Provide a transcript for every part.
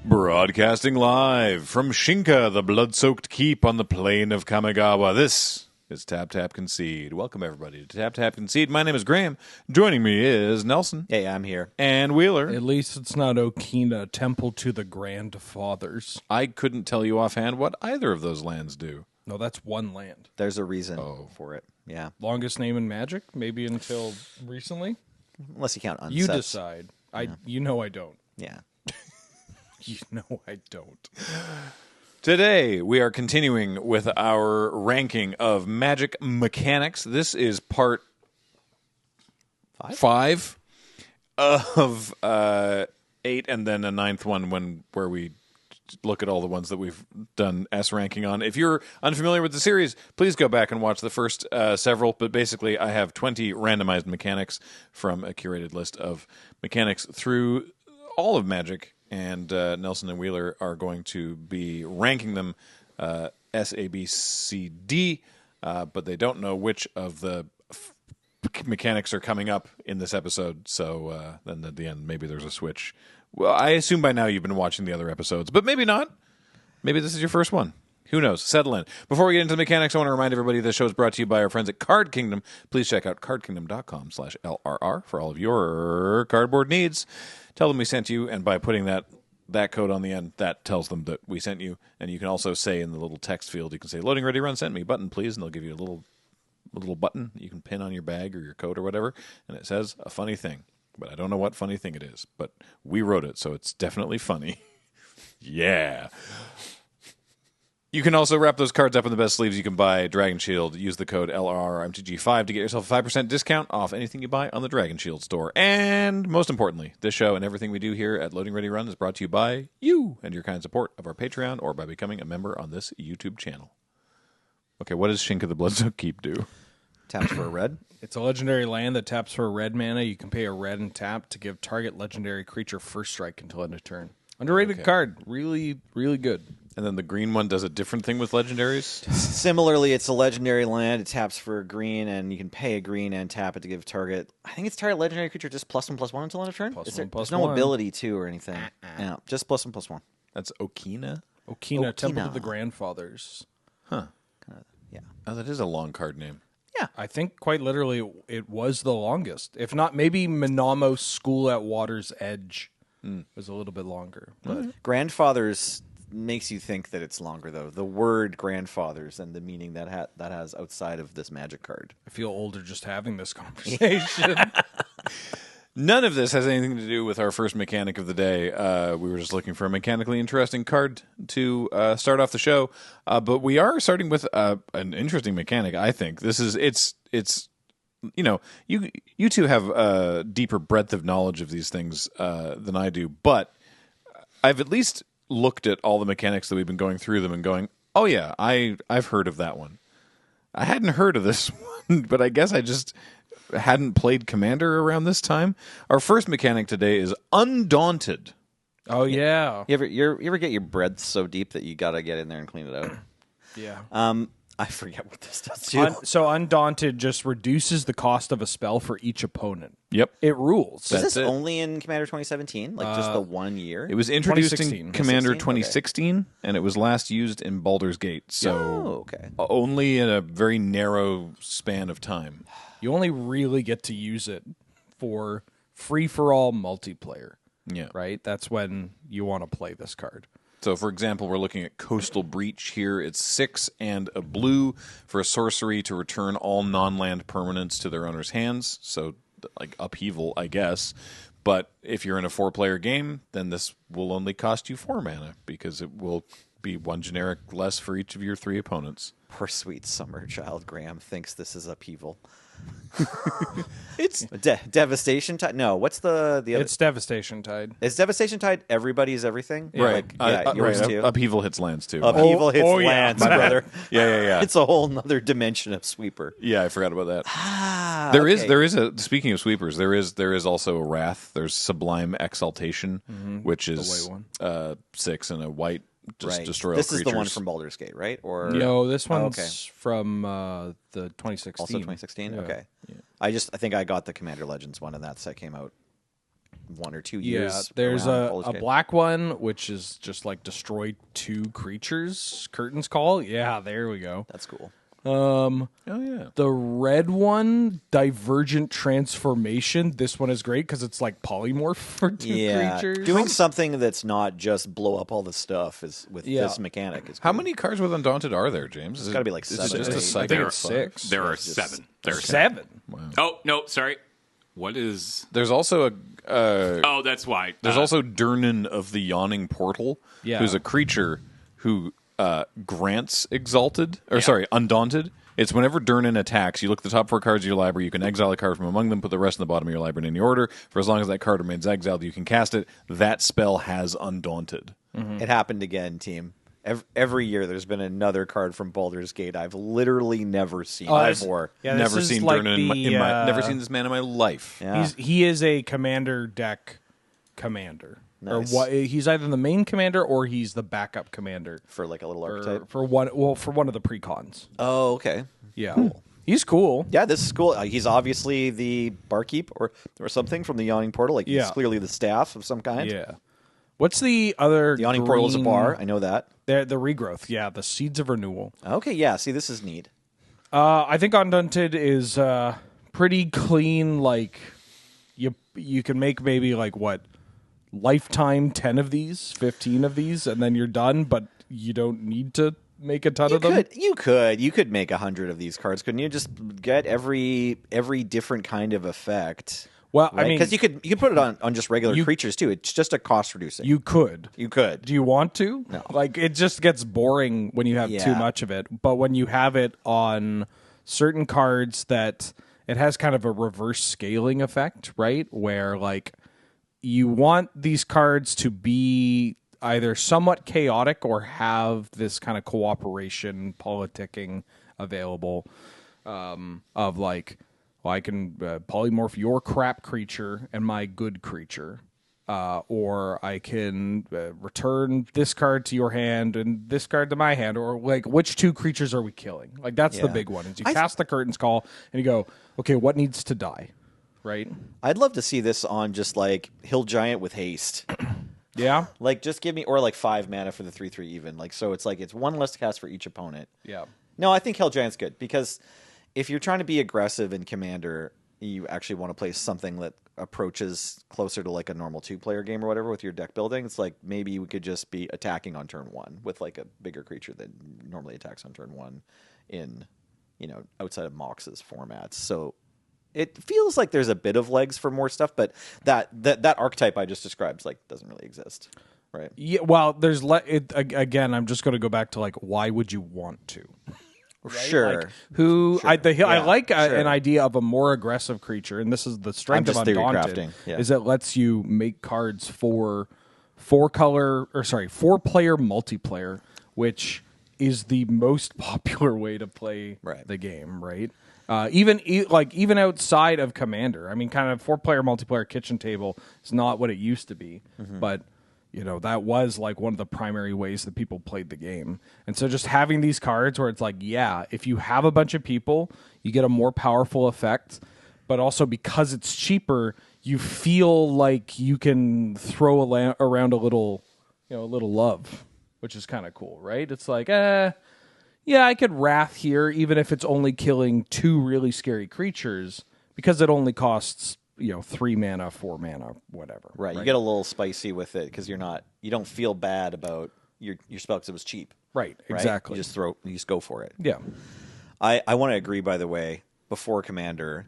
Broadcasting live from Shinka, the blood-soaked keep on the plain of Kamigawa. This is Tap Tap Concede. Welcome, everybody, to Tap Tap Concede. My name is Graham. Joining me is Nelson. Hey, I'm here. And Wheeler. At least it's not Okina, Temple to the Grandfathers. I couldn't tell you offhand what either of those lands do. No, that's one land. There's a reason for it. Yeah. Longest name in Magic, maybe until recently? Unless you count unsets. You decide. You know I don't. Yeah. You know I don't. Today, we are continuing with our ranking of Magic mechanics. This is part 5 of 8, and then a 9th one where we look at all the ones that we've done S ranking on. If you're unfamiliar with the series, please go back and watch the first several. But basically, I have 20 randomized mechanics from a curated list of mechanics through all of Magic. And Nelson and Wheeler are going to be ranking them S, A, B, C, D, but they don't know which of the mechanics are coming up in this episode. So then at the end, maybe there's a switch. Well, I assume by now you've been watching the other episodes, but maybe not. Maybe this is your first one. Who knows? Settle in. Before we get into the mechanics, I want to remind everybody the show is brought to you by our friends at Card Kingdom. Please check out cardkingdom.com/LRR for all of your cardboard needs. Tell them we sent you, and by putting that code on the end, that tells them that we sent you. And you can also say in the little text field, you can say, loading ready, run, sent me, button, please, and they'll give you a little button you can pin on your bag or your coat or whatever, and it says a funny thing. But I don't know what funny thing it is, but we wrote it, so it's definitely funny. Yeah. You can also wrap those cards up in the best sleeves you can buy. Dragon Shield. Use the code LRRMTG5 to get yourself a 5% discount off anything you buy on the Dragon Shield store. And most importantly, this show and everything we do here at Loading Ready Run is brought to you by you and your kind support of our Patreon or by becoming a member on this YouTube channel. Okay, what does Shinka the Bloodsoaked Keep do? Taps for a red. It's a legendary land that taps for a red mana. You can pay a red and tap to give target legendary creature first strike until end of turn. Underrated card. Really, really good. And then the green one does a different thing with legendaries? Similarly, it's a legendary land. It taps for a green, and you can pay a green and tap it to give target. I think it's target legendary creature just +1/+1 until end of turn. There's no ability to or anything. Yeah, just +1/+1. That's Okina? Okina, Temple of the Grandfathers. Huh. Yeah. Oh, that is a long card name. Yeah. I think quite literally it was the longest. If not, maybe Minamo School at Water's Edge was a little bit longer. But Grandfathers makes you think that it's longer, though. The word grandfathers and the meaning that has outside of this Magic card. I feel older just having this conversation. None of this has anything to do with our first mechanic of the day. We were just looking for a mechanically interesting card to start off the show, but we are starting with an interesting mechanic. I think this is it's you know you two have a deeper breadth of knowledge of these things than I do, but I've at least looked at all the mechanics that we've been going through them and going, oh yeah, I've heard of that one. I hadn't heard of this one, but I guess I just hadn't played Commander around this time. Our first mechanic today is Undaunted. Oh yeah. You ever get your breath so deep that you gotta get in there and clean it out? Yeah. I forget what this does too. So Undaunted just reduces the cost of a spell for each opponent. Yep. It rules. Was this only in Commander 2017? Like just the 1 year? It was introduced in 2016. Commander 2016, and it was last used in Baldur's Gate. So okay. Only in a very narrow span of time. You only really get to use it for free-for-all multiplayer. Yeah. Right? That's when you want to play this card. So, for example, we're looking at Coastal Breach here. It's 6 and a blue for a sorcery to return all non-land permanents to their owner's hands. So, like upheaval, I guess. But if you're in a 4-player game, then this will only cost you 4 mana because it will be 1 generic less for each of your 3 opponents. Poor sweet summer child Graham thinks this is upheaval. It's Devastation Tide. No, what's the other? It's Devastation Tide. Is Devastation Tide everybody's everything? right. Yours right. too. Upheaval hits lands too. Upheaval hits yeah. lands, brother. Yeah. It's a whole nother dimension of sweeper. Yeah, I forgot about that. There is a speaking of sweepers, there is also a wrath. There's Sublime Exaltation, which is The white one. 6 and a white. Just right. destroy all This creatures. is the one from Baldur's Gate, right? Or No, this one's okay. from the 2016. Also 2016. Yeah. Okay. I think I got the Commander Legends one, and that set came out 1 or 2 years. Yeah, there's around a black one, which is just like destroy 2 creatures. Curtain's Call. Yeah, there we go. That's cool. Oh yeah. The red one, Divergent Transformation. This one is great because it's like polymorph for 2 creatures. Doing something that's not just blow up all the stuff is with this mechanic. Is How many cards with Undaunted are there, James? It's got to be like 7. Is it just a I think it's 6. There are 7. There are 7. Wow. Oh no, sorry. What is? There's also a. Oh, that's why. There's also Durnan of the Yawning Portal, who's a creature who grants Exalted, Undaunted. It's whenever Durnan attacks, you look at the top 4 cards of your library, you can exile a card from among them, put the rest in the bottom of your library in any order. For as long as that card remains exiled, you can cast it. That spell has Undaunted. Mm-hmm. It happened again, team. Every year there's been another card from Baldur's Gate I've literally never seen before. Yeah, Never seen like Durnan never seen this man in my life. Yeah. He is a commander deck commander. Nice. Or he's either the main commander or he's the backup commander For like a little archetype. for one of the precons. Oh, okay. Yeah. He's cool. Yeah, this is cool. He's obviously the barkeep or something from the Yawning Portal. Like he's clearly the staff of some kind. Yeah. What's the other The Yawning Portal is a bar. I know that. The regrowth. Yeah, the Seeds of Renewal. Okay, yeah. See, this is neat. I think Undaunted is pretty clean. Like you can make maybe like lifetime 10 of these, 15 of these, and then you're done. But you don't need to make a ton of them. You could make 100 of these cards, couldn't you? Just get every different kind of effect. Well, right? I mean, because you could put it on just regular creatures too. It's just a cost reducing. You could. Do you want to? No. Like it just gets boring when you have too much of it. But when you have it on certain cards, that it has kind of a reverse scaling effect, right? Where like you want these cards to be either somewhat chaotic or have this kind of cooperation politicking available of like, well, I can polymorph your crap creature and my good creature. Or I can return this card to your hand and this card to my hand. Or like, which 2 creatures are we killing? Like that's the big one. Is you cast the Curtain's Call and you go, okay, what needs to die? Right? I'd love to see this on just like Hill Giant with haste. Yeah. Like just give me, or like 5 mana for the 3/3 even. Like so it's like it's 1 less cast for each opponent. Yeah. No, I think Hill Giant's good because if you're trying to be aggressive in Commander, you actually want to play something that approaches closer to like a normal 2-player game or whatever with your deck building. It's like maybe we could just be attacking on turn 1 with like a bigger creature that normally attacks on turn 1 in, outside of Mox's formats. So it feels like there's a bit of legs for more stuff, but that archetype I just described doesn't really exist, right? Yeah. Well, there's again. I'm just going to go back to like, why would you want to? Right? Sure. Like, I like an idea of a more aggressive creature, and this is the strength of Undaunted, is it lets you make cards for 4-player multiplayer, which is the most popular way to play the game, right? Even outside of Commander, I mean, kind of 4-player multiplayer kitchen table is not what it used to be, but that was like one of the primary ways that people played the game. And so just having these cards where it's like, if you have a bunch of people, you get a more powerful effect, but also because it's cheaper, you feel like you can throw around a little love, which is kind of cool, right? It's like, I could Wrath here, even if it's only killing 2 really scary creatures, because it only costs 3 mana, 4 mana, whatever. Right. You get a little spicy with it because you don't feel bad about your spell because it was cheap. Right. Exactly. You just go for it. Yeah. I want to agree, by the way, before Commander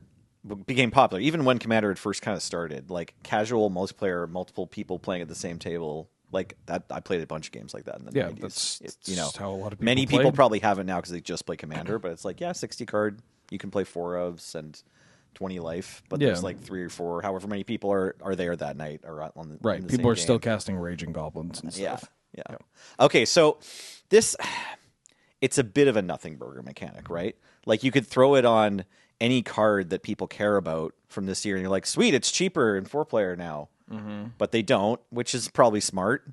became popular, even when Commander had first kind of started, like casual multiplayer, multiple people playing at the same table, like that. I played a bunch of games like that in the 90s. That's how a lot of people many played. people probably have it now because they just play Commander, but it's like, 60 card, you can play 4 ofs and 20 life, but there's like 3 or 4, however many people are there that night or on the right. in the People same are game. still casting Raging Goblins and stuff. Yeah. Okay, so it's a bit of a nothing burger mechanic, right? Like you could throw it on any card that people care about from this year, and you're like, sweet, it's cheaper in 4-player now. But they don't, which is probably smart.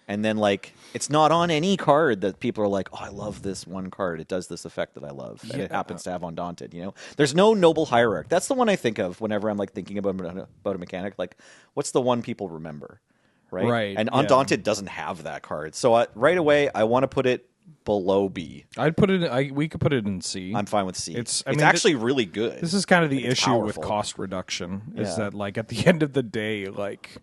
And then, like, it's not on any card that people are like, oh, I love this one card. It does this effect that I love. And it happens to have Undaunted, you know? There's no Noble Hierarch. That's the one I think of whenever I'm, like, thinking about a mechanic. Like, what's the one people remember? Right? And Undaunted doesn't have that card. So right away, I want to put it below B. I'd put it. We could put it in C. I'm fine with C. It's actually really good. This is kind of the issue with cost reduction. Is that, like, at the end of the day, like,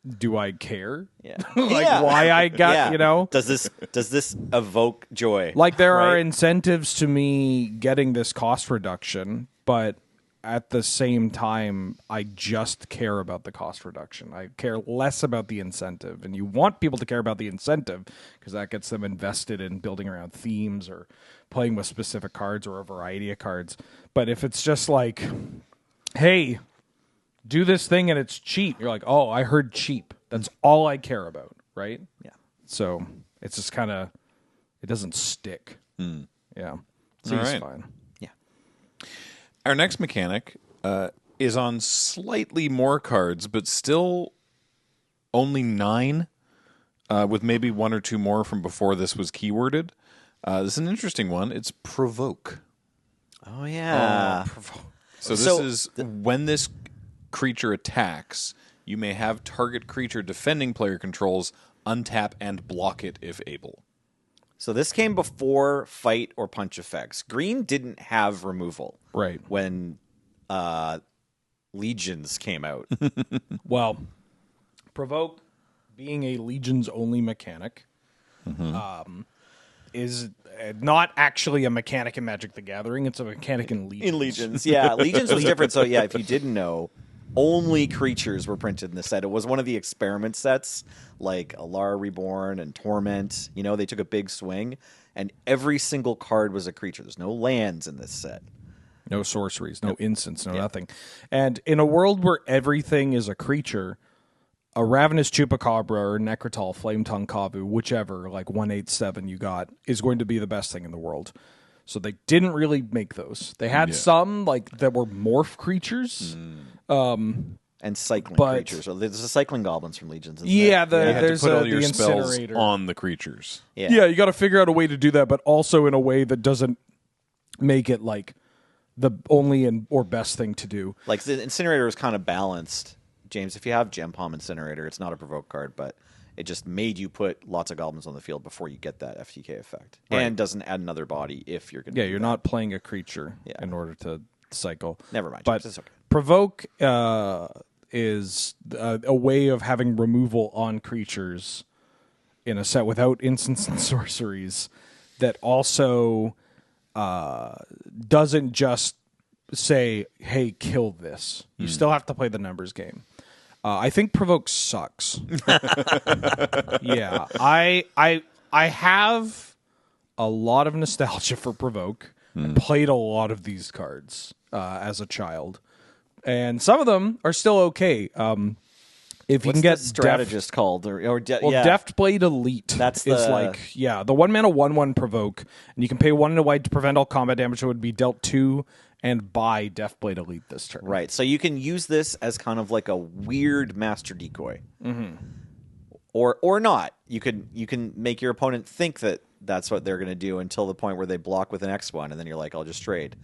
do I care? Yeah. Why I got, you know? Does this evoke joy? Like, there are incentives to me getting this cost reduction, but at the same time, I just care about the cost reduction. I care less about the incentive. And you want people to care about the incentive because that gets them invested in building around themes or playing with specific cards or a variety of cards. But if it's just like, hey, do this thing and it's cheap. You're like, oh, I heard cheap. That's all I care about, right? Yeah. So it's just kind of, it doesn't stick. Yeah. So All it's right. fine. Yeah. Our next mechanic is on slightly more cards, but still only 9, with maybe 1 or 2 more from before this was keyworded. This is an interesting one. It's Provoke. Oh, yeah. So this is when this creature attacks, you may have target creature defending player controls untap and block it if able. So this came before fight or punch effects. Green didn't have removal. Right. When Legions came out. Well, Provoke, being a Legions-only mechanic, is not actually a mechanic in Magic the Gathering. It's a mechanic in Legions. In Legions, yeah. Legions was different. So, yeah, if you didn't know, only creatures were printed in the set. It was one of the experiment sets, like Alara Reborn and Torment. You know, they took a big swing, and every single card was a creature. There's no lands in this set. No sorceries, no instants, no nothing. And in a world where everything is a creature, a Ravenous Chupacabra or Necrotal, Flametongue Kavu, whichever, like 187 you got, is going to be the best thing in the world. So they didn't really make those. They had some like that were morph creatures. And cycling creatures. So there's the cycling goblins from Legions. There's to put all your the spells incinerator on the creatures. Yeah, you got to figure out a way to do that, but also in a way that doesn't make it like the only or best thing to do. Like the incinerator is kind of balanced. James, if you have Gem Palm Incinerator, it's not a provoke card, but it just made you put lots of goblins on the field before you get that FTK effect. Right. And doesn't add another body if you're going to you're not playing a creature in order to cycle. Never mind, but James, it's okay. Provoke is a way of having removal on creatures in a set without instants and sorceries that also doesn't just say, hey, kill this. You still have to play the numbers game. I think Provoke sucks. Yeah. I have a lot of nostalgia for Provoke. I played a lot of these cards as a child. And some of them are still okay. If you can get strategist called Deftblade Elite. That's the 1-mana 1/1 Provoke, and you can pay 1 and a white to prevent all combat damage that would be dealt to and by Deftblade Elite this turn. Right. So you can use this as kind of like a weird master decoy. Or not. You can make your opponent think that that's what they're going to do until the point where they block with an X1, and then you're like, I'll just trade.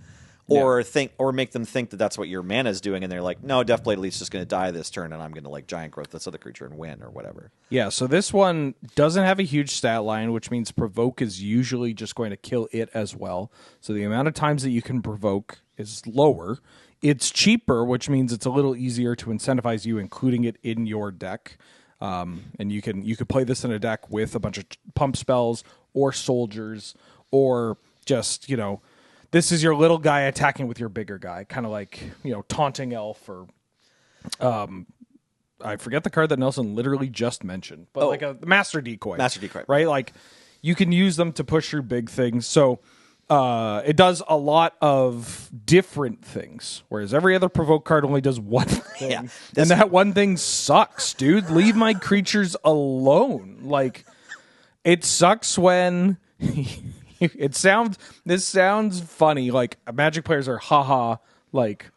Or make them think that that's what your mana is doing, and they're like, no, Deathblade Elite's just going to die this turn, and I'm going to like Giant Growth this other creature and win or whatever. Yeah, so this one doesn't have a huge stat line, which means Provoke is usually just going to kill it as well. So the amount of times that you can Provoke is lower. It's cheaper, which means it's a little easier to incentivize you, including it in your deck. And you could play this in a deck with a bunch of pump spells or soldiers or just, this is your little guy attacking with your bigger guy, kind of like, Taunting Elf or I forget the card that Nelson literally just mentioned, but like a Master Decoy. Master Decoy. Right? Like you can use them to push through big things. So it does a lot of different things, whereas every other Provoke card only does one thing. And that one thing sucks, dude. Leave my creatures alone. Like, it sucks when... This sounds funny. Like, Magic players are, haha, like,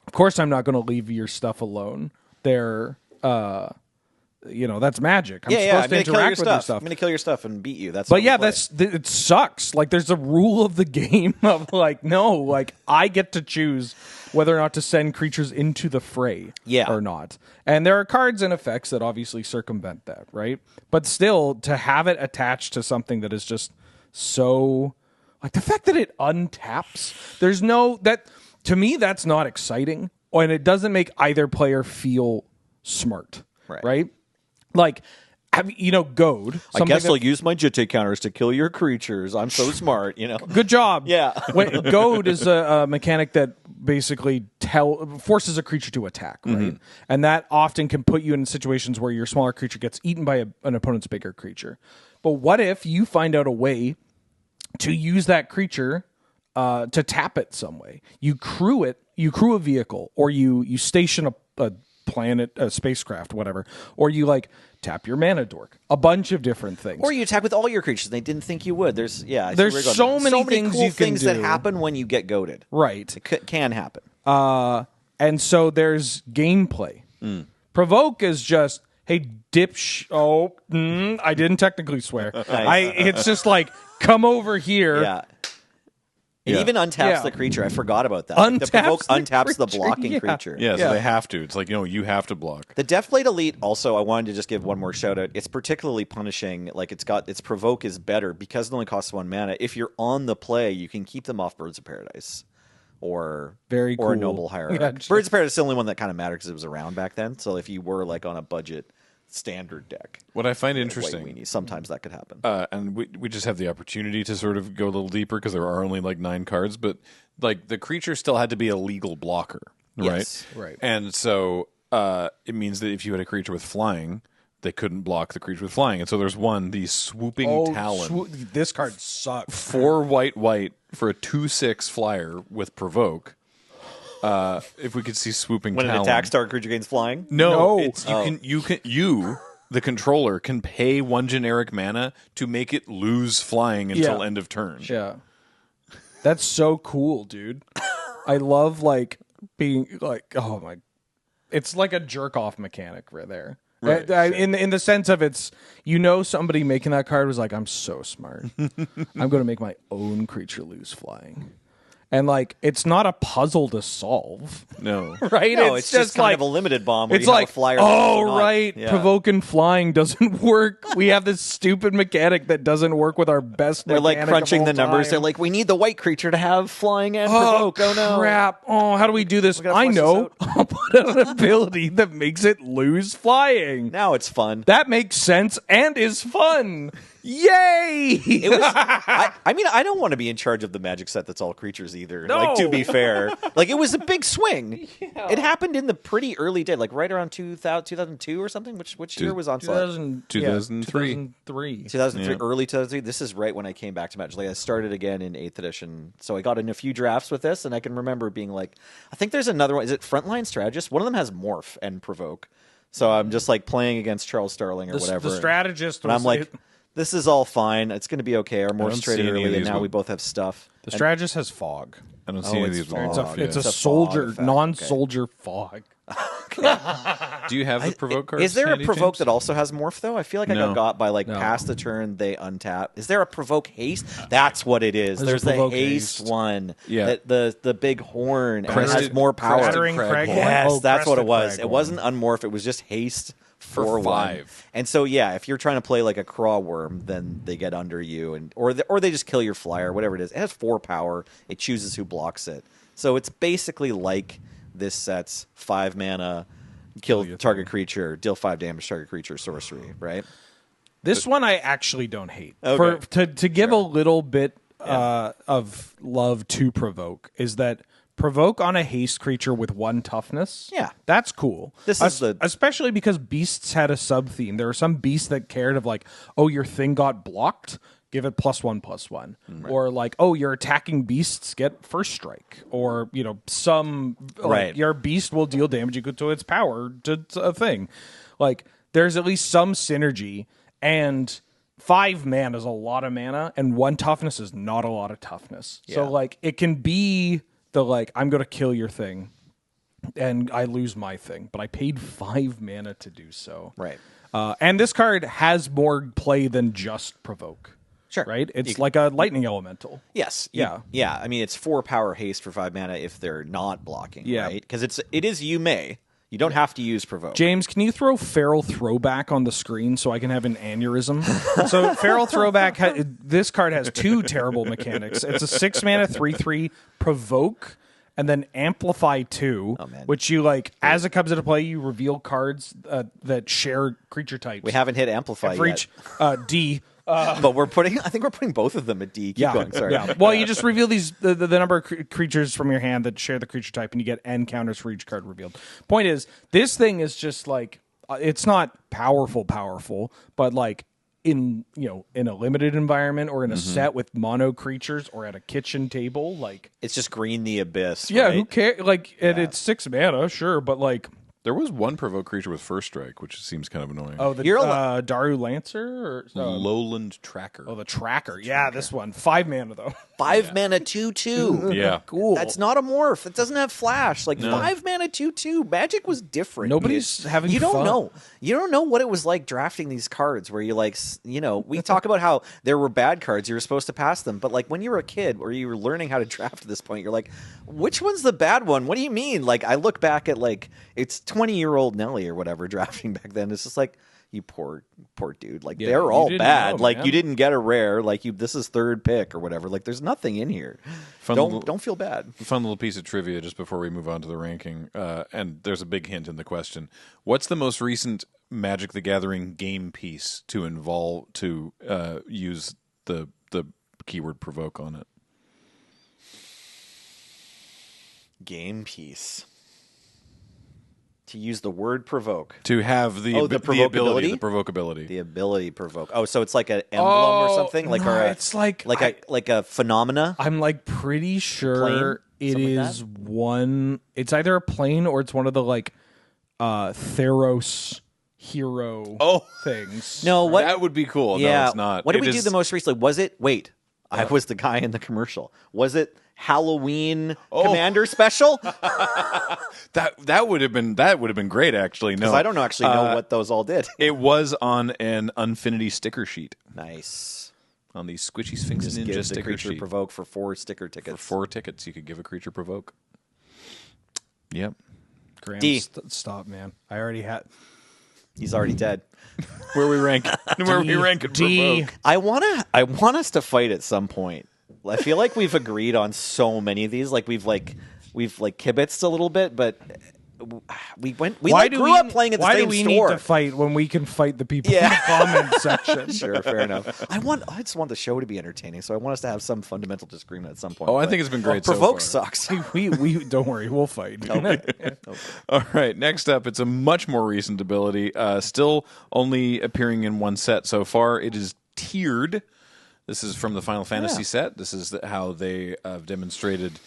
of course I'm not going to leave your stuff alone. They're that's magic. I'm supposed to interact with your stuff. I'm going to kill your stuff and beat you. It sucks. Like, there's a rule of the game of like, no, like I get to choose whether or not to send creatures into the fray or not. And there are cards and effects that obviously circumvent that, right? But still, to have it attached to something that is just so... Like, the fact that it untaps, to me, that's not exciting. And it doesn't make either player feel smart, right? Like... Goad. I guess I'll use my Jitte counters to kill your creatures. I'm so smart, Good job. Yeah. Goad is a mechanic that basically forces a creature to attack, right? Mm-hmm. And that often can put you in situations where your smaller creature gets eaten by an opponent's bigger creature. But what if you find out a way to use that creature to tap it some way? You crew a vehicle, or you station a planet, a spacecraft, whatever, or you tap your mana dork, a bunch of different things, or you attack with all your creatures they didn't think you would. There's so many things cool you can things do that happen when you get goaded. Right, it can happen. And so there's gameplay. Provoke is just, hey, I didn't technically swear. Nice. It's just like, come over here. Yeah. It even untaps the creature. I forgot about that. The provoke untaps the blocking creature. Yeah, so they have to. It's like, you have to block. The Deathblade Elite, also, I wanted to just give one more shout out. It's particularly punishing. Like, its provoke is better because it only costs 1 mana. If you're on the play, you can keep them off Birds of Paradise or a Noble Hierarch. Yeah, Birds of Paradise is the only one that kind of mattered because it was around back then. So if you were on a budget standard deck, what I find interesting, weenie, sometimes that could happen. And we just have the opportunity to sort of go a little deeper because there are only 9 cards, but the creature still had to be a legal blocker, right? Yes. Right. And so it means that if you had a creature with flying, they couldn't block the creature with flying. And so there's the Swooping Talon. This card sucks. 4 white for a 2/6 flyer with provoke. If we could see Swooping Talon. When it attacks, target creature gains flying? No. You, the controller, can pay 1 generic mana to make it lose flying until end of turn. Yeah. That's so cool, dude. I love, being, oh my... It's like a jerk-off mechanic right there. Right, in the sense of somebody making that card was like, I'm so smart. I'm going to make my own creature lose flying. And it's not a puzzle to solve. No. Right? No, it's just kind of a limited bomb where it's you have a flyer. Provoking flying doesn't work. We have this stupid mechanic that doesn't work with our best They're mechanic crunching the numbers. Time. They're we need the white creature to have flying and provoke. Oh no. Crap. Oh, how do we do this? I know. I'll put out an ability that makes it lose flying. Now it's fun. That makes sense and is fun. Yay! I don't want to be in charge of the Magic set that's all creatures either. No. To be fair, it was a big swing. Yeah. It happened in the pretty early day, right around 2002 or something. Which year was Onslaught? 2003. 2003, early 2003. This is right when I came back to Magic. I started again in 8th edition, so I got in a few drafts with this, and I can remember being I think there's another one. Is it Frontline Strategist? One of them has Morph and Provoke. So I'm just playing against Charles Starling or whatever. The Strategist. And I'm this is all fine. It's going to be okay. Our Morph's traded early, and now we both have stuff. The Strategist has Fog. I don't see any of these. It's a soldier, non-soldier fog. Do you have the provoke card? Is there a provoke that also has morph though? I feel like I got by past the turn they untap. Is there a provoke haste? That's what it is. There's the haste one. Yeah, the big horn has more power. Yes, that's what it was. It wasn't unmorph. It was just haste. For 5. And so if you're trying to play a craw worm, then they get under you, or they just kill your flyer, whatever it is. It has 4 power. It chooses who blocks it. So it's basically like this set's 5 mana, kill target creature, deal 5 damage target creature, sorcery, right? This one I actually don't hate. Okay. To give a little bit of love to Provoke is that Provoke on a haste creature with 1 toughness. Yeah. That's cool. Especially because beasts had a sub-theme. There were some beasts that cared of your thing got blocked, give it +1/+1. Right. Or your attacking beasts get first strike. Or, some your beast will deal damage equal to its power to a thing. There's at least some synergy, and 5 mana is a lot of mana, and 1 toughness is not a lot of toughness. Yeah. So it can be I'm going to kill your thing, and I lose my thing, but I paid 5 mana to do so. Right. And this card has more play than just provoke. Sure. Right? It's like a lightning elemental. Yes. Yeah. Yeah. I mean, it's 4 power haste for 5 mana if they're not blocking, right? Because it is you may. You don't have to use provoke. James, can you throw Feral Throwback on the screen so I can have an aneurysm? So Feral Throwback, this card has 2 terrible mechanics. It's a 6 mana 3/3 provoke and then amplify 2, which you as it comes into play, you reveal cards that share creature types. We haven't hit amplify for yet. Each D. But I think we're putting both of them at D. Keep going. Sorry. Yeah. Well, you just reveal the number of creatures from your hand that share the creature type, and you get N counters for each card revealed. Point is, this thing is just it's not powerful, but in a limited environment or in a set with mono creatures or at a kitchen table, it's just green the abyss. Yeah, right? who cares? And it's 6 mana, sure, but there was one provoke creature with first strike, which seems kind of annoying. Oh, the Daru Lancer? Or, Lowland Tracker. Oh, the Tracker. Yeah, this one. 5 mana, though. 5 mana 2/2. Yeah. Cool. That's not a morph. It doesn't have flash. 5 mana 2/2. Magic was different. Nobody's having You don't fun. know. You don't know what it was like drafting these cards where you we talk about how there were bad cards. You were supposed to pass them. But when you were a kid or you were learning how to draft at this point, you're like, which one's the bad one? What do you mean? I look back at it's 20-year-old Nelly or whatever drafting back then. It's just you poor dude. They're all bad. Know, you didn't get a rare. This is 3rd pick or whatever. There's nothing in here. Don't feel bad. Fun little piece of trivia just before we move on to the ranking. And there's a big hint in the question. What's the most recent Magic the Gathering game piece to use the keyword provoke on it? Game piece. To use the word provoke. To have the ability, the provoke ability. The ability provoke. Oh, so it's like an emblem or something? It's like a phenomena? I'm pretty sure it Something like is one. It's either a plane or it's one of the Theros hero things. No, what? That would be cool. Yeah. No, it's not. What did we do the most recently? Was it? Wait. I was the guy in the commercial. Was it Halloween Commander Special? That would have been great, actually. No, I don't actually know what those all did. It was on an Unfinity sticker sheet. Nice. On the Squishy Sphinx Just Ninja give the sticker creature sheet. provoke for 4 sticker tickets. For 4 tickets, you could give a creature provoke. Yep. Graham, D. Stop, man. I already had. He's already dead. Where we rank? Where we rank at D. provoke? I want us to fight at some point. I feel like we've agreed on so many of these. We've kibitzed a little bit, but we grew up playing at the same store. Why do we need to fight when we can fight the people in the comment section? Sure, fair enough. I just want the show to be entertaining, so I want us to have some fundamental disagreement at some point. Oh, I think it's been great so Provoke far. sucks. we don't worry, we'll fight. All right, next up, it's a much more recent ability. Still only appearing in one set so far. It is tiered. This is from the Final Fantasy set. This is how they have demonstrated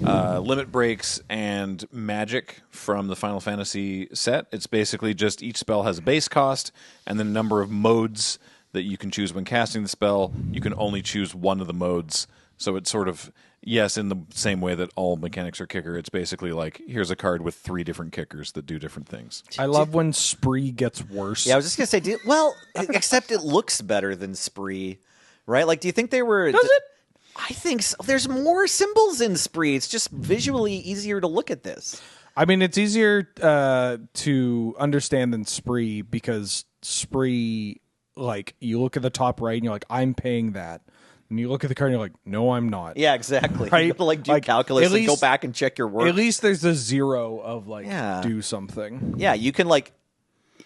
limit breaks and magic from the Final Fantasy set. It's basically just each spell has a base cost and the number of modes that you can choose when casting the spell. You can only choose one of the modes. So it's sort of, yes, in the same way that all mechanics are kicker, it's basically here's a card with 3 different kickers that do different things. I love when Spree gets worse. Yeah, I was just going to say, except it looks better than Spree, right? Do you think they were... Does it? I think so. There's more symbols in Spree. It's just visually easier to look at this. I mean, it's easier to understand than Spree because Spree, you look at the top right and you're like, I'm paying that. And you look at the card and you're like, no, I'm not. Yeah, exactly. Right? You have to do calculus and go back and check your work. At least there's a 0 of do something. Yeah, you can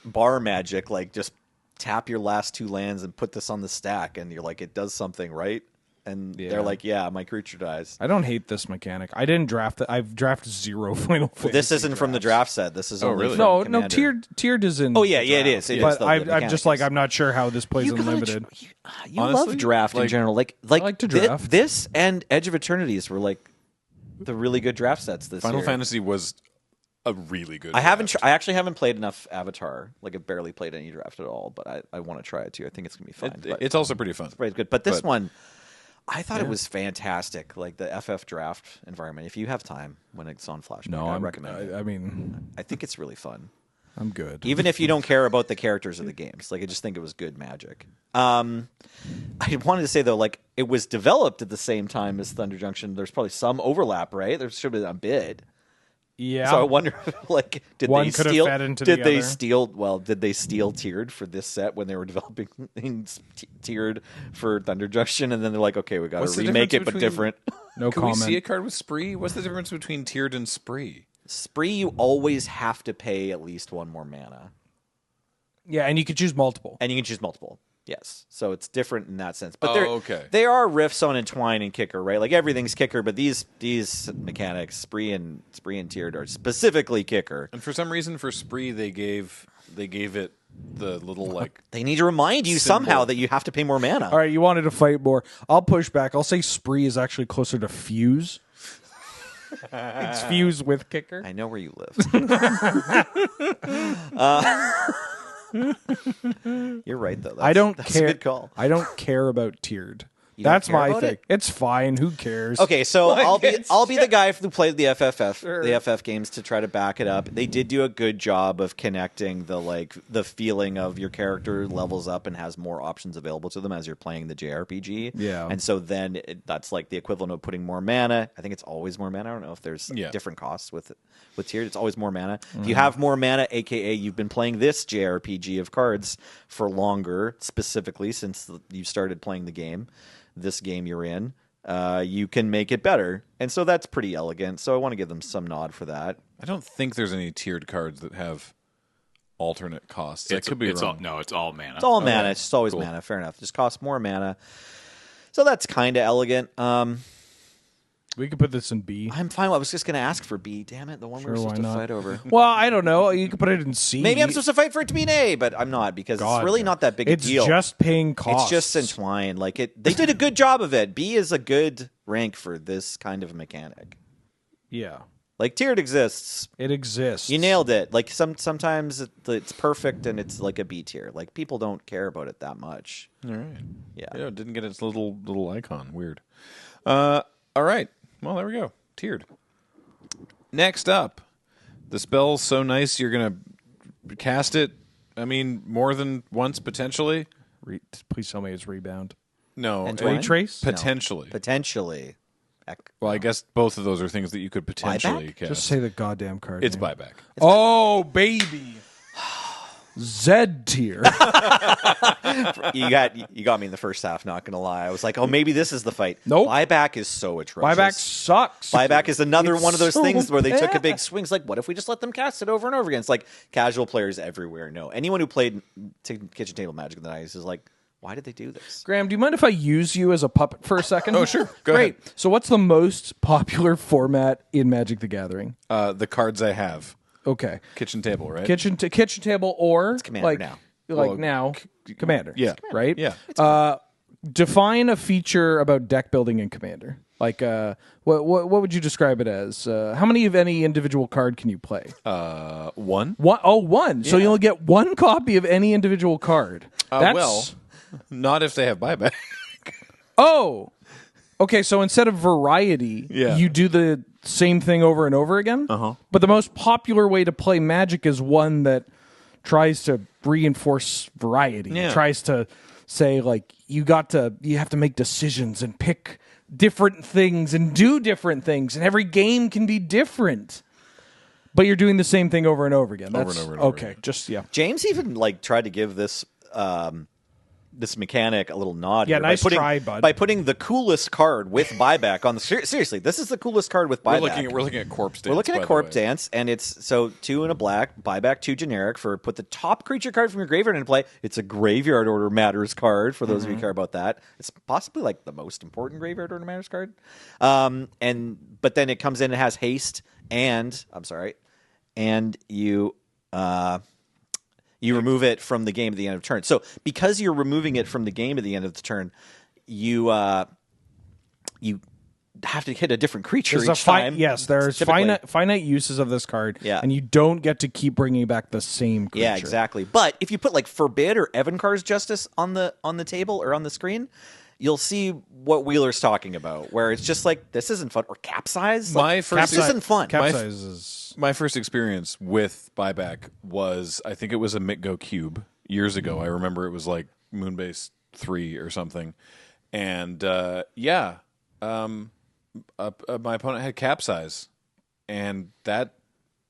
bar magic, just tap your last 2 lands and put this on the stack, and you're like, it does something, right? And they're like, yeah, my creature dies. I don't hate this mechanic. I didn't draft it. I've drafted 0 Final Fantasy. This isn't from the draft set. This is only really? from No, Commander. tiered is in. Oh yeah, it is. It but is I'm just I'm not sure how this plays unlimited. You Honestly, love draft in general. I like to draft. This and Edge of Eternities were the really good draft sets this Final year. Fantasy was a really good I draft. I actually haven't played enough Avatar. I've barely played any draft at all, but I want to try it too. I think it's gonna be fun. It's also pretty fun. It's good. But this one, I thought it was fantastic. The FF draft environment. If you have time when it's on Flashback, I recommend it. I mean, I think it's really fun. I'm good. Even if you don't care about the characters of the games. Like, I just think it was good Magic. I wanted to say, though, like, it was developed at the same time as Thunder Junction. There's probably some overlap, right? There should have been a bit. Yeah. So I wonder, like, did One they could have steal? fed into Did the they other. steal? Well, did they steal tiered for this set when they were developing tiered for Thunder Junction? And then they're like, okay, we got to remake it, but different. No Can comment. we see a card with Spree? What's the difference between tiered and Spree? Spree, you always have to pay at least one more mana, Yeah, and you could choose multiple. and you can choose multiple. Yes, so it's different in that sense. But okay. they are riffs on Entwine and Kicker, right? Like everything's Kicker, but these mechanics, Spree and tiered, are specifically Kicker. And for some reason, for Spree, they gave it the little like. They need to remind you Symbol. somehow that you have to pay more mana. All right, you wanted to fight more. I'll push back. I'll say Spree is actually closer to Fuse. It's Fuse with Kicker. I know where you live. You're right, though. I don't that's care. A good call. I don't care about tiered. You don't That's care my about thing. it? It's fine. Who cares? Okay, so I'll be the guy who played the FFF Sure. the FF games to try to back it up. They did do a good job of connecting the feeling of your character levels up and has more options available to them as you're playing the JRPG. Yeah. And so then that's like the equivalent of putting more mana. I think it's always more mana. I don't know if there's different costs with tiered. It's always more mana. If you have more mana, aka you've been playing this JRPG of cards for longer, specifically since you started playing the game. This game you're in, you can make it better. And so that's pretty elegant. So I want to give them some nod for that. I don't think there's any tiered cards that have alternate costs. I could be it's wrong. it's all mana. It's all mana. It's just always mana. Fair enough. It just costs more mana. So that's kind of elegant. We could put this in B. I'm fine. I was just going to ask for B. Damn it. The one Sure, we're supposed why to not? fight over. Well, I don't know. You could put it in C. Maybe I'm supposed to fight for it to be an A, but I'm not because it's really not that big a deal. It's just paying costs. It's just Entwine. Like they did a good job of it. B is a good rank for this kind of mechanic. Yeah. Like tiered exists. It exists. You nailed it. Like sometimes it's perfect and it's like a B tier. Like people don't care about it that much. All right. Yeah. It didn't get its little icon. Weird. All right. Well, there we go. Tiered. Next up, the spell's so nice you're gonna cast it. I mean, more than once potentially. Please tell me it's Rebound. No, Entwine? Retrace? potentially. Potentially. Well, I guess both of those are things that you could potentially Buyback? cast. Just say the goddamn card. It's name. buyback. Oh, baby. Z tier. You got me in the first half, not gonna lie. I was like, oh, maybe this is the fight. Nope. Buyback is so atrocious. Buyback sucks. Buyback is another It's one of those so things where they took a bad. big swing. It's like, what if we just let them cast it over and over again? It's like casual players everywhere know. Anyone who played kitchen table Magic in the 90s is like, why did they do this? Graham, do you mind if I use you as a puppet for a second? Oh, sure. Go Great. ahead. So what's the most popular format in Magic the Gathering? The cards I have. Okay. Kitchen table, right? Kitchen table or Commander now. Commander. Yeah. Right? Yeah. Define a feature about deck building in Commander. Like, what would you describe it as? How many of any individual card can you play? One. One. So you only get one copy of any individual card. Well, not if they have buyback. Oh. Okay, so instead of variety, you do the same thing over and over again? Uh-huh. But the most popular way to play Magic is one that tries to reinforce variety. Yeah. It tries to say, like, you have to make decisions and pick different things and do different things, and every game can be different. But you're doing the same thing over and over again. Over and over and over okay, again. just, yeah. James even tried to give this this mechanic a little nod. Yeah, here nice try, bud. By putting the coolest card with buyback on the seriously, this is the coolest card with buyback. We're looking at Corpse Dance. We're looking by at the Corp way. Dance, and it's so 2 and a black, buyback 2 generic for put the top creature card from your graveyard into play. It's a graveyard order matters card for those of you who care about that. It's possibly like the most important graveyard order matters card. But then it comes in, it has haste, and you remove it from the game at the end of the turn. So because you're removing it from the game at the end of the turn, you have to hit a different creature each time. Yes, there's finite uses of this card, and you don't get to keep bringing back the same creature. Yeah, exactly. But if you put like Forbid or Evankar's Justice on the table or on the screen, you'll see what Wheeler's talking about, where it's just like, this isn't fun. Or Capsize. This isn't fun. Capsize is... My first experience with buyback was, I think it was a McGo Cube years ago. I remember it was like Moonbase 3 or something. And my opponent had Capsize. And that...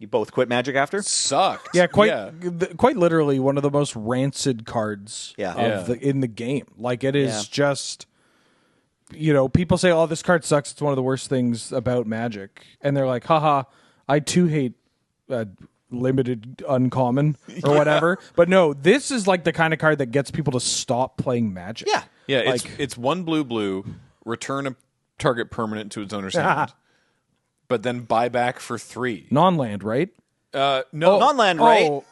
You both quit Magic after? Sucked. Yeah, quite literally one of the most rancid cards in the game. Like, it is just, people say, oh, this card sucks. It's one of the worst things about Magic. And they're like, haha, I too hate limited uncommon or whatever. But no, this is like the kind of card that gets people to stop playing Magic. Yeah. Yeah, it's 1 blue, return a target permanent to its owner's hand. But then buy back for 3. Non-land, right? No. Non-land, right?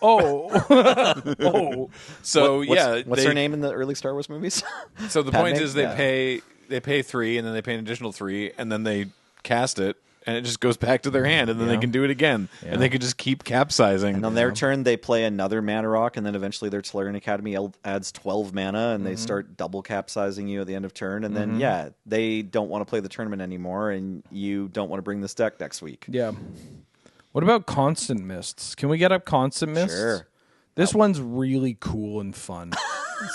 So, what's her name in the early Star Wars movies? So the point is they pay 3, and then they pay an additional 3, and then they cast it, and it just goes back to their hand, and then they can do it again. Yeah. And they can just keep capsizing. And on their turn, they play another mana rock, and then eventually their Tolarian Academy adds 12 mana, and they start double capsizing you at the end of turn. And then, they don't want to play the tournament anymore, and you don't want to bring this deck next week. Yeah. What about Constant Mists? Can we get up Constant Mists? Sure. This one's really cool and fun.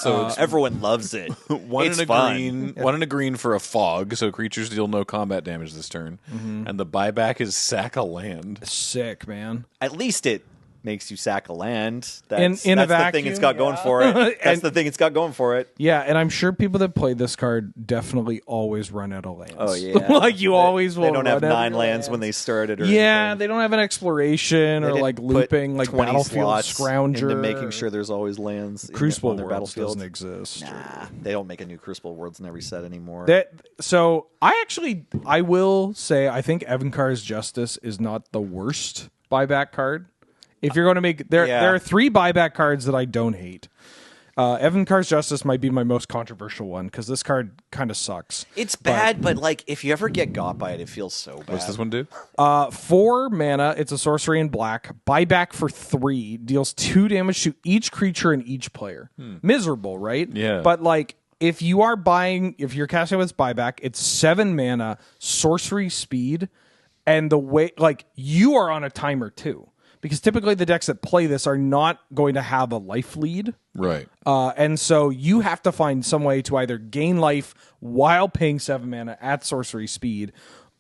So everyone loves it. One in a green for a fog, so creatures deal no combat damage this turn. And the buyback is sack a land. Sick, man. At least it makes you sack a land. That's in a the vacuum, thing it's got going for it. That's the thing it's got going for it. Yeah, and I'm sure people that play this card definitely always run out of lands. Oh, yeah. Like you always will. They don't have 9 lands when they started. Or anything. They don't have an exploration or like looping, like 20 Battlefield Scrounger. Into making sure there's always lands. Crucible on their Worlds battlefield doesn't exist. Nah, they don't make a new Crucible Worlds in every set anymore. So I will say I think Evankar's Justice is not the worst buyback card. If you're going to make... There are 3 buyback cards that I don't hate. Evankar's Justice might be my most controversial one, because this card kind of sucks. It's bad, but like if you ever get got by it, it feels so bad. What's this one do? 4 mana, it's a sorcery in black. Buyback for 3, deals 2 damage to each creature and each player. Miserable, right? Yeah. But like, if you're casting with buyback, it's 7 mana, sorcery speed, and the way... Like, you are on a timer too. Because typically the decks that play this are not going to have a life lead. Right. And so you have to find some way to either gain life while paying 7 mana at sorcery speed.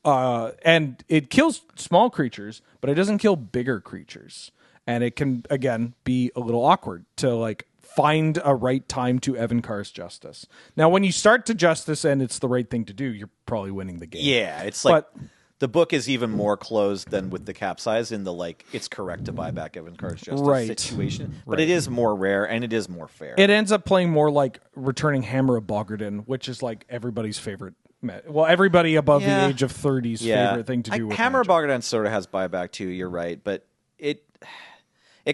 And it kills small creatures, but it doesn't kill bigger creatures. And it can, again, be a little awkward to like find a right time to Evankar's Justice. Now, when you start to Justice and it's the right thing to do, you're probably winning the game. Yeah, it's like... The book is even more closed than with the Capsize in the, like, it's correct to buy back Evankar's Justice situation. But it is more rare, and it is more fair. It ends up playing more like returning Hammer of Bogardan, which is, like, everybody's favorite... Well, everybody above the age of 30's favorite thing to do with Hammer of Bogardan sort of has buyback, too, you're right. But it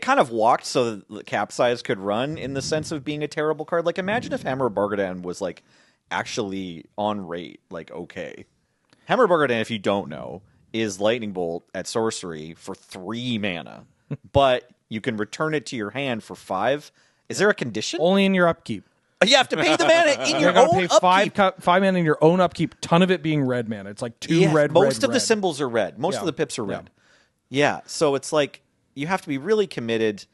kind of walked so that the Capsize could run in the sense of being a terrible card. Like, imagine if Hammer of Bogardan was, like, actually on rate, like, okay. Hammer of Bogardan, if you don't know, is Lightning Bolt at sorcery for 3 mana, but you can return it to your hand for 5. Is there a condition? Only in your upkeep. You have to pay the mana in your own pay upkeep. 5 mana in your own upkeep. Ton of it being red mana. It's like 2 red. Most of the symbols are red. Most of the pips are red. Yeah, so it's like you have to be really committed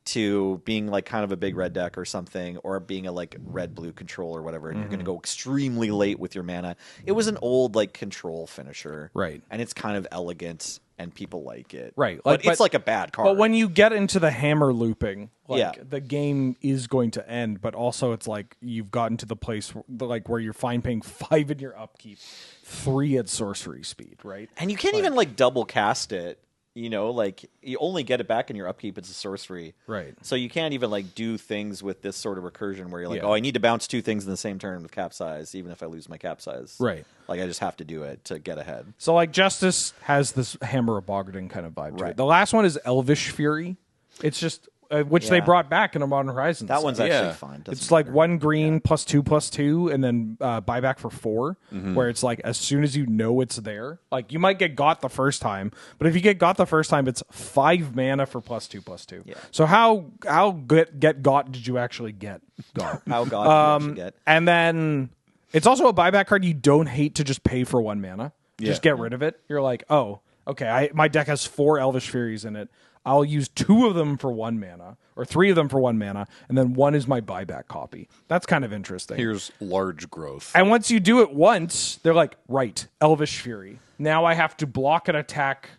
to being like kind of a big red deck or something, or being a like red-blue control or whatever, and you're going to go extremely late with your mana. It was an old like control finisher, right? And it's kind of elegant, and people like it, right? But it's like a bad card. But when you get into the hammer looping, the game is going to end. But also, it's like you've gotten to the place like where you're fine paying 5 in your upkeep, 3 at sorcery speed, right? And you can't even like double cast it. You know, like, you only get it back in your upkeep. It's a sorcery. Right. So you can't even, like, do things with this sort of recursion where you're like, oh, I need to bounce 2 things in the same turn with Capsize, even if I lose my Capsize. Right. Like, I just have to do it to get ahead. So, like, Justice has this Hammer of Bogardan kind of vibe to it. The last one is Elvish Fury. It's just... which they brought back in a Modern Horizons. That one's actually fine. It's like 1 green +2/+2, and then buyback for 4, where it's like as soon as you know it's there, like you might get got the first time, but if you get got the first time, it's 5 mana for +2/+2. Yeah. So how get got did you actually get got? How got did you actually get? And then It's also a buyback card you don't hate to just pay for 1 mana. Just get rid of it. You're like, oh, okay, my deck has 4 Elvish Furies in it. I'll use 2 of them for 1 mana, or 3 of them for 1 mana, and then 1 is my buyback copy. That's kind of interesting. Here's large growth. And once you do it once, they're like, right, Elvish Fury. Now I have to block an attack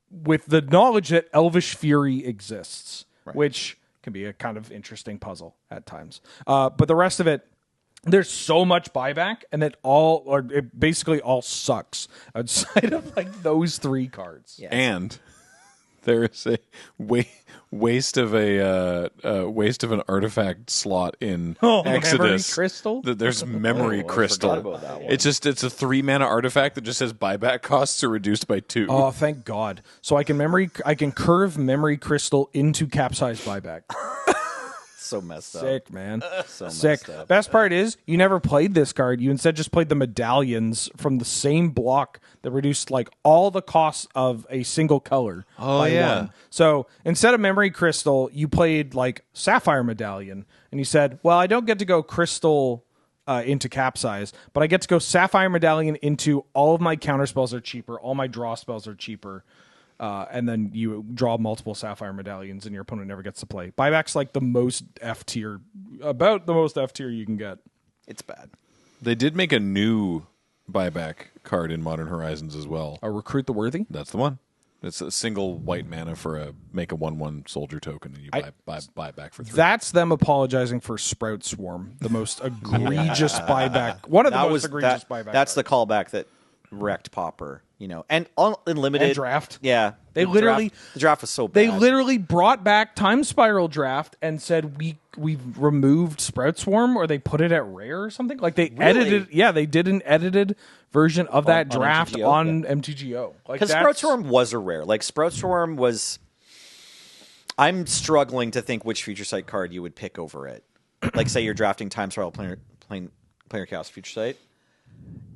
with the knowledge that Elvish Fury exists, which can be a kind of interesting puzzle at times. But the rest of it, there's so much buyback, and it basically all sucks outside of like those 3 cards. Yeah. And there is a waste of an artifact slot in Exodus. Memory Crystal? There's Memory Crystal. I forgot about that one. It's a 3 mana artifact that just says buyback costs are reduced by 2. Oh, thank God! So I can curve Memory Crystal into capsize buyback. So messed up. Sick, man. So Sick. messed up. Best part is you never played this card. You instead just played the medallions from the same block that reduced like all the costs of a single color. By 1. So instead of Memory Crystal, you played like Sapphire Medallion, and you said, "Well, I don't get to go Crystal into Capsize, but I get to go Sapphire Medallion into all of my counter spells are cheaper, all my draw spells are cheaper." And then you draw multiple Sapphire Medallions, and your opponent never gets to play. Buyback's like the most F tier, about the most F tier you can get. It's bad. They did make a new buyback card in Modern Horizons as well. Recruit the Worthy? That's the one. It's a single white mana for make a 1/1 soldier token, and you buy back for 3. That's them apologizing for Sprout Swarm, the most egregious buyback. One of the most egregious buyback. That's the callback that wrecked Pauper, and unlimited and Draft. Yeah, They literally the draft was so bad. They literally brought back Time Spiral Draft and said we've removed Sprout Swarm, or they put it at rare or something. Like they edited, they did an edited version of that draft MTGO? on MTGO. Because Sprout Swarm was a rare. Like Sprout Swarm was. I'm struggling to think which Future Sight card you would pick over it. Like say you're drafting Time Spiral Planar Chaos Future Sight.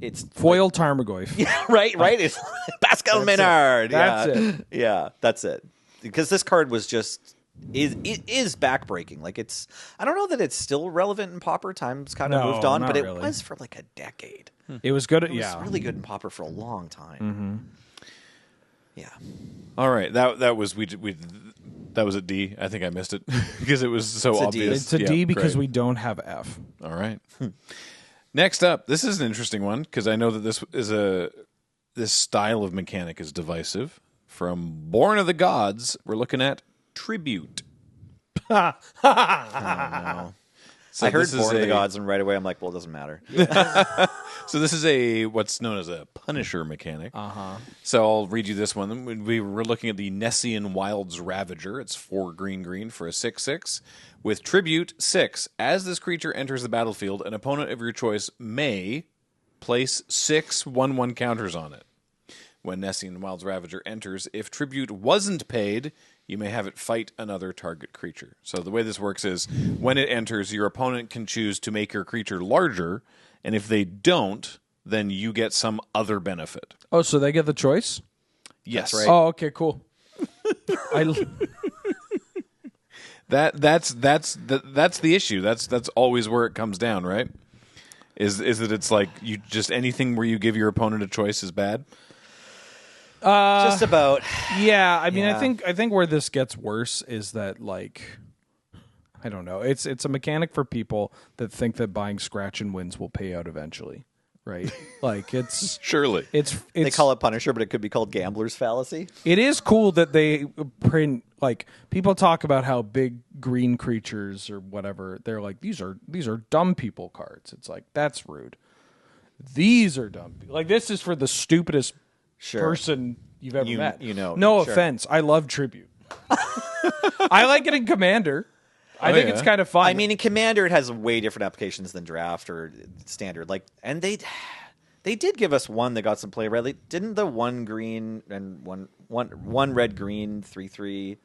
It's Foil Tarmogoyf. Yeah, right. It's Pascal Menard. That's it. Yeah, that's it. Because this card was just is backbreaking. Like it's, I don't know that it's still relevant in Pauper. Times kind of moved on, but it was for like a decade. It was good. It was really good in Pauper for a long time. Mm-hmm. Yeah. All right, that was that was a D. I think I missed it because it was so obvious. It's a D because we don't have F. All right. Next up, this is an interesting one because I know that this style of mechanic is divisive. From Born of the Gods, we're looking at Tribute. Oh, no. So I heard Born of the Gods, and right away I'm like, well, it doesn't matter. So this is what's known as a Punisher mechanic. So I'll read you this one. We were looking at the Nessian Wilds Ravager. It's 4 green for a 6/6. With Tribute 6, as this creature enters the battlefield, an opponent of your choice may place 6 1/1 counters on it. When Nessian Wilds Ravager enters, if Tribute wasn't paid, you may have it fight another target creature. So the way this works is, when it enters, your opponent can choose to make your creature larger, and if they don't, then you get some other benefit. Oh, so they get the choice? Yes. That's right. Oh, okay, cool. That's the issue. That's always where it comes down, right? Is that it's like you just anything where you give your opponent a choice is bad? Just about. Yeah, I mean, I think where this gets worse is that, like, I don't know. It's a mechanic for people that think that buying scratch and wins will pay out eventually, right? Like it's surely they call it Punisher, but it could be called Gambler's Fallacy. It is cool that they print, like, people talk about how big green creatures or whatever, they're like, these are dumb people cards. It's like, that's rude. These are dumb. Like, this is for the stupidest person you've ever met. No offense. I love Tribute. I like it in Commander. I think it's kind of fun. I mean, in Commander, it has way different applications than Draft or Standard. Like, and they did give us one that got some play. Right? Didn't the 1 green and one red green 3/3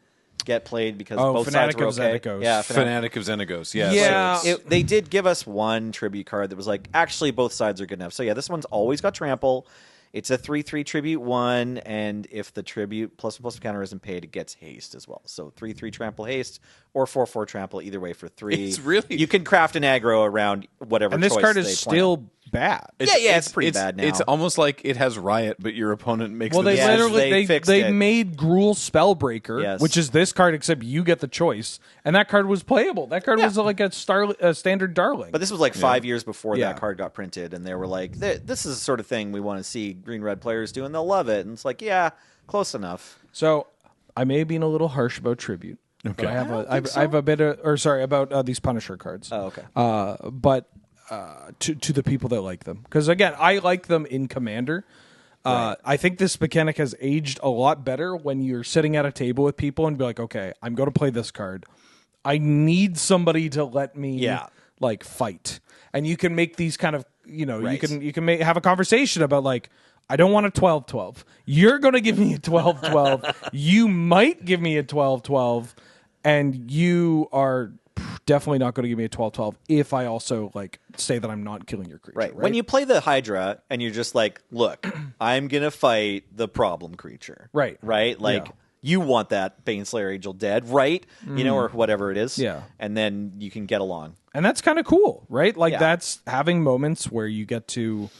get played because both Fanatic sides were okay? Xenagos. Yeah, Fanatic of Xenagos. Yes. Yeah, they did give us one Tribute card that was like, actually, both sides are good enough. So yeah, this one's always got Trample. It's a 3/3 Tribute 1, and if the Tribute +++ counter isn't paid, it gets Haste as well. So 3/3 Trample Haste or 4/4 Trample, either way for 3. It's really, you can craft an aggro around whatever. And this choice card they is plan. still bad. It's pretty bad now. It's almost like it has Riot, but your opponent makes well, the they literally they made Gruul Spellbreaker, which is this card, except you get the choice, and that card was playable. That card was like a standard Darling. But this was like 5 years before that card got printed, and they were like, "This is the sort of thing we want to see green-red players do, and they'll love it." And it's like, yeah, close enough. So I may have been a little harsh about Tribute. Okay, I have a bit of, about these Punisher cards. Oh, okay. But to the people that like them, because again, I like them in Commander. I think this mechanic has aged a lot better when you're sitting at a table with people and be like, okay, I'm going to play this card. I need somebody to let me like fight, and you can make these kind of you can have a conversation about like, I don't want a 12-12. You're going to give me a 12-12. You might give me a 12-12. And you are definitely not going to give me a 12-12 if I also like say that I'm not killing your creature. Right. When you play the Hydra and you're just like, look, I'm going to fight the problem creature. Right. Right? Like, you want that Baneslayer Angel dead, right? Or whatever it is. Yeah. And then you can get along. And that's kind of cool, right? Like, that's having moments where you get to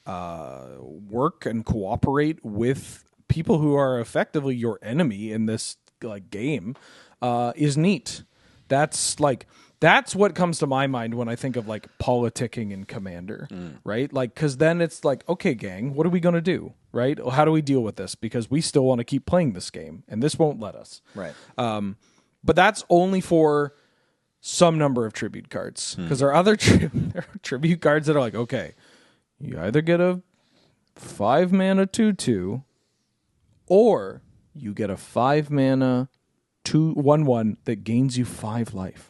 work and cooperate with people who are effectively your enemy in this like game. Is neat. That's what comes to my mind when I think of like politicking in Commander, right? Like, because then it's like, okay, gang, what are we going to do, right? How do we deal with this? Because we still want to keep playing this game, and this won't let us. Right. But that's only for some number of tribute cards, because there are other there are tribute cards that are like, okay, you either get a 5-mana 2/2, or you get a 5-mana 2/1/1 that gains you 5 life.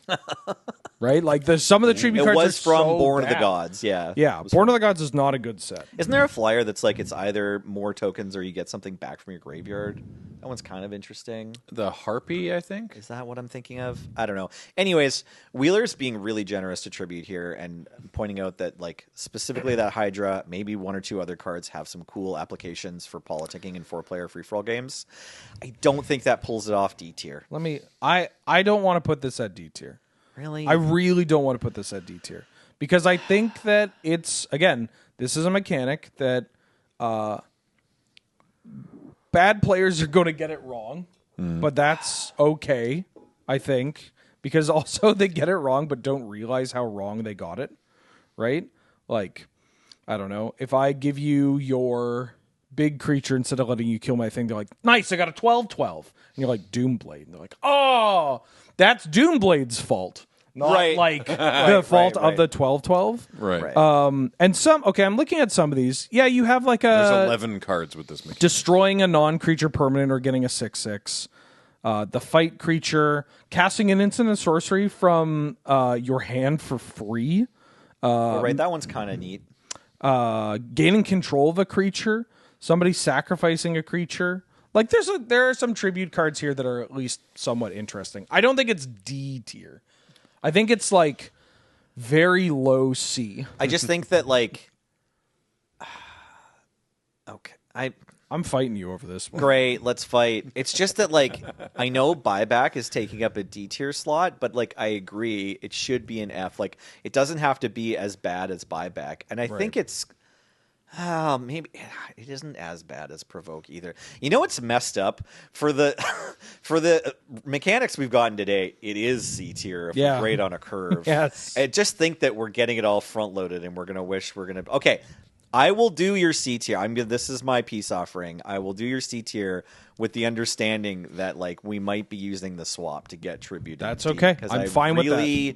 Right? Like there's some of the tribute cards. It was from Born bad. of the Gods, yeah. Yeah, Born of the Gods is not a good set. Isn't there a flyer that's like it's either more tokens or you get something back from your graveyard? That one's kind of interesting. The Harpy, I think. Is that what I'm thinking of? I don't know. Anyways, Wheeler's being really generous to Tribute here and pointing out that like specifically that Hydra, maybe one or two other cards have some cool applications for politicking in 4-player free-for-all games. I don't think that pulls it off D tier. I don't want to put this at D tier. Really? I really don't want to put this at D tier because I think that it's, again, this is a mechanic that bad players are going to get it wrong, but that's okay, I think, because also they get it wrong but don't realize how wrong they got it, right? Like, I don't know, if I give you your big creature instead of letting you kill my thing, they're like, nice, I got a 12/12. And you're like, Doomblade. And they're like, oh, that's Doomblade's fault. Not like the fault of the 12/12. Right. And some, okay, I'm looking at some of these. Yeah, you have like There's 11 cards with this mechanic. Destroying a non-creature permanent or getting a 6/6. The fight creature, casting an instant and sorcery from your hand for free. Right, that one's kind of neat. Gaining control of a creature. Somebody sacrificing a creature. Like there are some tribute cards here that are at least somewhat interesting. I don't think it's D tier. I think it's like very low C. I just think that like okay, I'm fighting you over this one. Great, let's fight. It's just that like I know buyback is taking up a D tier slot, but like I agree it should be an F. Like it doesn't have to be as bad as buyback. And I think it's maybe it isn't as bad as Provoke either. You know what's messed up for the mechanics we've gotten today? It is C tier if we're great on a curve. Yes. I just think that we're getting it all front loaded, and we're gonna wish we're gonna. Okay, I will do your C tier. This is my peace offering. I will do your C tier with the understanding that like we might be using the swap to get tribute. That's okay. I'm fine with that.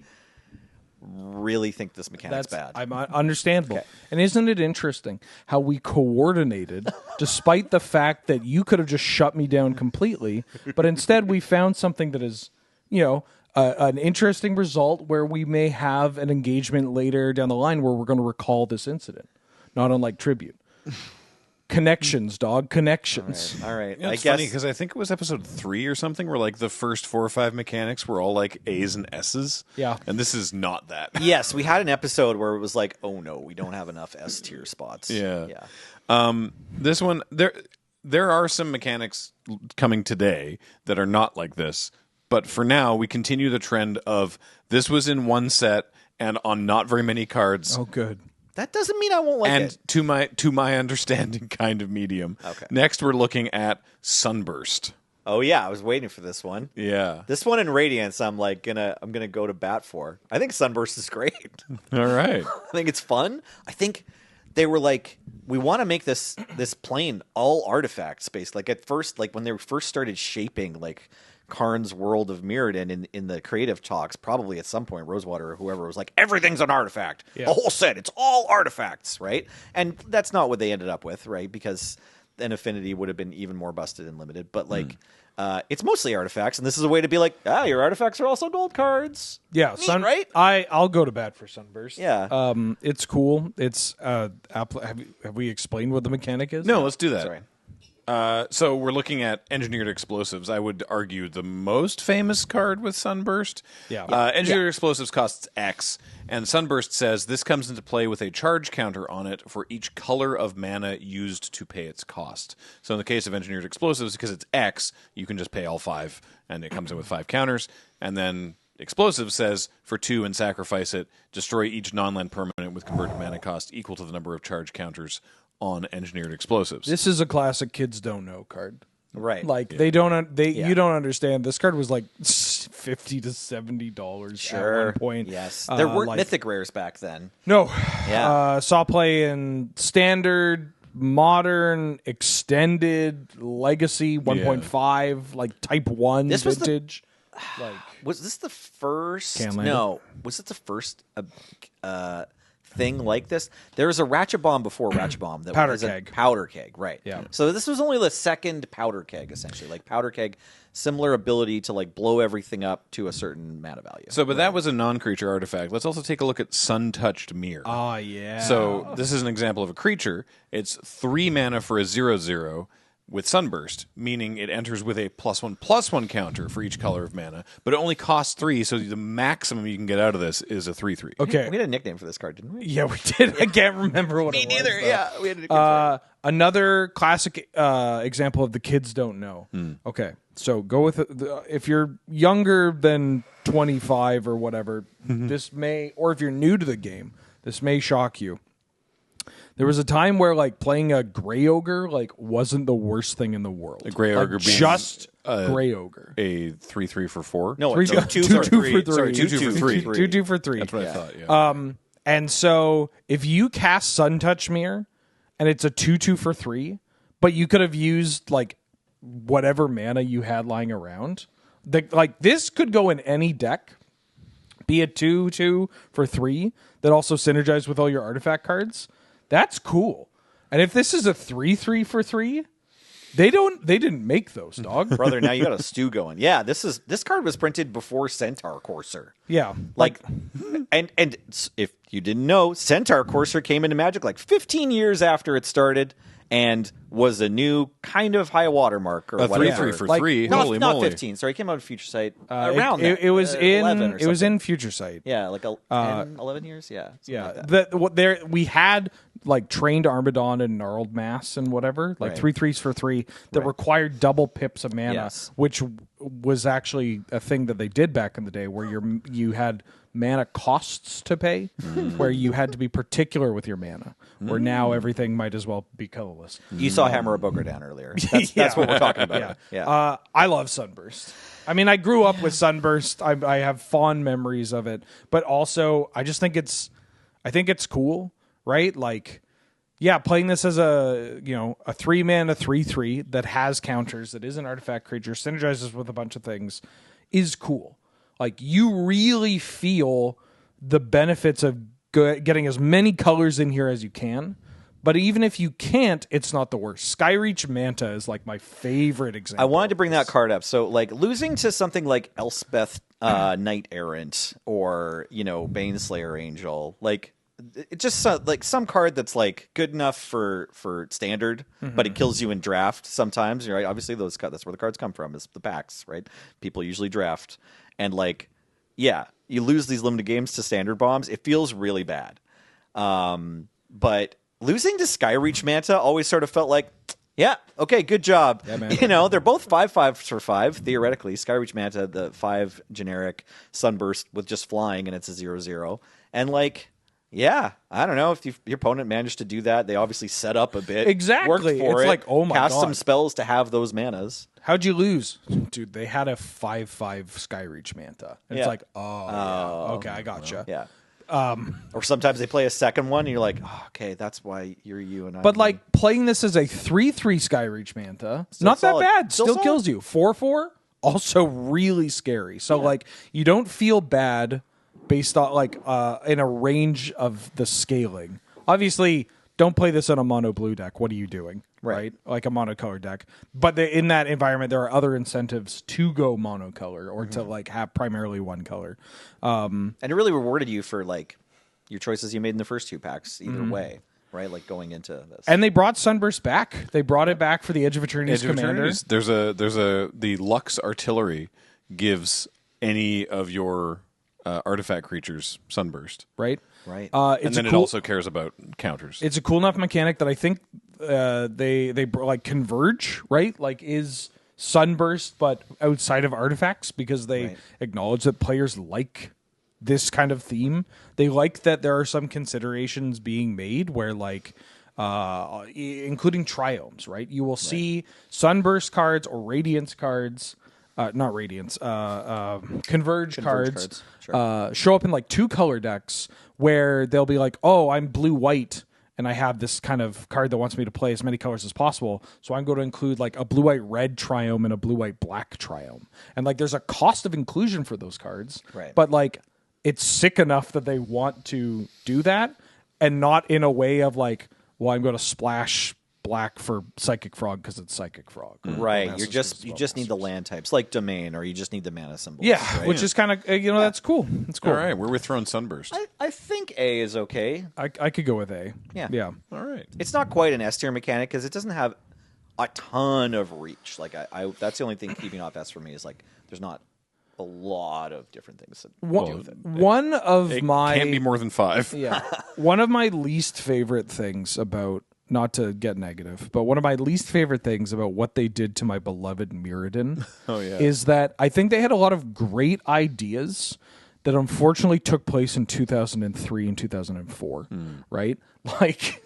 Really think this mechanic's bad. I'm understandable. Okay. And isn't it interesting how we coordinated despite the fact that you could have just shut me down completely, but instead we found something that is, an interesting result where we may have an engagement later down the line where we're going to recall this incident, not unlike Tribute. Connections, dog. Connections. All right. It's funny because I think it was episode 3 or something where like the first 4 or 5 mechanics were all like A's and S's. Yeah. And this is not that. Yes, we had an episode where it was like, oh no, we don't have enough S tier spots. Yeah. This one, there are some mechanics coming today that are not like this. But for now, we continue the trend of this was in one set and on not very many cards. Oh, good. That doesn't mean I won't like it. And to my understanding, kind of medium. Okay. Next, we're looking at Sunburst. Oh yeah, I was waiting for this one. Yeah. This one in Radiance, I'm gonna go to bat for. I think Sunburst is great. All right. I think it's fun. I think they were like, we want to make this plane all artifact space. Like at first, like when they first started shaping like Karn's world of Mirrodin in the creative talks, probably at some point Rosewater or whoever was like, everything's an artifact. Yeah. The whole set, it's all artifacts, right? And that's not what they ended up with, right? Because then Affinity would have been even more busted and limited. But like, it's mostly artifacts, and this is a way to be like, your artifacts are also gold cards. Yeah, neat, right? I'll go to bat for Sunburst. Yeah, it's cool. It's have we explained what the mechanic is? No, let's do that. Sorry. So we're looking at Engineered Explosives. I would argue the most famous card with Sunburst. Yeah. Engineered Explosives costs X, and Sunburst says this comes into play with a charge counter on it for each color of mana used to pay its cost. So in the case of Engineered Explosives, because it's X, you can just pay all 5, and it comes in with 5 counters. And then Explosive says for 2 and sacrifice it, destroy each non-land permanent with converted mana cost equal to the number of charge counters on Engineered Explosives. This is a classic kids don't know card. Right. Like you don't understand. This card was like $50 to $70 at one point. Yes. There weren't mythic rares back then. No. Yeah. Saw play in standard, modern, extended, legacy 1.5, like type 1 this vintage. Was this the first? Canlander? No. Was it the first thing like this? There was a Ratchet Bomb before Ratchet Bomb. That Powder was Keg. A powder Keg, right. Yeah. So this was only the second Powder Keg, essentially. Like Powder Keg, similar ability to like blow everything up to a certain mana value. So, but that was a non-creature artifact. Let's also take a look at Sun-Touched Mirror. Oh, yeah. So this is an example of a creature. It's 3 mana for a 0/0 with Sunburst, meaning it enters with a +1/+1 counter for each color of mana, but it only costs 3, so the maximum you can get out of this is a 3/3. Okay. We had a nickname for this card, didn't we? Yeah, we did. I can't remember what Me it was. neither. Though. Yeah, we had a nickname for it. Another classic example of the kids don't know. Okay, so go with if you're younger than 25 or whatever, this may, or if you're new to the game, this may shock you. There was a time where like playing a Grey Ogre like wasn't the worst thing in the world. A Grey Ogre being just Grey Ogre. A 3/3 for 4. No, Three- 2 two for 3. for 3. Sorry, 2 for 3. 2 for 3. That's what I thought. Yeah. And so if you cast Sun-Touched Mirror and it's a 2/2 for 3, but you could have used like whatever mana you had lying around, like this could go in any deck. Be a 2/2 for 3 that also synergizes with all your artifact cards. That's cool. And if this is a 3/3 for 3, they didn't make those, dog. Brother, now you got a stew going. Yeah, this card was printed before Centaur Courser. Yeah. Like and if you didn't know, Centaur Courser came into Magic like 15 years after it started and was a new kind of high watermark or a whatever. 3/3 for Like, 3. Not Holy moly. 15. Sorry, it came out in Future Sight around It was in 11 or it was something. in Future Sight. Yeah, like 10, 11 years. Yeah, Yeah, like that. we had like trained Armadon and Gnarled Mass and whatever, like Right. 3/3s for 3 that required double pips of mana, Yes. which was actually a thing that they did back in the day, where you had mana costs to pay, where you had to be particular with your mana. Where now everything might as well be colorless. You saw Hammer a Booger down earlier. That's what we're talking about. Yeah. I love Sunburst. I mean, I grew up with Sunburst. I have fond memories of it, but also I just think it's cool, right? Like, yeah, playing this as a 3-mana 3/3 that has counters, that is an artifact creature, synergizes with a bunch of things, is cool. Like, you really feel the benefits of getting as many colors in here as you can. But even if you can't, it's not the worst. Skyreach Manta is like my favorite example. I wanted to bring that card up. So, like, losing to something like Elspeth Knight Errant or, Baneslayer Angel, like, it just like some card that's like good enough for standard, but it kills you in draft sometimes. Right? Obviously, that's where the cards come from, is the packs, right? People usually draft. And, like, yeah, you lose these limited games to standard bombs. It feels really bad. But losing to Skyreach Manta always sort of felt like, yeah, okay, good job. Yeah, man. They're both 5/5 for 5, theoretically. Skyreach Manta, the 5 generic Sunburst with just flying, and it's a 0/0. And, like, Yeah, I don't know if your opponent managed to do that. They obviously set up a bit. Exactly. Worked for it's it. like, oh my cast God. some spells to have those manas. How'd you lose? Dude, they had a 5/5 Skyreach Manta. And It's like, okay, I gotcha. Yeah. Or sometimes they play a second one, and you're like, okay, that's why you're you and I. But like playing this as a 3/3 Skyreach Manta, not solid. that bad. Still Still solid. kills you. 4/4, also really scary. So like you don't feel bad based on like in a range of the scaling. Obviously, don't play this on a mono blue deck. What are you doing? Right? Like a monocolor deck. But in that environment, there are other incentives to go monocolor or to like have primarily one color. And it really rewarded you for like your choices you made in the first 2 packs, either way, right? Like going into this. And they brought Sunburst back. They brought it back for the Edge of Eternity's commander. The Lux Artillery gives any of your artifact creatures Sunburst. Right? Right. And then it also cares about counters. It's a cool enough mechanic that I think they like converge, right? Like is Sunburst, but outside of artifacts because they acknowledge that players like this kind of theme. They like that there are some considerations being made where like including triomes, right? You will see Sunburst cards or Radiance cards. Not Radiance, Converge cards Sure. show up in like 2 color decks where they'll be like, oh, I'm blue-white, and I have this kind of card that wants me to play as many colors as possible, so I'm going to include like a blue-white-red triome and a blue-white-black triome. And like there's a cost of inclusion for those cards, but like it's sick enough that they want to do that, and not in a way of like, well, I'm going to splash black for Psychic Frog because it's Psychic Frog. Right. You just need the land types like Domain, or you just need the mana symbols. Yeah, right? which is kind of that's cool. It's cool. All right, we're with Throne Sunburst. I think A is okay. I could go with A. Yeah. All right. It's not quite an S tier mechanic because it doesn't have a ton of reach. Like I that's the only thing keeping off S for me is like there's not a lot of different things to do with it. One of my can't be more than 5. Yeah. One of my least favorite things about, not to get negative, but one of my least favorite things about what they did to my beloved Mirrodin is that I think they had a lot of great ideas that unfortunately took place in 2003 and 2004, right? Like,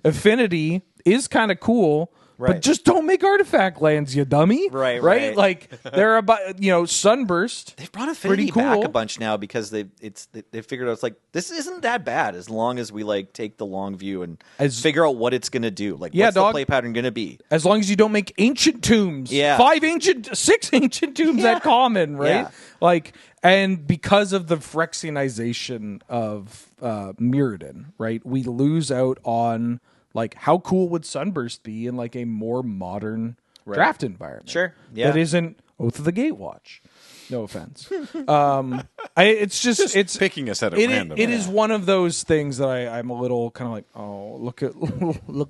Affinity is kind of cool, but just don't make artifact lands, you dummy. Right. Like, they're about, Sunburst. They've brought Affinity back a bunch now because they figured out it's like, this isn't that bad as long as we like take the long view and figure out what it's going to do. Like, what's the play pattern going to be? As long as you don't make ancient tombs. 6 ancient tombs at common, right? Yeah. Like, and because of the Phyrexianization of Mirrodin, right, we lose out on like how cool would Sunburst be in like a more modern draft environment? Sure, yeah. That isn't Oath of the Gatewatch. No offense. It's picking us at random. It is one of those things that I'm a little kind of like, oh, look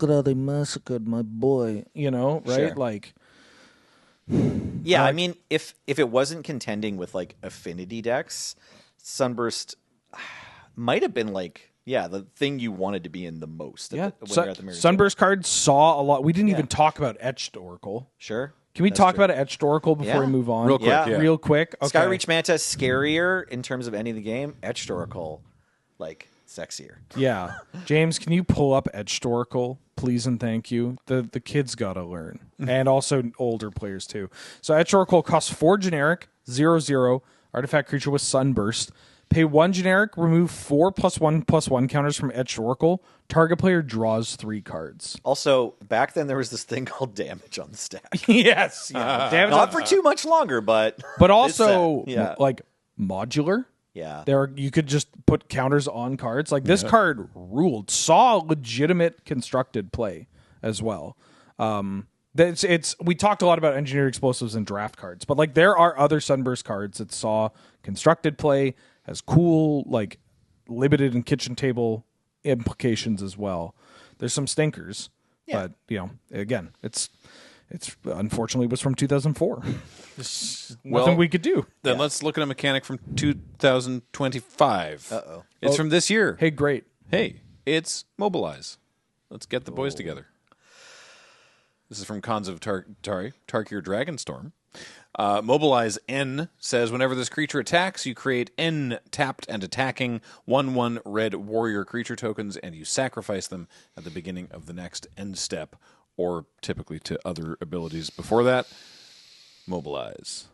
at how they massacred my boy, right? Sure. Like, yeah, I mean, if it wasn't contending with like affinity decks, Sunburst might have been like the thing you wanted to be in the most. When you're at the Sunburst cards saw a lot. We didn't even talk about Etched Oracle. Sure. Can we talk about Etched Oracle before we move on? Real quick. Yeah. Real quick. Okay. Skyreach Manta scarier in terms of ending the game. Etched Oracle, like sexier. Yeah. James, can you pull up Etched Oracle, please and thank you? The kids got to learn. And also older players too. So Etched Oracle costs 4 generic, 0/0, artifact creature with Sunburst. Pay 1 generic, remove 4 +1/+1 counters from Etched Oracle. Target player draws 3 cards. Also, back then there was this thing called damage on the stack. Yes. Yeah. Damage Not for too much longer, but also like modular. Yeah. You could just put counters on cards. Like this card ruled. Saw legitimate constructed play as well. We talked a lot about engineered explosives and draft cards, but like there are other Sunburst cards that saw constructed play, has cool like limited and kitchen table implications as well. There's some stinkers, but again, it's unfortunately was from 2004. Nothing we could do. Then let's look at a mechanic from 2025. Uh-oh. It's from this year. Hey, great. Hey, it's Mobilize. Let's get the boys together. This is from Cons of Tarkir Dragonstorm. Mobilize N says whenever this creature attacks, you create N tapped and attacking 1/1 red warrior creature tokens, and you sacrifice them at the beginning of the next end step, or typically to other abilities before that. Mobilize.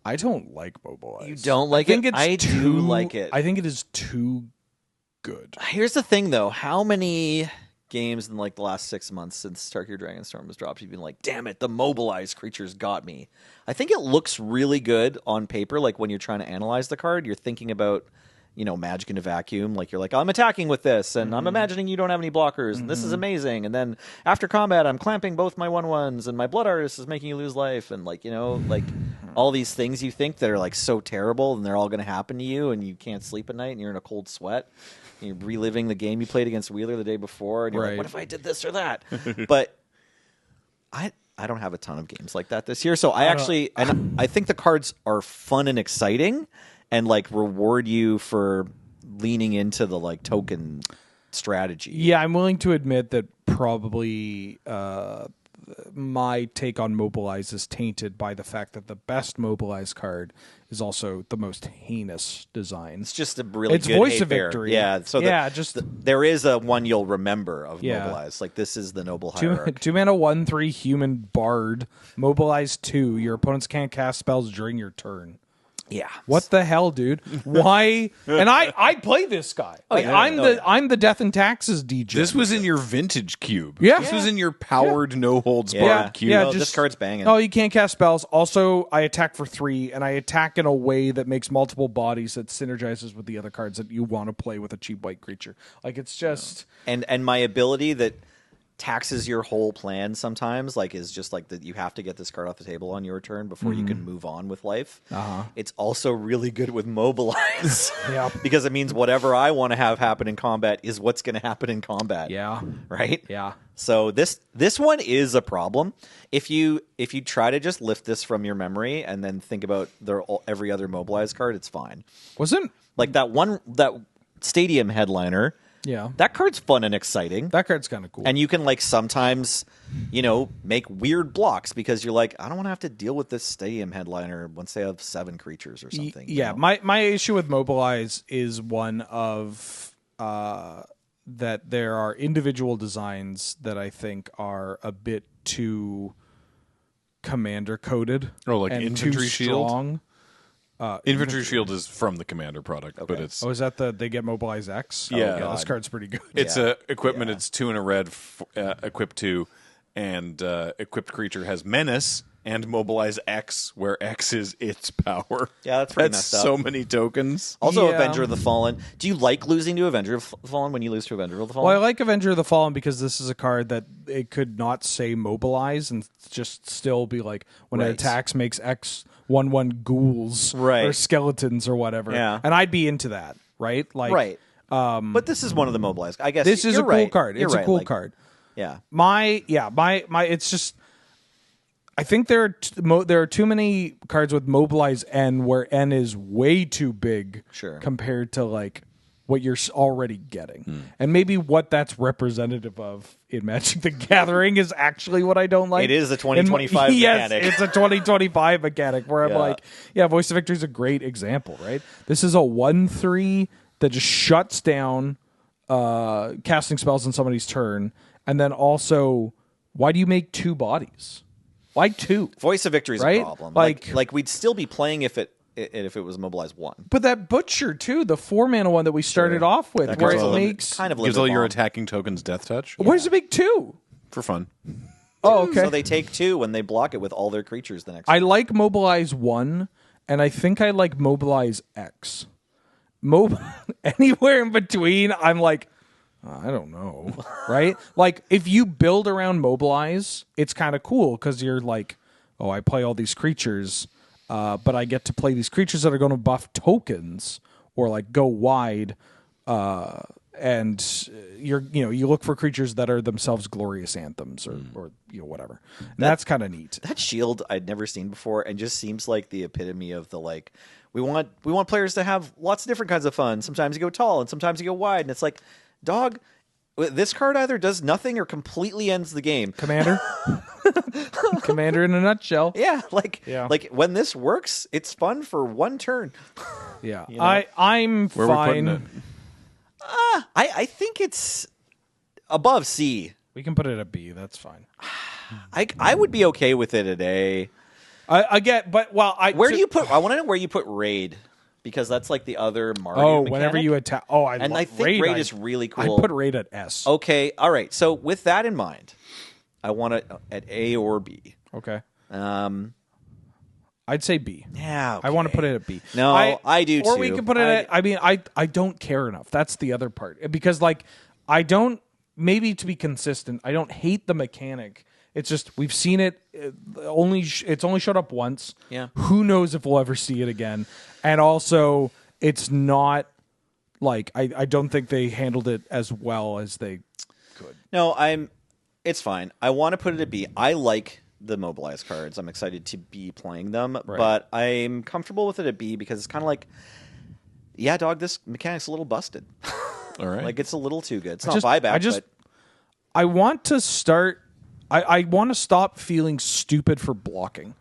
I don't like Mobilize. You don't like it? I do like it. I think it is too good. Here's the thing, though. How many games in like the last 6 months since Tarkir Dragonstorm was dropped, you've been like, damn it, the mobilized creatures got me. I think it looks really good on paper. Like when you're trying to analyze the card, you're thinking about, Magic in a Vacuum. Like you're like, I'm attacking with this, and I'm imagining you don't have any blockers, and this is amazing. And then after combat, I'm clamping both my 1/1s, and my Blood Artist is making you lose life, and like all these things you think that are like so terrible, and they're all going to happen to you, and you can't sleep at night, and you're in a cold sweat. You're reliving the game you played against Wheeler the day before, and you're like, what if I did this or that? But I don't have a ton of games like that this year, so I think the cards are fun and exciting and like reward you for leaning into the like token strategy. Yeah, I'm willing to admit that probably my take on Mobilize is tainted by the fact that the best Mobilize card is also the most heinous design. It's just a really good Voice of Victory. Yeah, so there is a one you'll remember of Mobilize. Like this is the Noble Hierarch. 2-mana 1/3 human bard. Mobilize 2. Your opponents can't cast spells during your turn. Yeah. What the hell, dude? Why? And I play this guy. I'm the Death and Taxes DJ. This was in your vintage cube. Yeah. This was in your powered no holds barred cube. Yeah, this card's banging. Oh, you can't cast spells. Also, I attack for 3, and I attack in a way that makes multiple bodies that synergizes with the other cards that you want to play with a cheap white creature. Like it's just and my ability that taxes your whole plan sometimes, like is just like that you have to get this card off the table on your turn before you can move on with life. It's also really good with Mobilize. Because it means whatever I want to have happen in combat is what's going to happen in combat. Yeah. Right? Yeah. So this one is a problem. If you try to just lift this from your memory and then think about every other Mobilize card, it's fine. Wasn't like that Stadium Headliner. Yeah. That card's fun and exciting. That card's kind of cool. And you can, like, sometimes, make weird blocks because you're like, I don't want to have to deal with this Stadium Headliner once they have 7 creatures or something. Yeah, my issue with Mobilize is one of that there are individual designs that I think are a bit too commander-coded. Oh, like and Infantry too Shield? strong. Infantry Shield is from the Commander product, but it's... Oh, is that they get Mobilize X? Yeah. Oh, this card's pretty good. It's a equipment, it's 2 and a red, equipped 2, and equipped creature has Menace and Mobilize X, where X is its power. Yeah, that's pretty messed up. So many tokens. Also, Avenger of the Fallen. Do you like losing to Avenger of the Fallen when you lose to Avenger of the Fallen? Well, I like Avenger of the Fallen because this is a card that it could not say Mobilize and just still be like, when it attacks, makes X 1/1 ghouls or skeletons or whatever. Yeah. And I'd be into that, right? Like, but this is one of the Mobilize. I guess this is a cool card. It's a cool card. Yeah. My it's just, I think there are too many cards with Mobilize N where N is way too big compared to like what you're already getting. And maybe what that's representative of in Magic the Gathering is actually what I don't like. It is a 2025 mechanic. Yes, it's a 2025 mechanic where I'm like, Voice of Victory is a great example, right? This is a 1/3 that just shuts down casting spells on somebody's turn. And then also, why do you make 2 bodies? Why 2? Voice of Victory is a problem. Like we'd still be playing if it was Mobilize 1. But that Butcher too, the 4-mana one that we started off with, where it makes kind of gives all your attacking tokens Death Touch. Why does it make 2? For fun. Oh, okay. So they take 2 when they block it with all their creatures the next I like Mobilize 1, and I think I like Mobilize X. Anywhere in between, I'm like, I don't know, right? Like, if you build around Mobilize, it's kind of cool because you're like, oh, I play all these creatures, but I get to play these creatures that are going to buff tokens or like go wide, and you look for creatures that are themselves glorious anthems or whatever. And that's kind of neat. That shield I'd never seen before, and just seems like the epitome of the like. We want players to have lots of different kinds of fun. Sometimes you go tall, and sometimes you go wide, and it's like. Dog, this card either does nothing or completely ends the game. Commander? Commander in a nutshell. Yeah, like when this works, it's fun for one turn. Yeah, you know? I'm Where fine. Are we putting it? I think it's above C. We can put it at B. That's fine. I would be okay with it at A. I get, but where do you put? I want to know where you put Raid, because that's like the other Mario mechanic. Whenever you attack. Oh, I think Raid is really cool. I put Raid at S. Okay, all right. So with that in mind, I want it at A or B. Okay. I'd say B. Yeah, okay. I want to put it at B. No, I do too. Or we can put it at. I mean, I don't care enough. That's the other part, because like I don't. Maybe to be consistent, I don't hate the mechanic. It's just we've seen it. It's only showed up once. Yeah. Who knows if we'll ever see it again? And also, it's not like I don't think they handled it as well as they could. No, it's fine. I want to put it at B. I like the mobilized cards. I'm excited to be playing them, but I'm comfortable with it at B because it's kind of like, yeah, dog, this mechanic's a little busted. All right. Like, it's a little too good. It's not buyback, but... I want to start... I want to stop feeling stupid for blocking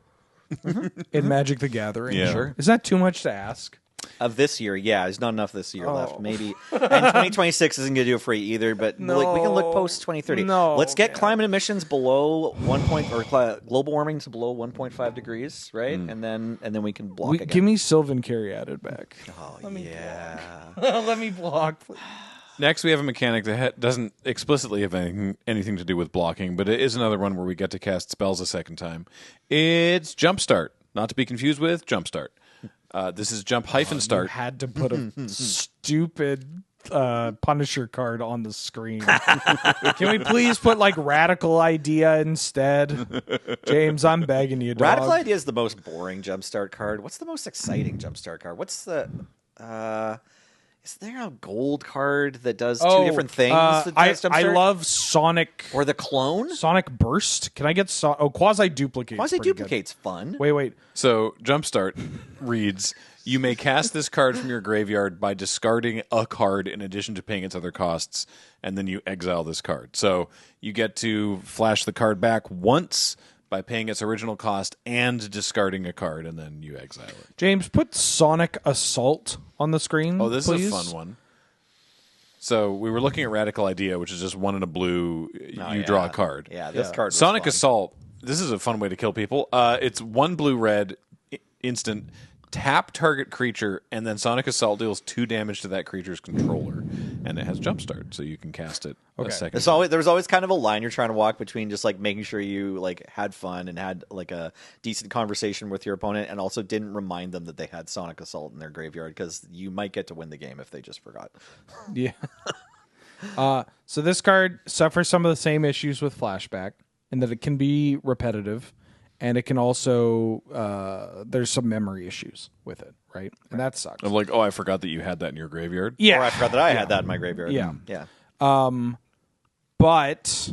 in Magic the Gathering. Yeah. Sure. Is that too much to ask? Of this year, yeah. There's not enough this year left. Maybe. And 2026 isn't going to do it for you either, but we can look post-2030. No, let's get climate emissions below 1 point... or global warming to below 1.5 degrees, right? And then we can block again. Give me Sylvan Carry added back. Oh, yeah. Let me block, please. Next, we have a mechanic that doesn't explicitly have anything to do with blocking, but it is another one where we get to cast spells a second time. It's Jumpstart, not to be confused with Jumpstart. This is Jump-Start. You had to put a stupid Punisher card on the screen. Can we please put like Radical Idea instead? James, I'm begging you, dog. Radical Idea is the most boring Jumpstart card. What's the most exciting Jumpstart card? What's the... is there a gold card that does two different things? I love Sonic... Or the clone? Sonic Burst? Can I get... Quasi-Duplicate. Quasi-Duplicate's fun. Wait. So, Jumpstart reads, you may cast this card from your graveyard by discarding a card in addition to paying its other costs, and then you exile this card. So, you get to flash the card back once by paying its original cost and discarding a card, and then you exile it. James, put Sonic Assault on the screen, this please. is a fun one. So we were looking at Radical Idea, which is just 1 in a blue, draw a card. Yeah, this card was Sonic fun. Assault, this is a fun way to kill people. It's 1 blue-red, instant, tap target creature, and then Sonic Assault deals 2 damage to that creature's controller. And it has Jumpstart, so you can cast it a second. There's always kind of a line you're trying to walk between just like making sure you like had fun and had like a decent conversation with your opponent, and also didn't remind them that they had Sonic Assault in their graveyard, because you might get to win the game if they just forgot. Yeah. So this card suffers some of the same issues with Flashback, in that it can be repetitive. And it can also, there's some memory issues with it, right? And that sucks. I'm like, I forgot that you had that in your graveyard. Yeah. Or I forgot that I had that in my graveyard. Yeah. Yeah. But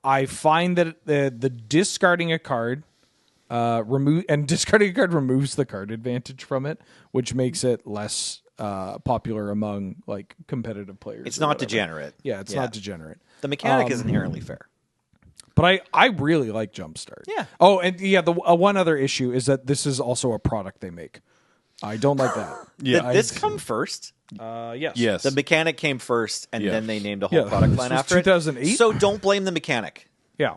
I find that the discarding a card, discarding a card removes the card advantage from it, which makes it less popular among like competitive players. It's not degenerate. Yeah, it's not degenerate. The mechanic is inherently fair. But I really like Jumpstart. Yeah. Oh, and the one other issue is that this is also a product they make. I don't like that. Did this come first? Yes. Yes. The mechanic came first, and Yeah. then they named a whole product line This was after 2008? it. So don't blame the mechanic. Yeah.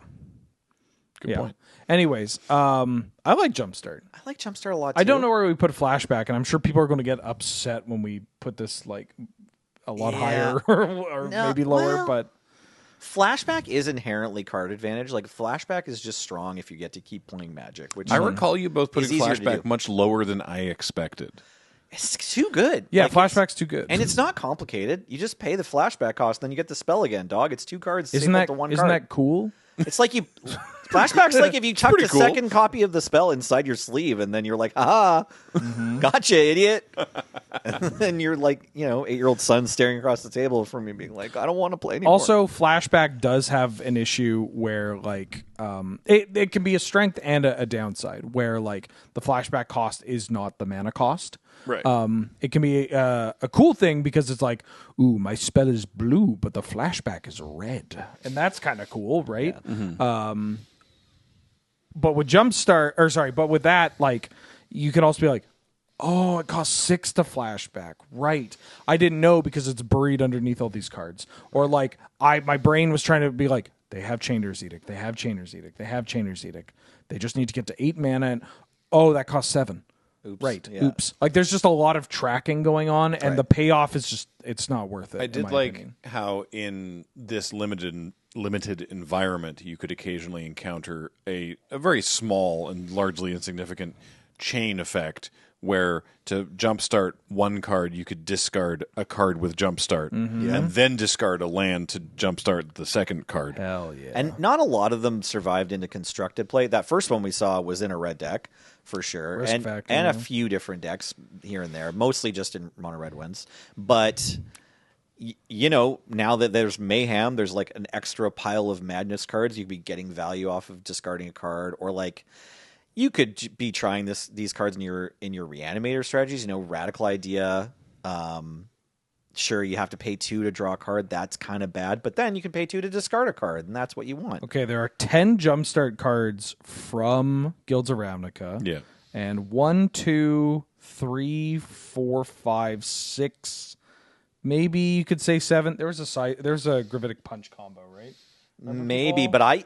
Good point. Anyways, I like Jumpstart. I like Jumpstart a lot, too. I don't know where we put Flashback, and I'm sure people are going to get upset when we put this like a lot higher or maybe lower, but... Flashback is inherently card advantage. Like, Flashback is just strong if you get to keep playing Magic. Which I recall you both putting easier to Flashback do. much lower than I expected. It's too good. Yeah, Like, Flashback's too good. And it's not complicated. You just pay the Flashback cost, then you get the spell again, dog. It's 2 cards. Isn't to 1 isn't card. that cool? It's like you... Flashback's like if you chucked pretty a cool. second copy of the spell inside your sleeve, and then you're like, "Aha, gotcha, idiot!" And then you're like, 8-year-old son staring across the table from you, being like, "I don't want to play anymore." Also, Flashback does have an issue where, like, it can be a strength and a downside, where, like, the Flashback cost is not the mana cost. Right. It can be a cool thing because it's like, ooh, my spell is blue, but the Flashback is red. And that's kind of cool, right? Mm-hmm. but with but with that, like, you can also be like, oh, it costs 6 to flashback. Right. I didn't know because it's buried underneath all these cards. Or like my brain was trying to be like, they have Chainer's Edict. They have Chainer's Edict. They have Chainer's Edict. They just need to get to 8 mana and that costs 7. Oops. Right. Yeah. Oops. Like there's just a lot of tracking going on and the payoff is just it's not worth it. I did like how in this limited environment you could occasionally encounter a very small and largely insignificant chain effect where to jumpstart one card, you could discard a card with jumpstart, and then discard a land to jumpstart the second card. Hell yeah. And not a lot of them survived into constructed play. That first one we saw was in a red deck, for sure. And a few different decks here and there, mostly just in mono red ones. But, you know, now that there's Mayhem, there's like an extra pile of Madness cards. You could be getting value off of discarding a card, or like... You could be trying these cards in your Reanimator strategies. You know, Radical Idea. Sure, you have to pay 2 to draw a card. That's kind of bad. But then you can pay 2 to discard a card, and that's what you want. Okay, there are 10 Jumpstart cards from Guilds of Ravnica. Yeah. And 1, 2, 3, 4, 5, 6. Maybe you could say 7. There's a Gravitic Punch combo, right? Maybe, but I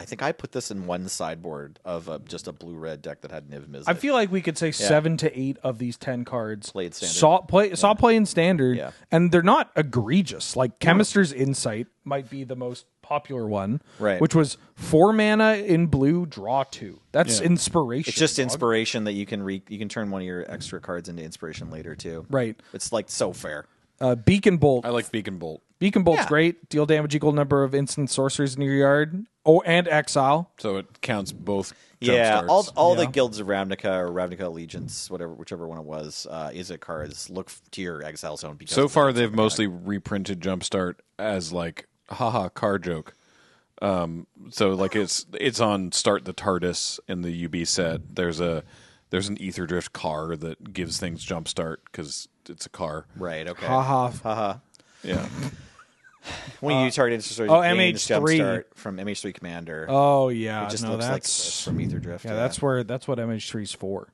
think I put this in one sideboard of just a blue-red deck that had Niv Mizzet. I feel like we could say 7 to 8 of these 10 cards played standard. Saw play in standard, and they're not egregious. Like Chemist's Insight might be the most popular one, right? Which was 4 mana in blue, draw 2. That's inspiration. It's just inspiration that you can turn one of your extra cards into inspiration later too. Right. It's like so fair. Beacon Bolt. I like Beacon Bolt. Beacon Bolt's great. Deal damage equal number of instant sorceries in your yard. Oh, and exile. So it counts both. Yeah, all the Guilds of Ravnica or Ravnica Allegiance, whichever one it was, Izzet cards look to your exile zone. Because so far, they've mostly reprinted Jumpstart as like haha card joke. So like it's on Start the TARDIS in the UB set. There's an Ether Drift car that gives things Jumpstart because it's a car. Right. Okay. Haha. Yeah. When you target instance, MH3 Jumpstart from MH3 Commander. Oh yeah, it just looks like from Ether Drift. Yeah, that's what MH3's for.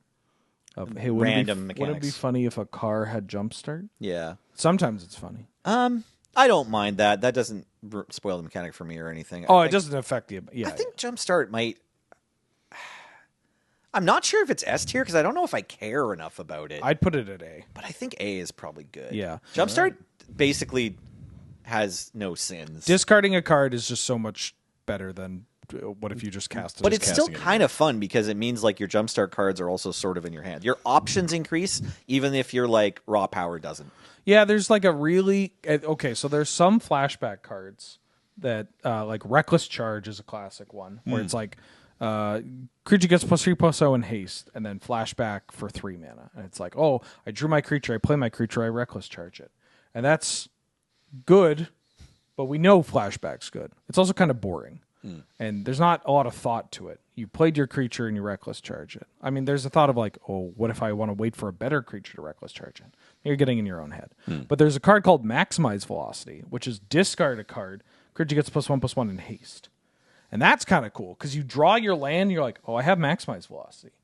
Hey, random mechanics. Wouldn't it be funny if a car had Jumpstart? Yeah. Sometimes it's funny. I don't mind that. That doesn't spoil the mechanic for me or anything. It doesn't affect the. Yeah, I think Jumpstart might. I'm not sure if it's S tier because I don't know if I care enough about it. I'd put it at A. But I think A is probably good. Yeah. Jumpstart basically has no sins. Discarding a card is just so much better than what if you just cast it. But it's still kind of fun because it means like your Jumpstart cards are also sort of in your hand. Your options increase even if your like raw power doesn't. Yeah, there's like a really so there's some flashback cards that like Reckless Charge is a classic one where it's like creature gets +3/+0 in haste, and then flashback for 3 mana. And it's like, oh, I drew my creature, I play my creature, I Reckless Charge it. And that's good, but we know flashback's good. It's also kind of boring. And there's not a lot of thought to it. You played your creature and you Reckless Charge it. I mean, there's a thought of like, oh, what if I want to wait for a better creature to Reckless Charge it? You're getting in your own head. But there's a card called Maximize Velocity, which is discard a card, creature gets +1/+1 in haste. And that's kind of cool because you draw your land and you're like, oh, I have Maximize Velocity.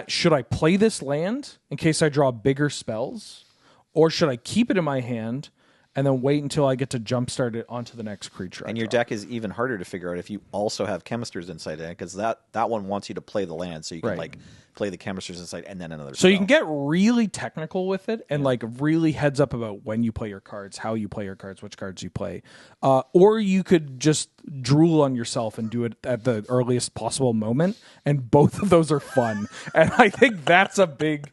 Should I play this land in case I draw bigger spells? Or should I keep it in my hand and then wait until I get to jumpstart it onto the next creature? And your deck is even harder to figure out if you also have Chemist's Insight in it because that one wants you to play the land so you can like play the Chemist's Insight and then another spell. You can get really technical with it and like really heads up about when you play your cards, how you play your cards, which cards you play. Or you could just drool on yourself and do it at the earliest possible moment, and both of those are fun. And I think that's a big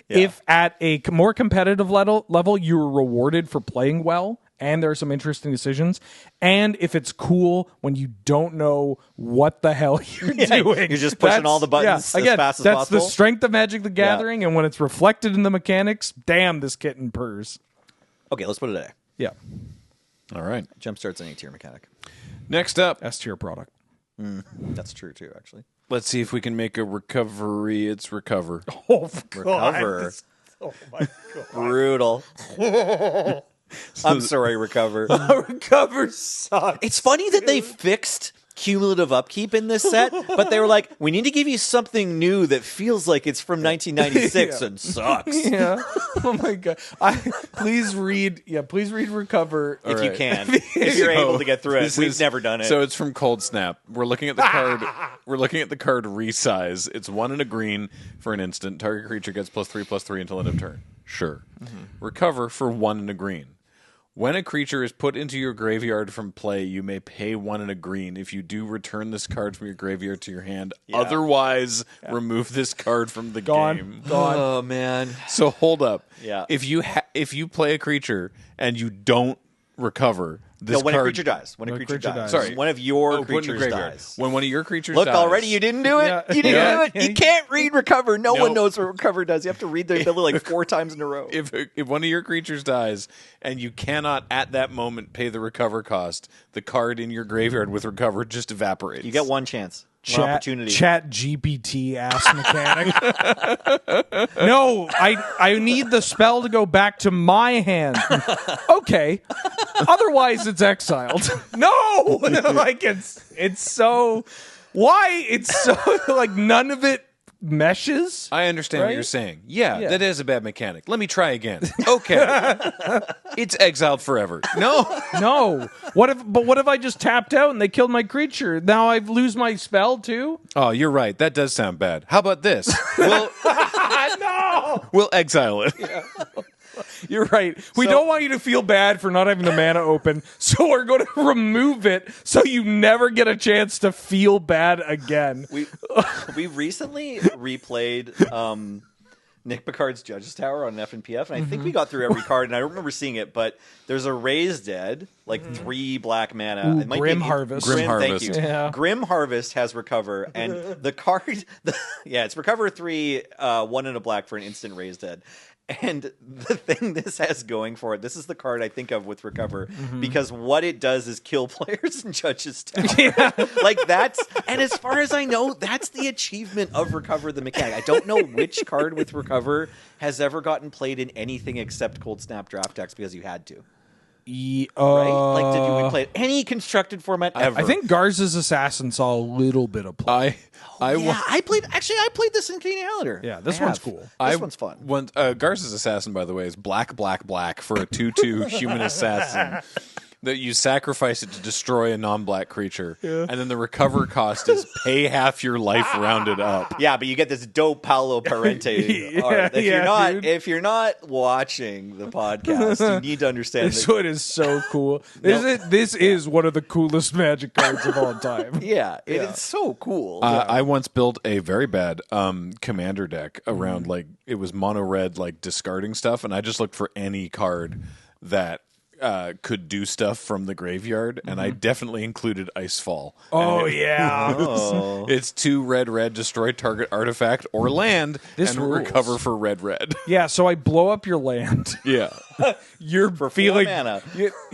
if at a more competitive level you're rewarded for playing well and there are some interesting decisions, and if it's cool when you don't know what the hell you're doing. You're just pushing all the buttons as fast as possible. That's the strength of Magic the Gathering, and when it's reflected in the mechanics, damn, this kitten purrs. Okay, let's put it at A. Yeah. All right. Jumpstart's an A-tier mechanic. Next up. S-tier product. That's true, too, actually. Let's see if we can make a recovery. It's Recover. Oh, Recover. Oh, my God. Brutal. I'm sorry, Recover. Recover sucks. It's funny that they fixed cumulative upkeep in this set, but they were like, we need to give you something new that feels like it's from 1996 and sucks. Yeah. Oh my god. Please read Recover if you can. If you're able to get through it. We've never done it. So it's from Cold Snap. We're looking at the card. We're looking at the card Resize. It's 1 and a green for an instant. Target creature gets +3/+3 until end of turn. Sure. Recover for 1 and a green. When a creature is put into your graveyard from play, you may pay 1 and a green. If you do, return this card from your graveyard to your hand. Yeah. Otherwise, remove this card from the game. Gone. Oh, man. So hold up. Yeah. If you play a creature and you don't recover, this when card... a creature dies. When a creature dies. Sorry. One of your creatures dies. When one of your creatures dies. Look, already you didn't do it. Yeah. You didn't do it. You can't read Recover. No one knows what Recover does. You have to read the ability like 4 times in a row. If one of your creatures dies and you cannot at that moment pay the Recover cost, the card in your graveyard with Recover just evaporates. You get one chance. Opportunity. Chat GPT ass mechanic. No, I need the spell to go back to my hand. Okay. Otherwise, it's exiled. No, like it's so. Why it's so like none of it meshes. I understand what you're saying. Yeah, that is a bad mechanic. Let me try again. Okay. It's exiled forever. No. What if I just tapped out and they killed my creature? Now I lose my spell too? Oh, you're right. That does sound bad. How about this? No. We'll exile it. Yeah. You're right. We don't want you to feel bad for not having the mana open, so we're going to remove it so you never get a chance to feel bad again. We recently replayed Nick Picard's Judge's Tower on FNPF, and I think we got through every card, and I don't remember seeing it, but there's a Raise Dead, like 3 black mana. Ooh, it might Grim Harvest. Thank you. Yeah. Grim Harvest has Recover, and the card, it's Recover 3, 1 and a black for an instant Raise Dead. And the thing this has going for it, this is the card I think of with Recover, because what it does is kill players in Judge's Tower. Yeah. Like that's, and as far as I know, that's the achievement of Recover the mechanic. I don't know which card with Recover has ever gotten played in anything except Cold Snap draft decks because you had to. Right? Like, did you play any constructed format ever? I think Garza's Assassin saw a little bit of play. I played this in Canadian Halander. Yeah, this one's cool. This one's fun. Garza's Assassin, by the way, is black for a 2/2 human assassin. That you sacrifice it to destroy a non-black creature, and then the Recover cost is pay half your life rounded up. Yeah, but you get this dope Paolo Parente art. If you're not watching the podcast, you need to understand this one is so cool. This is one of the coolest Magic cards of all time. Yeah, it is so cool. I once built a very bad commander deck around it was mono red discarding stuff, and I just looked for any card that could do stuff from the graveyard, and I definitely included Icefall. Oh, yeah. It's 2 red, destroy target artifact or land, and rules. Recover for red. Yeah, so I blow up your land. Yeah. You're for feeling 4 mana.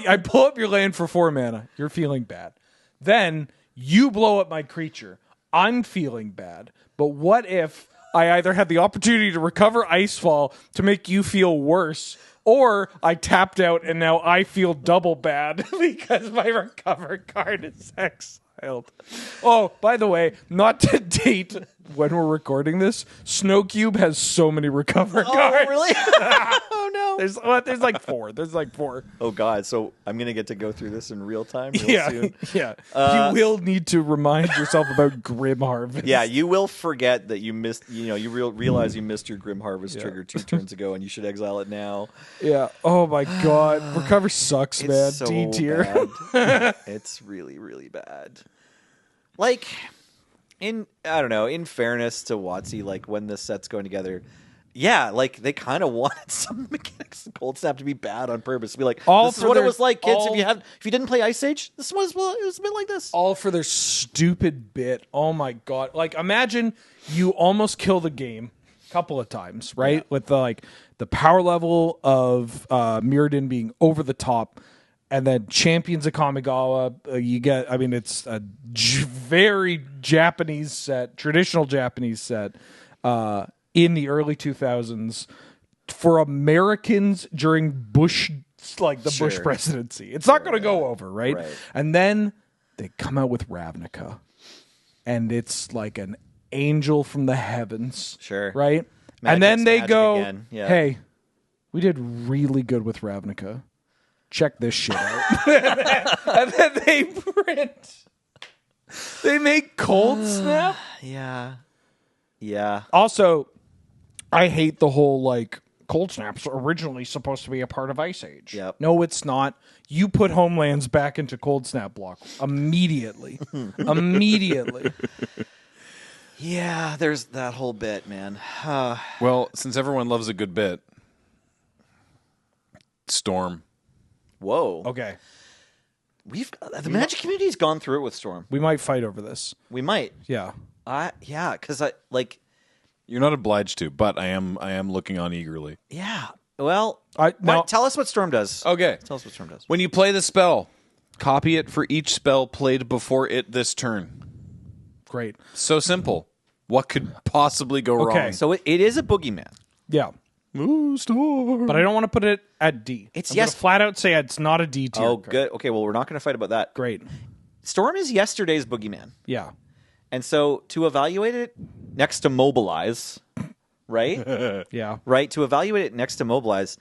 I blow up your land for 4 mana. You're feeling bad. Then you blow up my creature. I'm feeling bad. But what if I either had the opportunity to recover Icefall to make you feel worse, or I tapped out and now I feel double bad because my Recover card is exiled. Oh, by the way, not to date when we're recording this, Snowcube has so many Recover cards. Oh, really? Oh, no. There's like 4. Oh, God. So I'm going to get to go through this in real time soon. Yeah. You will need to remind yourself about Grim Harvest. Yeah, you will forget that you missed, you realize you missed your Grim Harvest trigger 2 turns ago, and you should exile it now. Yeah. Oh, my God. Recover sucks, it's man. So D tier. Bad. It's really, really bad. In fairness to WotC, when this set's going together, they kind of wanted some mechanics of Cold Snap to be bad on purpose. To be like, this is what it was like, kids. If you didn't play Ice Age, it was a bit like this. All for their stupid bit. Oh my God! Imagine you almost kill the game a couple of times, right? Yeah. With the power level of Mirrodin being over the top. And then Champions of Kamigawa, you get, it's a very Japanese set, traditional Japanese set in the early 2000s for Americans during Bush, Bush presidency. It's not going to go over, right? And then they come out with Ravnica, and it's like an angel from the heavens. Sure. Right? And then they go, hey, we did really good with Ravnica. Check this shit out. And then they print. They make Cold Snap. Yeah. Yeah. Also, I hate the whole, like, Cold Snap's originally supposed to be a part of Ice Age. Yep. No, it's not. You put Homelands back into Cold Snap block immediately. Immediately. Yeah, there's that whole bit, man. Well, since everyone loves a good bit, Storm. Whoa. Okay. The Magic community's gone through it with Storm. We might fight over this. We might. Yeah. Yeah, because You're not obliged to, but I am looking on eagerly. Yeah. Well, tell us what Storm does. Okay. Tell us what Storm does. When you play the spell, copy it for each spell played before it this turn. Great. So simple. What could possibly go wrong? So it is a boogeyman. Yeah. Ooh, Storm. But I don't want to put it at D. I'm gonna flat out say it's not a D tier. Oh, good. Okay, well, we're not going to fight about that. Great. Storm is yesterday's boogeyman. Yeah. And so to evaluate it next to Mobilize, right? Yeah. Right? To evaluate it next to Mobilize,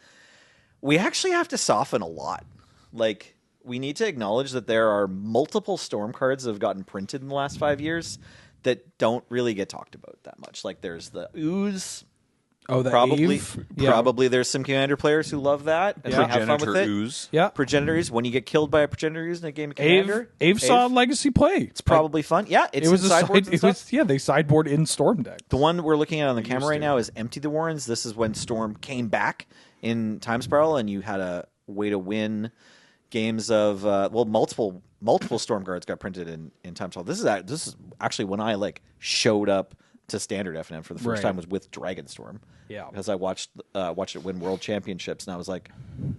we actually have to soften a lot. Like, we need to acknowledge that there are multiple Storm cards that have gotten printed in the last 5 years that don't really get talked about that much. Like, there's the Ooze. Oh, the probably, Eve? Yeah. probably there's some Commander players who love that and have fun with it. Ooze. Yeah. Progenitor Ooze, when you get killed by a Progenitor Ooze in a game of Commander. Ave saw Legacy play. It's probably fun. Yeah, It was they sideboard in Storm deck. The one we're looking at on the camera right now is Empty the Warrens. This is when Storm came back in Time Spiral, and you had a way to win games of multiple Storm cards got printed in Time Spiral. This is actually when I showed up to Standard FNM for the first time was with Dragonstorm. Yeah, because I watched it win World Championships, and I was like,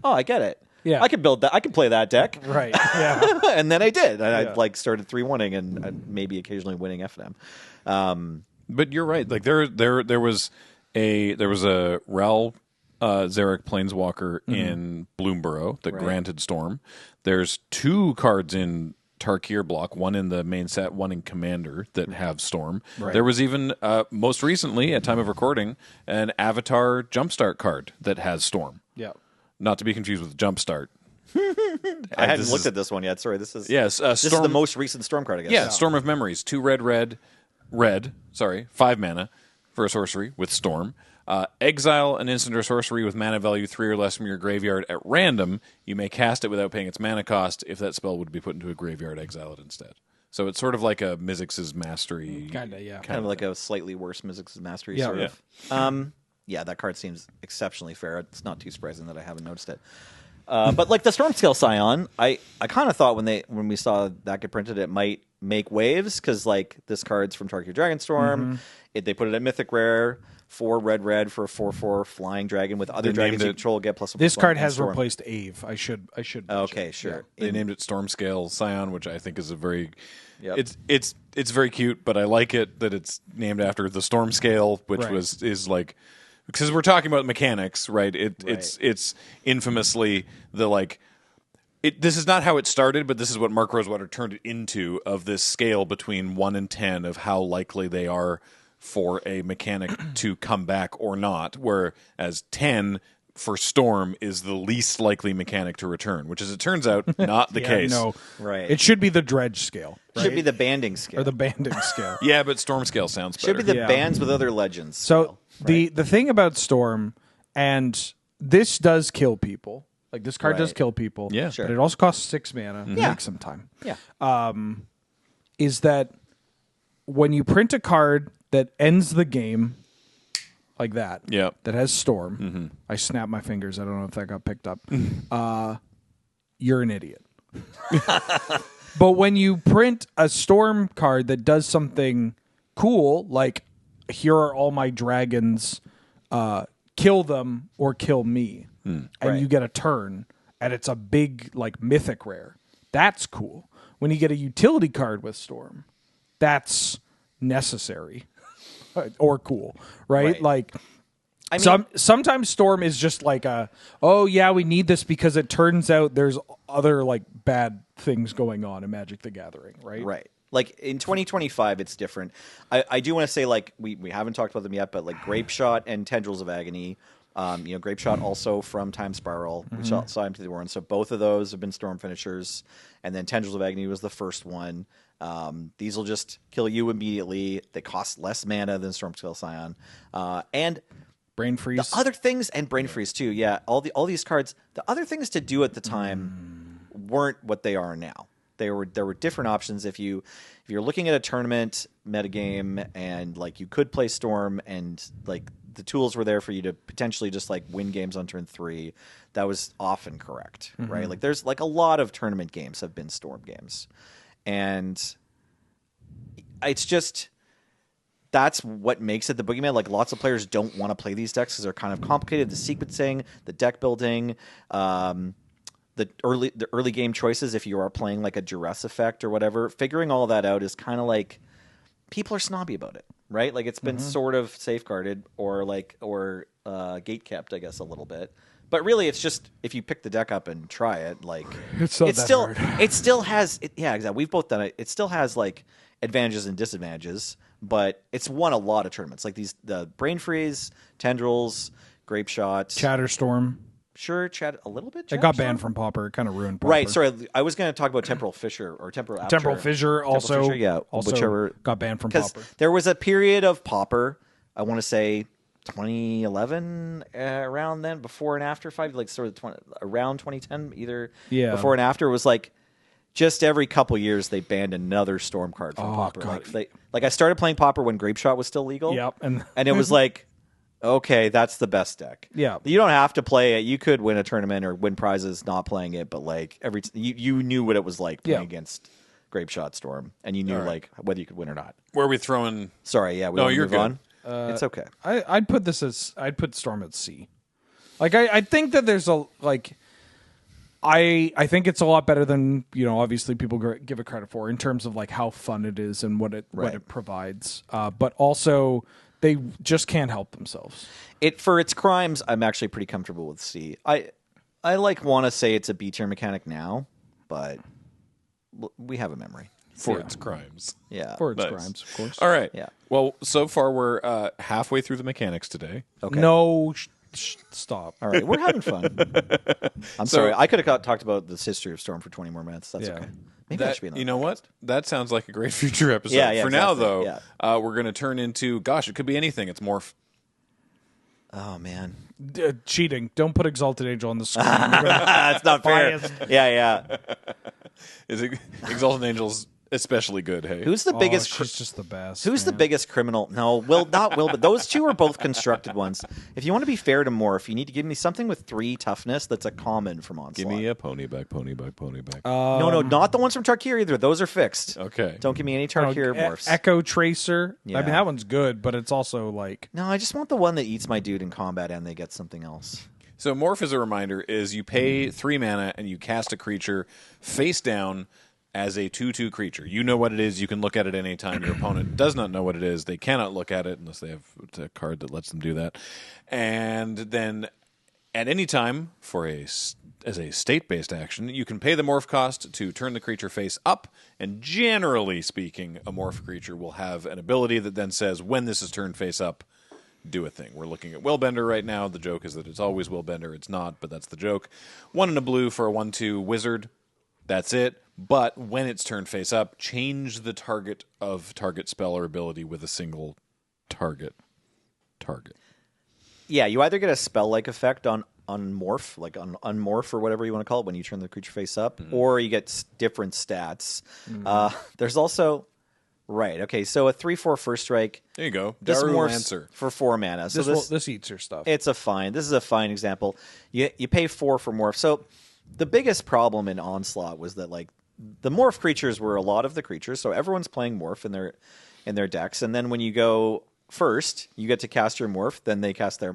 oh, I get it. Yeah, I can build that. I can play that deck. Right. Yeah, and then I did. And I started 3-1ing and maybe occasionally winning FNM. But you're right. Like there was a Ral Zarek Planeswalker in Bloomborough that granted Storm. There's 2 cards in Tarkir block, one in the main set, one in Commander that have Storm. Right. There was even, most recently, at time of recording, an Avatar Jumpstart card that has Storm. Yeah. Not to be confused with Jumpstart. I hadn't looked at this one yet. Sorry, this is this is the most recent Storm card, I guess. Yeah, Storm of Memories. 2 red, 5 mana for a sorcery with Storm. Exile an instant or sorcery with mana value 3 or less from your graveyard at random. You may cast it without paying its mana cost. If that spell would be put into a graveyard, exile it instead. So it's sort of like a Mizzix's Mastery. Kind of, yeah. Kind of like a slightly worse Mizzix's Mastery, sort of. That card seems exceptionally fair. It's not too surprising that I haven't noticed it. But like the Stormscale Scion, I kind of thought when we saw that get printed, it might make waves because this card's from Tarkir Dragonstorm. They put it at Mythic Rare. 4 red for a 4/4 flying dragon with other dragons you control get +1/+1. This card has replaced Ave. I should. Okay, sure. Yeah. They named it Stormscale Scion, which I think is a very. Yep. It's very cute, but I like it that it's named after the Stormscale, which is like because we're talking about mechanics, right? It's infamously the this is not how it started, but this is what Mark Rosewater turned it into of this scale between 1 and 10 of how likely they are for a mechanic to come back or not, whereas 10 for Storm is the least likely mechanic to return, which, as it turns out, not the case. No, right? It should be the Dredge scale. Right? Should be the banding scale or the banding scale. Yeah, but Storm scale sounds better. Should be the bands with other legends. So the thing about Storm, and this does kill people. Like this card does kill people. Yeah, but it also costs 6 mana. It takes some time. Yeah, is that when you print a card that ends the game like that, that has Storm. I snapped my fingers. I don't know if that got picked up. You're an idiot. But when you print a Storm card that does something cool, like here are all my dragons, kill them or kill me, and you get a turn, and it's a big mythic rare, that's cool. When you get a utility card with Storm, that's necessary. Or cool, right? Sometimes Storm is just we need this because it turns out there's other like bad things going on in Magic the Gathering, right? Right. Like in 2025, it's different. I do want to say, like, we haven't talked about them yet, but like Grape Shot and Tendrils of Agony, Grape Shot also from Time Spiral, we saw him to the Warren. So both of those have been Storm finishers, and then Tendrils of Agony was the first one. These will just kill you immediately. They cost less mana than Stormscale Scion, and Brain Freeze. The other things, and Brain Freeze too. Yeah, all these cards. The other things to do at the time weren't what they are now. There were different options if you're looking at a tournament metagame and like you could play Storm and like the tools were there for you to potentially just like win games on turn 3. That was often correct, right? Like there's like a lot of tournament games have been Storm games, and it's just that's what makes it the boogeyman. Like lots of players don't want to play these decks because they're kind of complicated. The sequencing, the deck building. The early game choices, if you are playing like a duress effect or whatever, figuring all that out is kind of like people are snobby about it, right? Like it's been sort of safeguarded or gate kept, I guess, a little bit. But really, it's just if you pick the deck up and try it, like it still has exactly. We've both done it. It still has like advantages and disadvantages, but it's won a lot of tournaments. Like the Brain Freeze, Tendrils, Grape Shot, Chatterstorm. Sure, chat a little bit. It got banned from Pauper. It kind of ruined Pauper. Right. Sorry, I was going to talk about Temporal Fissure or Temporal Aperture. Temporal Fissure also, whichever got banned from Pauper. There was a period of Pauper, I want to say 2011, around then, before and after like sort of around 2010, either before and after. It was like just every couple years they banned another Storm card from Pauper. God. Like I started playing Pauper when Grape Shot was still legal. Yep, and it was like. Okay, that's the best deck. Yeah, you don't have to play it. You could win a tournament or win prizes not playing it, but like you knew what it was like playing against Grape Shot Storm, and you knew like whether you could win or not. Where are we throwing? Sorry, yeah, you're good. It's okay. I'd put Storm at C. Like I think that there's a like. I think it's a lot better than obviously people give it credit for in terms of like how fun it is and what it provides, but also. They just can't help themselves. For its crimes, I'm actually pretty comfortable with C. I want to say it's a B tier mechanic now, but we have a memory for its crimes. Yeah, for its crimes, of course. All right. Yeah. Well, so far we're halfway through the mechanics today. Okay. No, stop. All right, we're having fun. I'm sorry. I could have talked about this history of Storm for 20 more minutes. That's okay. Maybe that should be you know what? That sounds like a great future episode. Yeah, for exactly. now, though, we're going to turn into, it could be anything. It's Morph. Oh, man. Cheating. Don't put Exalted Angel on the screen. That's not fair. Yeah. Is it Exalted Angel's especially good, hey? Who's the biggest... She's just the best. Who's the biggest criminal? No, not Will, but those two are both constructed ones. If you want to be fair to Morph, you need to give me something with 3 toughness that's a common from Onslaught. Give me a pony back. No, not the ones from Tarkir either. Those are fixed. Okay. Don't give me any Tarkir morphs. Echo Tracer. Yeah. I mean, that one's good, but it's also like... No, I just want the one that eats my dude in combat and they get something else. So Morph, as a reminder, is you pay 3 mana and you cast a creature face down as a 2/2 creature. You know what it is. You can look at it any time. Your opponent does not know what it is. They cannot look at it unless they have a card that lets them do that. And then at any time, as a state-based action, you can pay the morph cost to turn the creature face up, and generally speaking, a morph creature will have an ability that then says, when this is turned face up, do a thing. We're looking at Willbender right now. The joke is that it's always Willbender. It's not, but that's the joke. 1 and a blue for a 1/2 wizard. That's it. But when it's turned face up, change the target spell or ability with a single target. Yeah, you either get a spell-like effect on morph, like on unmorph or whatever you want to call it when you turn the creature face up, or you get different stats. There's also... Right, okay, so a 3/4 first strike. There you go. Daru Daru morphs Lancer. for 4 mana. So this eats your stuff. This is a fine example. You pay 4 for morph. So the biggest problem in Onslaught was that like the morph creatures were a lot of the creatures, so everyone's playing morph in their decks, and then when you go first, you get to cast your morph, then they cast their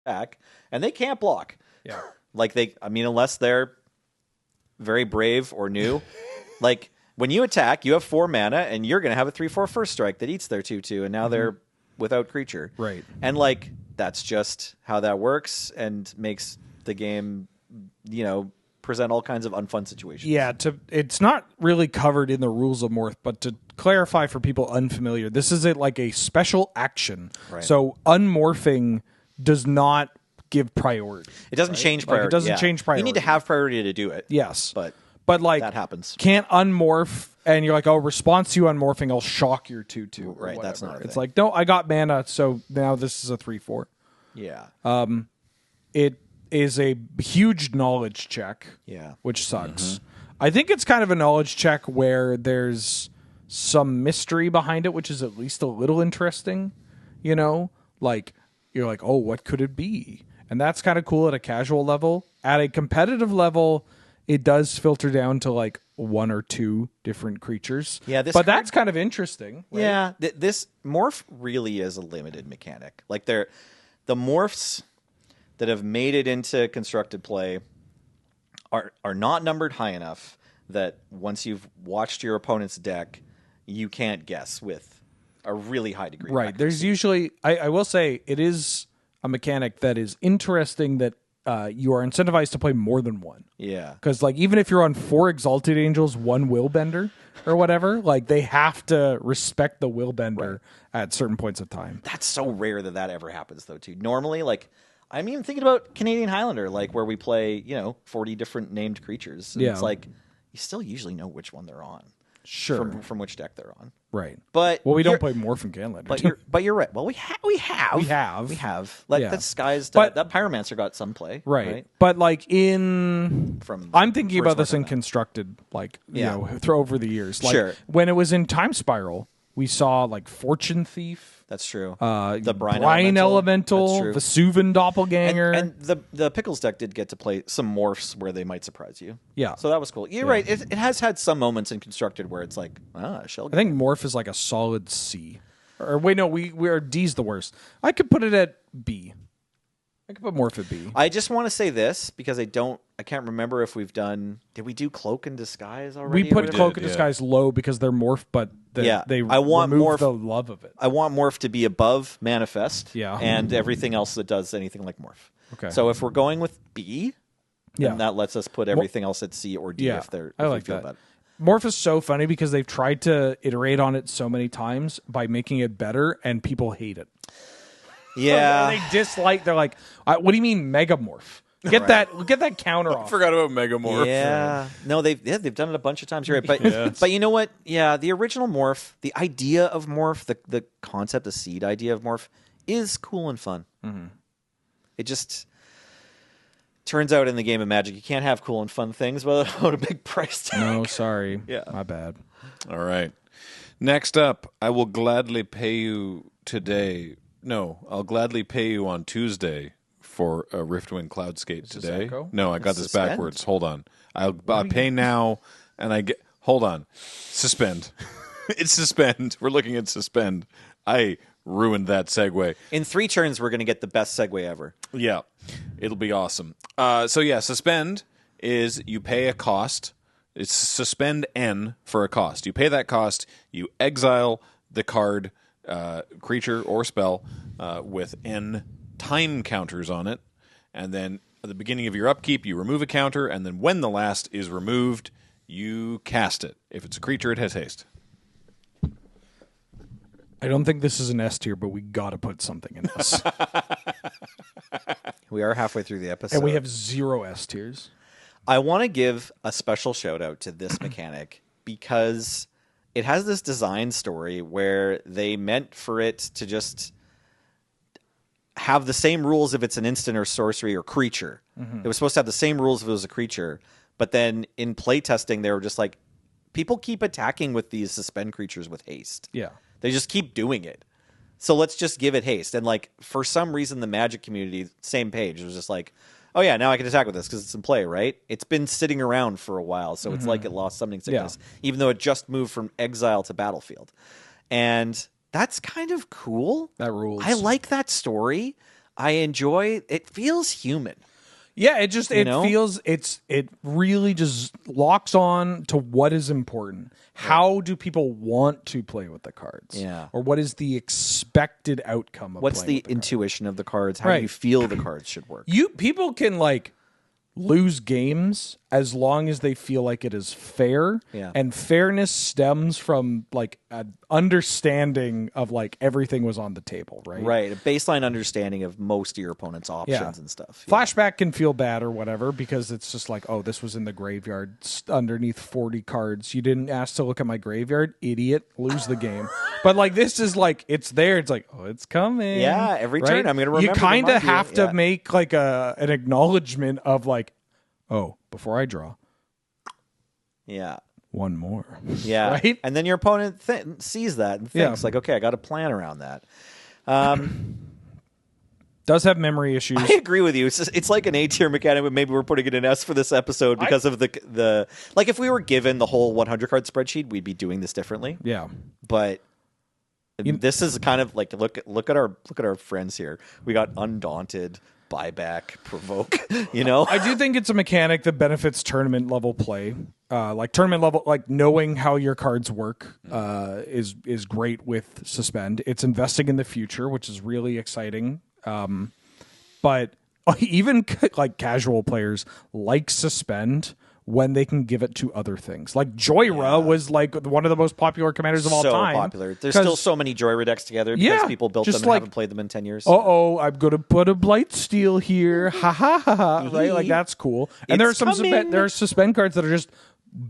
back, and they can't block. Yeah. Unless they're very brave or new. Like when you attack, you have 4 mana, and you're going to have a 3/4 first strike that eats their 2/2, and now they're without creature. Right. And like that's just how that works, and makes the game, present all kinds of unfun situations. Yeah, it's not really covered in the rules of Morph, but to clarify for people unfamiliar, this is like a special action. Right. So unmorphing does not give priority. It doesn't change priority. It doesn't change priority. You need to have priority to do it. Yes. But like that happens. Can't unmorph and you're like, oh, response to you unmorphing, I'll shock your 2/2. Right, that's not a It's thing. like, no, I got mana, so now this is a 3/4. Yeah. It is a huge knowledge check. Yeah. Which sucks. I think it's kind of a knowledge check where there's some mystery behind it, which is at least a little interesting. You know? Like, you're like, oh, what could it be? And that's kind of cool at a casual level. At a competitive level, it does filter down to like 1 or 2 different creatures. Yeah, that's kind of interesting. Right? Yeah, this morph really is a limited mechanic. Like the morphs that have made it into constructed play are not numbered high enough that once you've watched your opponent's deck, you can't guess with a really high degree. Right. Of accuracy. There's usually, I will say, it is a mechanic that is interesting that you are incentivized to play more than one. Yeah. Because like even if you're on 4 Exalted Angels, 1 Willbender or whatever, like they have to respect the Willbender at certain points of time. That's so rare that ever happens though too. Normally, like I'm even thinking about Canadian Highlander, like where we play 40 different named creatures. And it's like you still usually know which one they're on. Sure. From which deck they're on. Right. But we don't play Morph and Canlander. But you're right. Well, we have. That Skies, that Pyromancer got some play. Right. But like I'm thinking about this in constructed, like throw over the years. Like when it was in Time Spiral, we saw like Fortune Thief. That's true. The Brine Elemental, the Suvan Doppelganger, and the Pickles deck did get to play some morphs where they might surprise you. Yeah, so that was cool. You're right. It has had some moments in constructed where it's like, shell. I think morph is like a solid C. Or wait, no, we are D's the worst. I could put it at B. I could put morph at B. I just want to say this because I can't remember if did we do Cloak and Disguise already? We put Cloak and Disguise low because they're morph, but they remove the love of it. I want morph to be above Manifest, yeah, and everything else that does anything like morph. Okay. So if we're going with B, then that lets us put everything else at C or D if they're. I like we feel that. About it. Morph is so funny because they've tried to iterate on it so many times by making it better, and people hate it. Yeah, they dislike. They're like, "What do you mean megamorph? Get that counter off." I forgot about megamorph. Yeah, no, they've done it a bunch of times. You're right, but you know what? Yeah, the original morph, the idea of morph, the concept, the seed idea of morph, is cool and fun. Mm-hmm. It just turns out in the game of Magic, you can't have cool and fun things without a big price tag. No, sorry. Yeah, my bad. All right. Next up, I will gladly pay you today. No, I'll gladly pay you on Tuesday for a Riftwind Cloudskate today. No, I got this backwards. Hold on. I'll pay now, and I get. Hold on. Suspend. It's suspend. We're looking at suspend. I ruined that segue. In 3 turns, we're going to get the best segue ever. Yeah, it'll be awesome. Suspend is you pay a cost. It's suspend N for a cost. You pay that cost. You exile the card. Creature or spell with N time counters on it, and then at the beginning of your upkeep you remove a counter, and then when the last is removed you cast it. If it's a creature, it has haste. I don't think this is an S tier, but we gotta put something in this. We are halfway through the episode and we have 0 S tiers. I want to give a special shout out to this mechanic because it has this design story where they meant for it to just have the same rules if it's an instant or sorcery or creature. Mm-hmm. It was supposed to have the same rules if it was a creature. But then in playtesting, they were just like, people keep attacking with these suspend creatures with haste. Yeah. They just keep doing it. So let's just give it haste. And like for some reason, the Magic community, same page, was just like, oh yeah, now I can attack with this because it's in play, right? It's been sitting around for a while, so it's like it lost summoning sickness, even though it just moved from exile to battlefield. And that's kind of cool. That rules. I like that story. I enjoy it. Feels human. Yeah, it feels it really just locks on to what is important. How do people want to play with the cards? Yeah. Or what is the expected outcome of what's playing the with intuition of the cards? How do you feel the cards should work? People can lose games as long as they feel like it is fair. Yeah. And fairness stems from like an understanding of like everything was on the table, right? Right. A baseline understanding of most of your opponent's options and stuff. Yeah. Flashback can feel bad or whatever because it's just like, oh, this was in the graveyard underneath 40 cards. You didn't ask to look at my graveyard, idiot. Lose the game. But like this is like it's there. It's like, oh, it's coming. Yeah, every turn I'm going to remember. You kind of have to make like an acknowledgement of like, oh, before I draw. Yeah. One more. Yeah. Right? And then your opponent sees that and thinks like, okay, I got a plan around that. Does have memory issues. I agree with you. It's like an A tier mechanic, but maybe we're putting it in S for this episode because of the like if we were given the whole 100 card spreadsheet, we'd be doing this differently. Yeah. But this is kind of like look at our friends here. We got Undaunted, Buyback, Provoke, you know? I do think it's a mechanic that benefits tournament level play. Like tournament level, like knowing how your cards work is great with Suspend. It's investing in the future, which is really exciting. But even like casual players like Suspend when they can give it to other things. Like Joyra was like one of the most popular commanders of all time. So popular. There's still so many Joyra decks together because people built them and haven't played them in 10 years. I'm going to put a Blightsteel here. Ha ha ha ha. Right? Like that's cool. And there are some Suspend cards that are just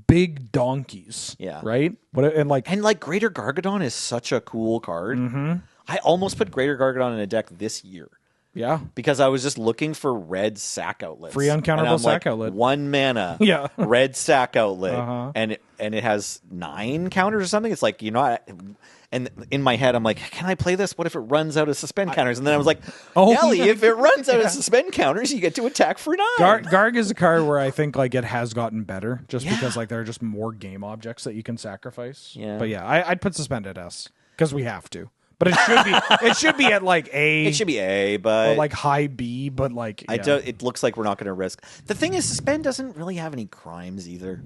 big donkeys. Yeah. Right? And like Greater Gargadon is such a cool card. Mm-hmm. I almost put Greater Gargadon in a deck this year. Yeah. Because I was just looking for red sack outlets. Free uncounterable sack outlet. 1 mana. Yeah. Red sack outlet. And it has 9 counters or something. It's like, and in my head, I'm like, can I play this? What if it runs out of suspend counters? And then I was like, Nelly, if it runs out of suspend counters, you get to attack for 9. Garg is a card where I think like it has gotten better just because like there are just more game objects that you can sacrifice. Yeah. But yeah, I'd put Suspend at S because we have to. But it should be at like A. It should be A, but or like high B. But like it looks like we're not going to risk. The thing is, Suspend doesn't really have any crimes either.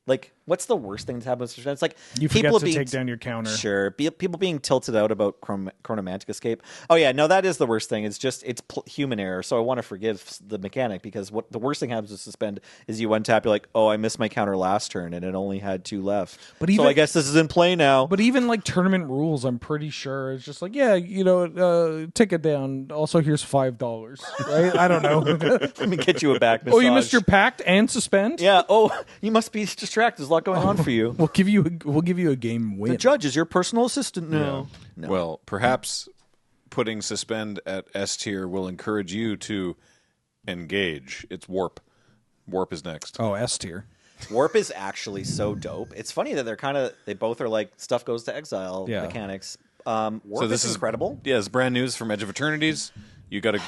Like, what's the worst thing to happen with Suspend? It's like you forget to take down your counter. Sure, people being tilted out about Chronomantic Escape. Oh yeah, no, that is the worst thing. It's just human error. So I want to forgive the mechanic because what the worst thing happens with Suspend is you untap. You're like, oh, I missed my counter last turn and it only had 2 left. But so I guess this is in play now. But even like tournament rules, I'm pretty sure it's just like, take it down. Also, here's $5. Right? I don't know. Let me get you a back massage. Oh, you missed your pact and Suspend? Yeah. Oh, you must be distracted. There's a lot going on for you. We'll give you a game win. The judge is your personal assistant now. No. Well, perhaps putting Suspend at S tier will encourage you to engage. It's Warp. Warp is next. Oh, S tier. Warp is actually so dope. It's funny that they both are like stuff goes to exile mechanics. Warp so this is incredible. Yeah, it's brand news from Edge of Eternities. You got a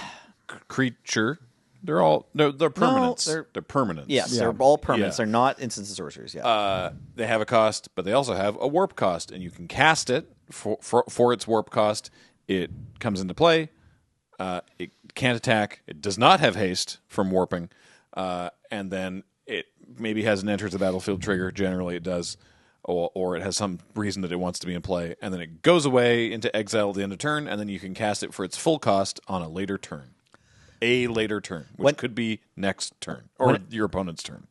creature. They're permanents. They're permanents. Yes, they're all permanents. Yeah. They're not instants and sorcerers. Yeah. They have a cost, but they also have a warp cost, and you can cast it for its warp cost. It comes into play. It can't attack. It does not have haste from warping, and then it maybe has an enter the battlefield trigger. Generally, it does, or it has some reason that it wants to be in play, and then it goes away into exile at the end of turn, and then you can cast it for its full cost on a later turn. A later turn, which could be next turn or your opponent's turn.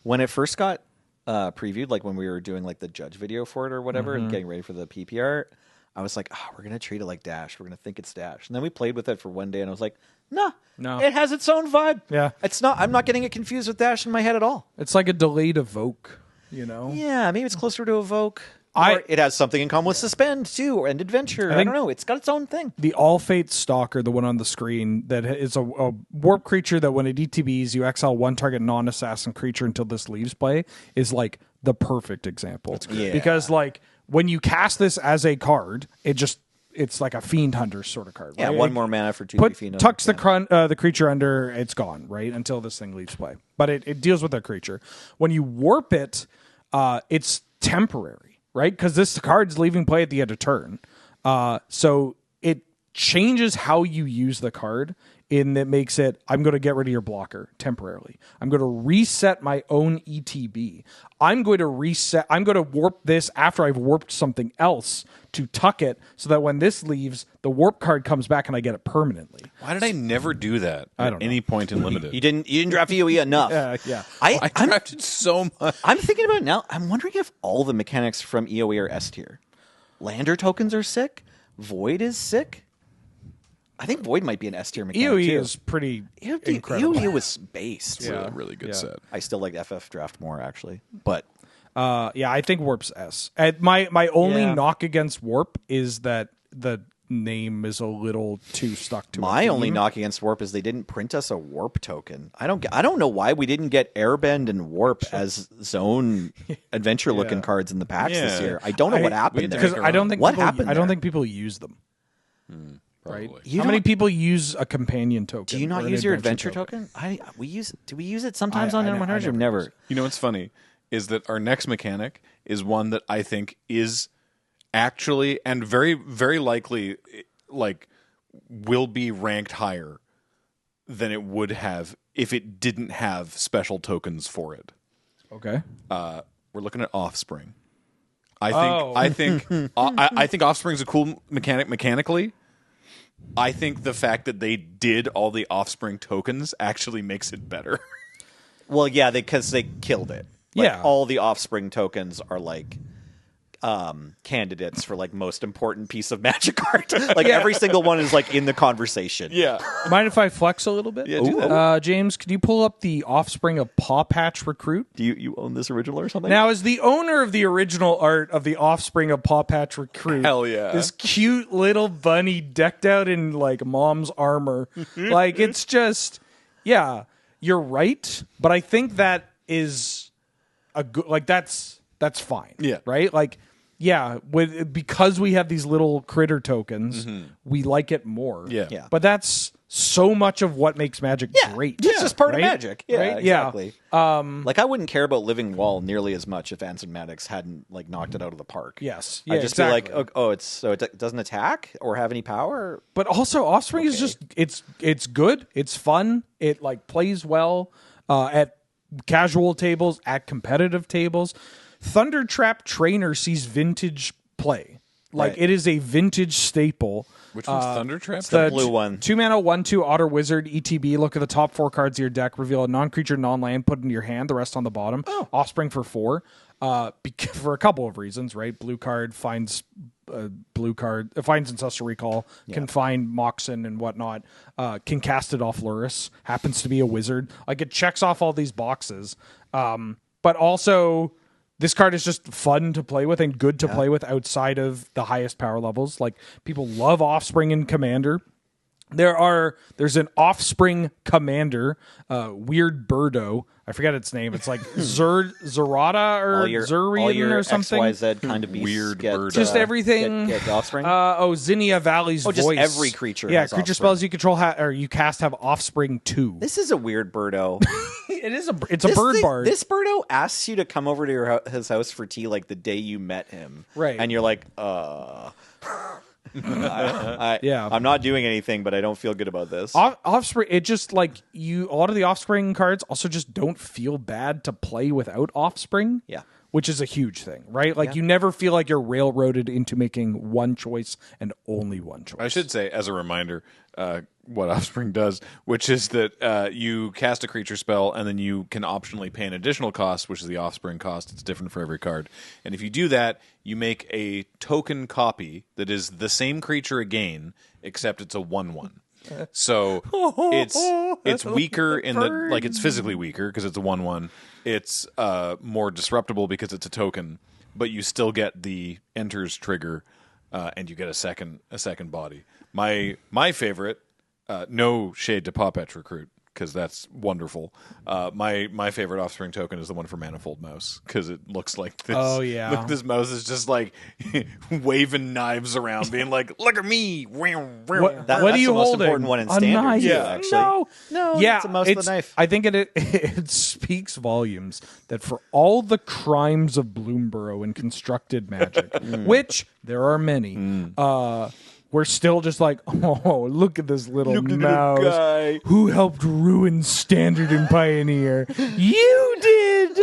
When it first got previewed, like when we were doing like the judge video for it or whatever and getting ready for the PPR, I was like, we're going to treat it like Dash. We're going to think it's Dash. And then we played with it for one day and I was like, no, it has its own vibe. Yeah. I'm not getting it confused with Dash in my head at all. It's like a delayed Evoke, Yeah, maybe it's closer to Evoke. It has something in common with Suspend, too, and Adventure. I don't know. It's got its own thing. The All Fate Stalker, the one on the screen, that is a warp creature that when it ETBs, you exile one target non-assassin creature until this leaves play, is like the perfect example. Yeah. Because like when you cast this as a card, it's like a Fiend Hunter sort of card. Yeah, right? 1 more mana for 2 Fiend Hunter. Tucks the creature under, it's gone, right? Until this thing leaves play. But it deals with that creature. When you warp it, it's temporary. Right? Because this card's leaving play at the end of turn. So it changes how you use the card in that makes it, I'm going to get rid of your blocker temporarily. I'm going to reset my own ETB. I'm going to warp this after I've warped something else to tuck it so that when this leaves, the warp card comes back and I get it permanently. Why did I never do that at any point in Limited? You didn't draft EOE enough. Yeah. I drafted so much. I'm thinking about it now. I'm wondering if all the mechanics from EOE are S tier. Lander tokens are sick. Void is sick. I think Void might be an S tier mechanic EOE too. is pretty incredible. EOE was based. It's a really good set. I still like FF draft more actually, but I think Warp's S. My only knock against Warp is that the name is a little too stuck to my only knock against Warp is they didn't print us a Warp token. I don't know why we didn't get Airbend and Warp as zone adventure looking cards in the packs this year. I don't know what happened there. Because I don't think I don't think people use them. Right? How many people use a companion token? Do you not use your adventure token? Do we use it sometimes on N100? Never. You know what's funny is that our next mechanic is one that I think is actually and very, very likely will be ranked higher than it would have if it didn't have special tokens for it. Okay. We're looking at Offspring. I think Offspring's a cool mechanic mechanically. I think the fact that they did all the Offspring tokens actually makes it better. Well, yeah, because they killed it. All the Offspring tokens are candidates for most important piece of Magic art. Every single one is in the conversation. Yeah. Mind if I flex a little bit? Yeah, do that. James, could you pull up the Offspring of Paw Patch Recruit? Do you own this original or something? Now, as the owner of the original art of the Offspring of Paw Patch Recruit, hell yeah, this cute little bunny decked out in mom's armor, it's just, you're right, but I think that is a good, that's fine. Yeah. Right? Because we have these little critter tokens, we like it more. Yeah. But that's so much of what makes Magic great. It's just part of right? Magic. Yeah, right? exactly. I wouldn't care about Living Wall nearly as much if Anson Maddox hadn't knocked it out of the park. Yes. I'd just be like, it doesn't attack or have any power? But also Offspring is just it's good, it's fun, it plays well at casual tables, at competitive tables. Thundertrap Trainer sees vintage play. It is a vintage staple. Which one's Thundertrap? The blue one. 2-mana, 1/2 Otter Wizard, ETB. Look at the top 4 cards of your deck. Reveal a non-creature, non-land. Put it into your hand. The rest on the bottom. Offspring for 4. For a couple of reasons, right? Blue card finds finds Ancestral Recall, can find Moxen and whatnot, can cast it off Luris, happens to be a wizard. It checks off all these boxes. But also, this card is just fun to play with and good to play with outside of the highest power levels. People love Offspring in Commander. There's an Offspring Commander, Weird Birdo. I forget its name. It's Zerata or Zurian or something. XYZ kind of beasts Weird Birdo. Just everything. Get Offspring? Zinnia Valley's voice. Just every creature. Yeah, has creature Offspring. spells you control or you cast have Offspring 2. This is a weird Birdo. It's a bird bard. This Birdo asks you to come over to his house for tea the day you met him. Right. And you're like, I'm not doing anything, but I don't feel good about this. Offspring, it just a lot of the Offspring cards also just don't feel bad to play without Offspring. Yeah. Which is a huge thing, right? You never feel like you're railroaded into making one choice and only one choice. I should say, as a reminder, what Offspring does, which is that you cast a creature spell and then you can optionally pay an additional cost, which is the Offspring cost. It's different for every card. And if you do that, you make a token copy that is the same creature again, except it's a 1/1. So it's weaker in the it's physically weaker because it's a 1/1. It's more disruptible because it's a token, but you still get the enters trigger, and you get a second body. My favorite, no shade to Paw Patch Recruit because that's wonderful. My favorite Offspring token is the one for Manifold Mouse because it looks like this. Oh yeah, this mouse is just waving knives around, being like, "Look at me!" What That's are you the most holding? important one in A Standard. knife. Yeah, actually. No. Yeah, it's a mouse with a knife. I think it speaks volumes that for all the crimes of Bloomborough in constructed Magic, which there are many, we're still just like, oh, look at this little mouse guy who helped ruin Standard and Pioneer. You did.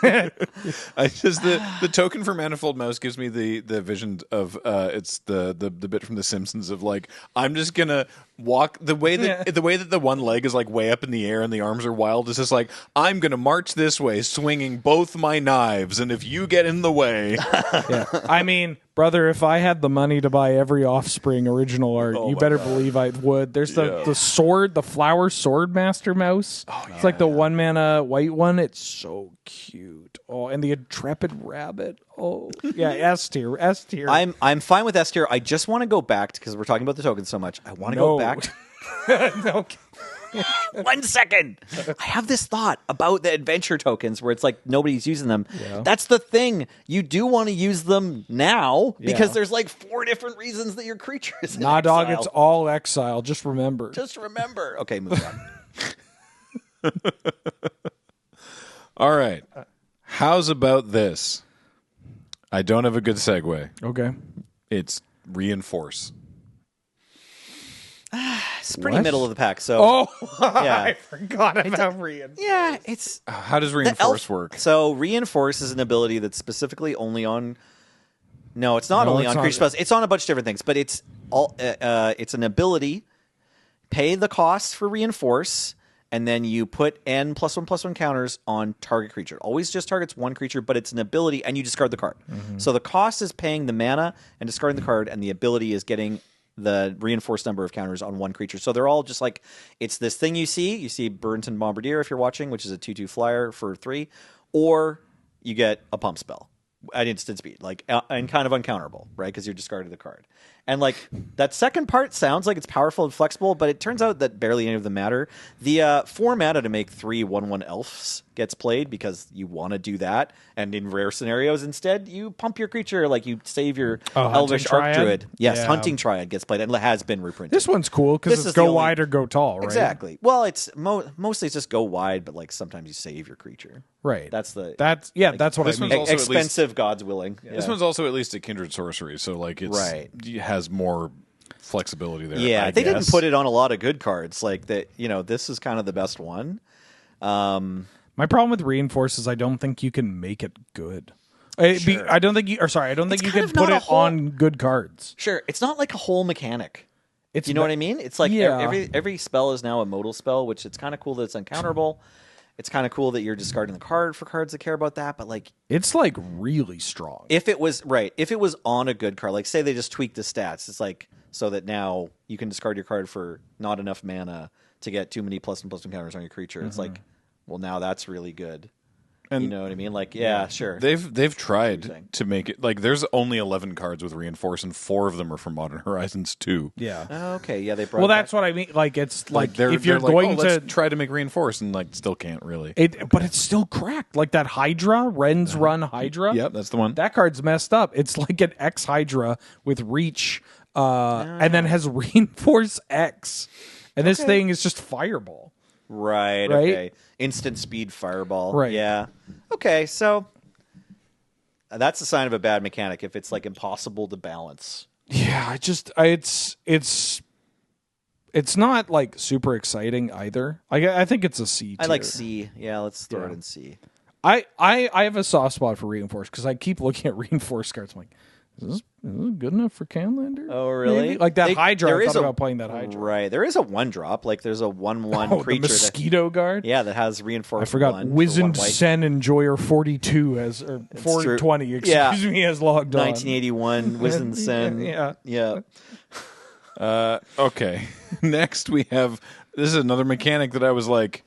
The token for Manifold Mouse gives me the vision of it's the bit from The Simpsons of like, I'm just gonna walk the way that the one leg is like way up in the air and the arms are wild. It's just like, I'm gonna march this way, swinging both my knives, and if you get in the way, I mean, brother, if I had the money to buy every Offspring original art, you better believe I would. There's the sword, the flower sword master mouse. It's like the 1-mana white one. It's so cute. Oh, and the intrepid rabbit. Oh, yeah, S tier. I'm fine with S tier. I just want to go back because we're talking about the tokens so much. I want to go back. No. 1 second. I have this thought about the adventure tokens where it's like nobody's using them. Yeah. That's the thing. You do want to use them now because there's like 4 different reasons that your creature is in exile. Dog, it's all exile. Just remember. Okay, move on. All right. How's about this? I don't have a good segue. Okay. It's reinforce. It's pretty middle of the pack. So, I forgot about reinforce. Yeah, it's how does reinforce work? So reinforce is an ability that's specifically only on. No, it's not only on creature spells. It's on a bunch of different things, but it's all. It's an ability. Pay the cost for reinforce, and then you put N +1/+1 counters on target creature. Always just targets one creature, but it's an ability, and you discard the card. Mm-hmm. So the cost is paying the mana and discarding the card, and the ability is getting the reinforced number of counters on one creature. So they're all just like, it's this thing you see Burrington Bombardier if you're watching, which is a 2/2 flyer for 3, or you get a pump spell at instant speed, like, and kind of uncounterable, right? Because you're discarding the card. And like that second part sounds like it's powerful and flexible, but it turns out that barely any of them matter. The 4 mana to make 3 1/1 elves gets played because you want to do that. And in rare scenarios, instead, you pump your creature, like you save your Elvish Arc Druid. Yes, Hunting Triad gets played and has been reprinted. This one's cool because it's go wide or go tall, right? Exactly. Well, it's mostly it's just go wide, but like sometimes you save your creature. Right. That's what I mean. Expensive, God's willing. Yeah. This one's also at least a kindred sorcery, so like it's it has more flexibility there. Yeah, they didn't put it on a lot of good cards. Like that, this is kind of the best one. My problem with reinforce is I don't think you can make it good. Sure. I don't think you can put it on good cards. Sure, it's not like a whole mechanic. You know what I mean? It's like every spell is now a modal spell, which it's kind of cool that it's uncounterable. It's kind of cool that you're discarding the card for cards that care about that, but like it's like really strong. If it was on a good card, like say they just tweaked the stats, it's like so that now you can discard your card for not enough mana to get too many +1/+1 counters on your creature. Mm-hmm. It's like, well, now that's really good. And you know what I mean? Like, yeah, sure. They've tried to make it like there's only 11 cards with reinforce, and 4 of them are from Modern Horizons 2. Yeah. Okay. Yeah, they brought. Well, that's what I mean. Like, it's like if you're going to try to make reinforce, and like still can't really. But it's still cracked. Like that Hydra, Ren's Run Hydra. Yep, that's the one. That card's messed up. It's like an X Hydra with reach, and then has reinforce X, and this thing is just fireball. Right. Okay. Instant speed fireball. Right. Yeah. Okay. So that's a sign of a bad mechanic if it's like impossible to balance. Yeah. It's not like super exciting either. I think it's a C tier. I like C. Yeah. Let's throw it in C. I have a soft spot for reinforce because I keep looking at reinforce cards. I'm like, is this good enough for Canlander? Oh, really? Maybe? Like that Hydra. I thought about playing that Hydra. Right. There is a 1-drop. Like there's a 1/1 creature. The Mosquito Guard? Yeah, that has reinforced. I forgot. Wizened Sen Enjoyer 42 or 420, excuse me, has logged on. 1981 Wizened Sen. Yeah. Okay. Next we have, this is another mechanic that I was like,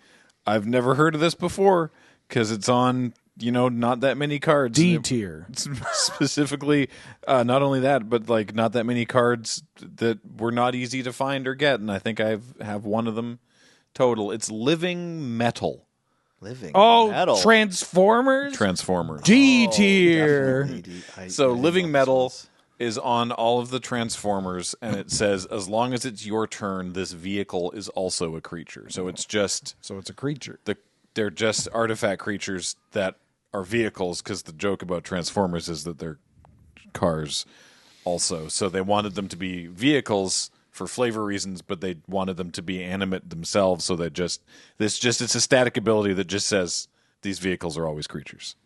I've never heard of this before because it's on... not that many cards. D tier. Specifically, not only that, but like not that many cards that were not easy to find or get, and I think I have one of them total. It's Living Metal. Metal. Transformers? D tier. So Living Metal is on all of the Transformers, and it says, as long as it's your turn, this vehicle is also a creature. So it's just... So it's a creature. They're just artifact creatures that are vehicles, because the joke about Transformers is that they're cars. also. So they wanted them to be vehicles for flavor reasons, but they wanted them to be animate themselves. So that it's a static ability that just says these vehicles are always creatures.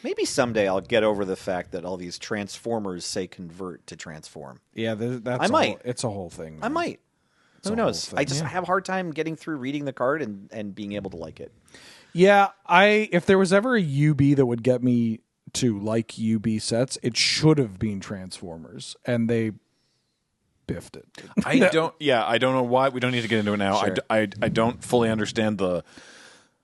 Maybe someday I'll get over the fact that all these transformers say convert to transform. Yeah, I might. It's a whole thing. Man. I might. Who knows? I just have a hard time getting through reading the card and being able to like it. Yeah, if there was ever a UB that would get me to like UB sets, it should have been Transformers, and they biffed it. I don't know why. We don't need to get into it now. Sure. I don't fully understand the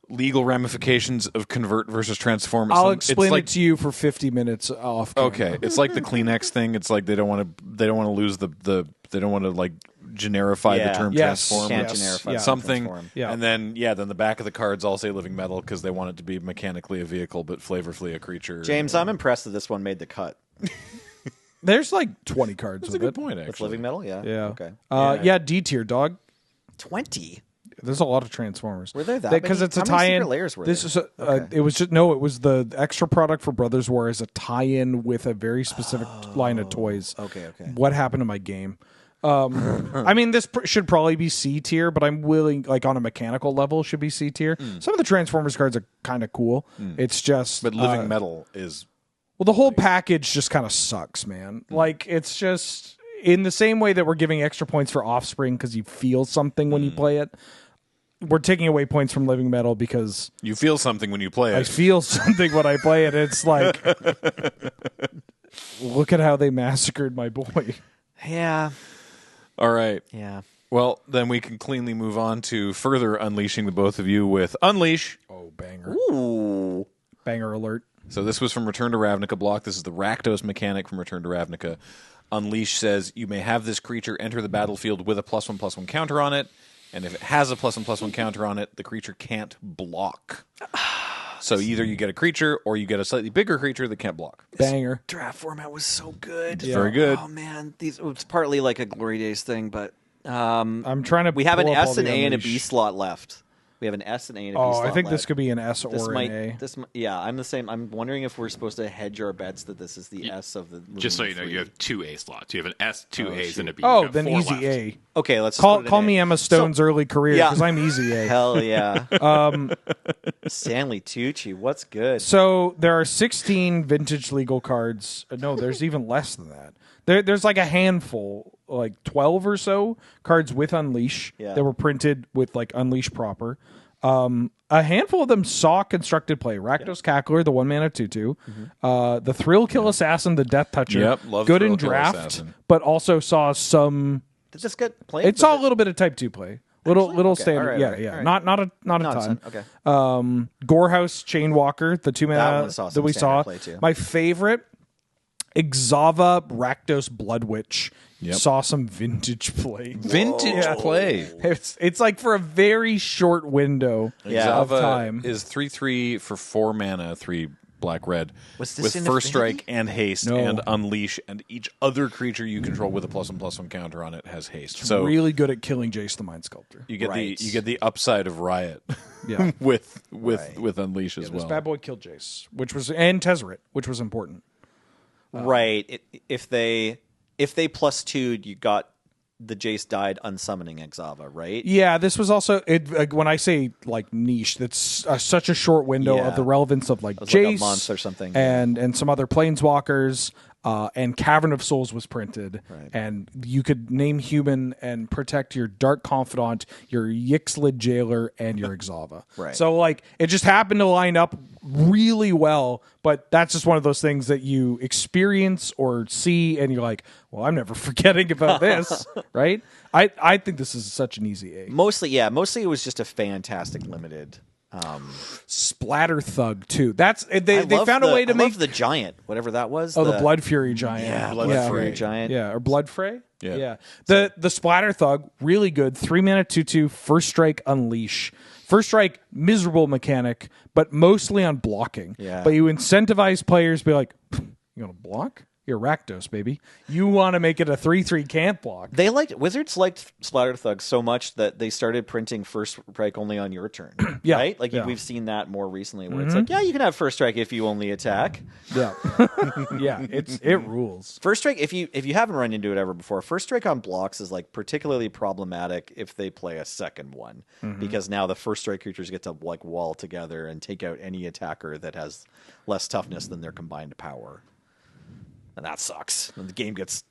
legal ramifications of convert versus transform. I'll explain it to you for 50 minutes off camera. Okay, it's like the Kleenex thing. It's like they don't want to lose they don't want to like generify the term transform. Can't generify something. Transform. Yeah. And then the back of the cards all say living metal because they want it to be mechanically a vehicle but flavorfully a creature. James, I'm impressed that this one made the cut. There's like 20 cards That's with a good it. point, actually. With living metal, yeah. Yeah. Okay. D tier, dog. 20. There's a lot of Transformers. Were there that because many? it's a How many tie-in. secret layers were this there? is it was just it was the extra product for Brothers War as a tie-in with a very specific line of toys. Okay. What happened to my game? I mean, this should probably be C tier, but I'm willing, like on a mechanical level, should be C tier. Some of the Transformers cards are kind of cool. It's just, But living metal is the whole package just kind of sucks, man. Like it's just in the same way that we're giving extra points for Offspring because you feel something when you play it. We're taking away points from living metal because you feel something when you play it. I feel something when I play it. It's like, look at how they massacred my boy. Yeah. All right. Yeah. Well, then we can cleanly move on to further unleashing the both of you with Unleash. Oh, banger. Ooh. Banger alert. So this was from Return to Ravnica block. This is the Rakdos mechanic from Return to Ravnica. Unleash says you may have this creature enter the battlefield with a +1/+1 counter on it, and if it has a +1/+1 counter on it, the creature can't block. So either you get a creature or you get a slightly bigger creature that can't block. Banger. Draft format was so good. It's very good. Oh man, it's partly like a Glory Days thing, but I'm trying to. we have an pull up all S, an the A, and a Unleash. B slot left. We have an S, an A, and a B Oh, slot I think left. this could be an S or an A. I'm the same. I'm wondering if we're supposed to hedge our bets that this is the S of the. Just so you know, you have 2 A slots. You have an S, 2 A's, and a B. Oh, You've got then 4 easy left. A. Okay, let's Call just put it in me A. Emma Stone's early career yeah. because I'm easy A. Hell yeah. Stanley Tucci, what's good? So there are 16 vintage legal cards. No, there's even less than that. There's like a handful, like 12 or so cards with Unleash that were printed with like Unleash proper. A handful of them saw constructed play. Rakdos Cackler, the 1-mana 2/2. The Thrill Kill Assassin, the Death Toucher. Yep, love good Thrill in Kill draft, Assassin. but also saw some. Did this get played? It saw a little bit of Type 2 play. Little Okay, standard. all right, yeah. all right. Not a ton. Okay. Gorehouse Chainwalker, the 2-mana one saw that some we saw. standard play, too. My favorite, Exava Rakdos Bloodwitch. Saw some vintage play. Vintage play. It's like for a very short window of Exava time. is 3/3 for 4 mana, 3 black-red, Was this with in First Affinity? Strike and Haste No. and Unleash, and each other creature you control with a +1/+1 counter on it has Haste. So really good at killing Jace the Mind Sculptor. you get Right. the upside of Riot Yeah. with Unleash as This well. bad boy killed Jace, and Tezzeret, which was important. Right. If they +2'd, you got the Jace died unsummoning Exava, right? Yeah, this was also when I say like niche, that's such a short window Yeah. of the relevance of like was like a Jace month or something. and some other planeswalkers. And Cavern of Souls was printed, and you could name human and protect your Dark Confidant, your Yixlid Jailer, and your Exava. Right. So, like, it just happened to line up really well, but that's just one of those things that you experience or see, and you're like, well, I'm never forgetting about this, right? I think this is such an easy A. Mostly it was just a fantastic limited. Splatter Thug, too. They love found a way to make the giant, whatever that was. the Blood Fury Giant. Yeah, Blood Blood Fury Fury Giant. Yeah, or Blood Fray. Yeah. The Splatter Thug, really good. 3-mana 2/2, First Strike Unleash. First Strike, miserable mechanic, but mostly on blocking. Yeah. But you incentivize players to be like, you gonna block? You're Rakdos, baby. You want to make it a 3/3 can't block. Wizards liked Splatter Thugs so much that they started printing first strike only on your turn. Yeah. Right? Like we've seen that more recently where it's like, yeah, you can have first strike if you only attack. Yeah. Yeah, it rules. First strike, if you haven't run into it ever before, first strike on blocks is like particularly problematic if they play a second one. Because now the first strike creatures get to like wall together and take out any attacker that has less toughness than their combined power. And that sucks. And the game gets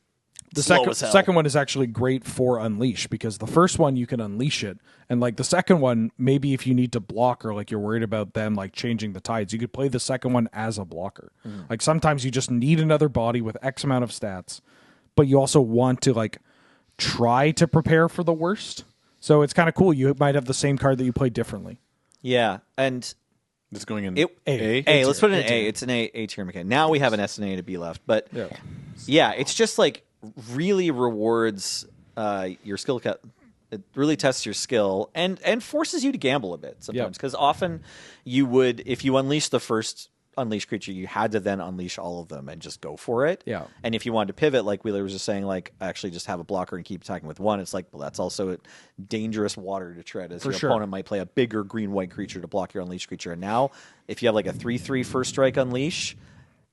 slow as hell. Second one is actually great for Unleash because the first one you can unleash it, and like the second one, maybe if you need to block or like you're worried about them like changing the tides, you could play the second one as a blocker. Like sometimes you just need another body with X amount of stats, but you also want to like try to prepare for the worst. So it's kind of cool. You might have the same card that you play differently. Yeah, and it's going in A. Let's put it in A. It's an A tier mechanic. Now we have an S and A to B left, but yeah, it's just like really rewards your skill cut. It really tests your skill and forces you to gamble a bit sometimes because often you would, if you unleash the first unleash creature, you had to then unleash all of them and just go for it. Yeah. And if you wanted to pivot, like Wheeler was just saying, like actually just have a blocker and keep attacking with one, it's like, well, that's also dangerous water to tread as your opponent might play a bigger green-white creature to block your unleash creature. And now if you have like a 3/3 first strike unleash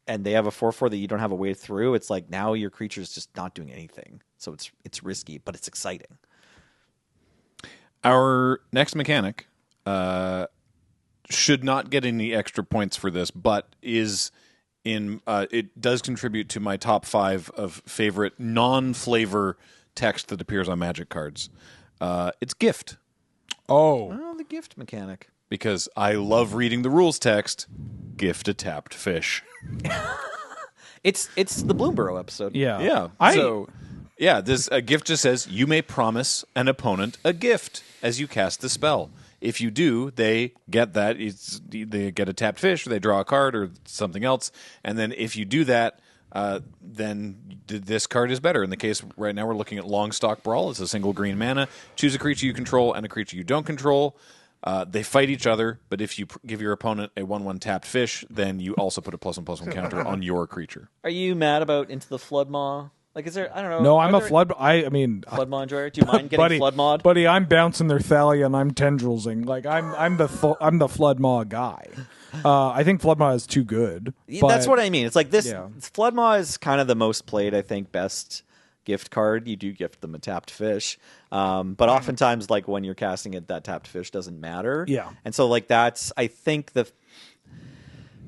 and they have a 4/4 that you don't have a way through, it's like now your creature's just not doing anything. So it's risky, but it's exciting. Our next mechanic should not get any extra points for this, but is in it does contribute to my top 5 of favorite non-flavor text that appears on Magic cards. It's gift. Oh, the gift mechanic. Because I love reading the rules text. Gift a tapped fish. It's the Bloomborough episode. Yeah. This gift just says you may promise an opponent a gift as you cast the spell. If you do, they get that. They get a tapped fish, or they draw a card, or something else. And then if you do that, then this card is better. In the case right now, we're looking at Longstock Brawl. It's a single green mana. Choose a creature you control and a creature you don't control. They fight each other, but if you give your opponent a 1/1 tapped fish, then you also put a +1/+1 counter on your creature. Are you mad about Into the Floodmaw? Like, is there? I don't know. No, I'm a flood. I mean, Floodmaw enjoyer. Do you mind getting Floodmawed? Buddy, I'm bouncing their Thalia and I'm tendrilsing. Like I'm the Floodmaw guy. I think Floodmaw is too good. That's what I mean. It's like this. Yeah. Floodmaw is kind of the most played. I think best gift card. You do gift them a tapped fish, but oftentimes, like when you're casting it, that tapped fish doesn't matter. Yeah, and so like that's I think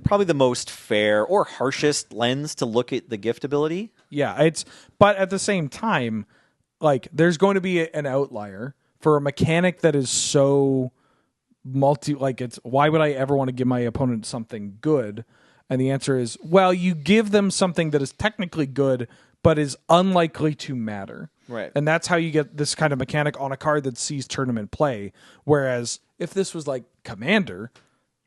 probably the most fair or harshest lens to look at the gift ability. Yeah, but at the same time, like there's going to be an outlier for a mechanic that is so why would I ever want to give my opponent something good? And the answer is, well, you give them something that is technically good but is unlikely to matter. Right. And that's how you get this kind of mechanic on a card that sees tournament play. Whereas if this was like Commander,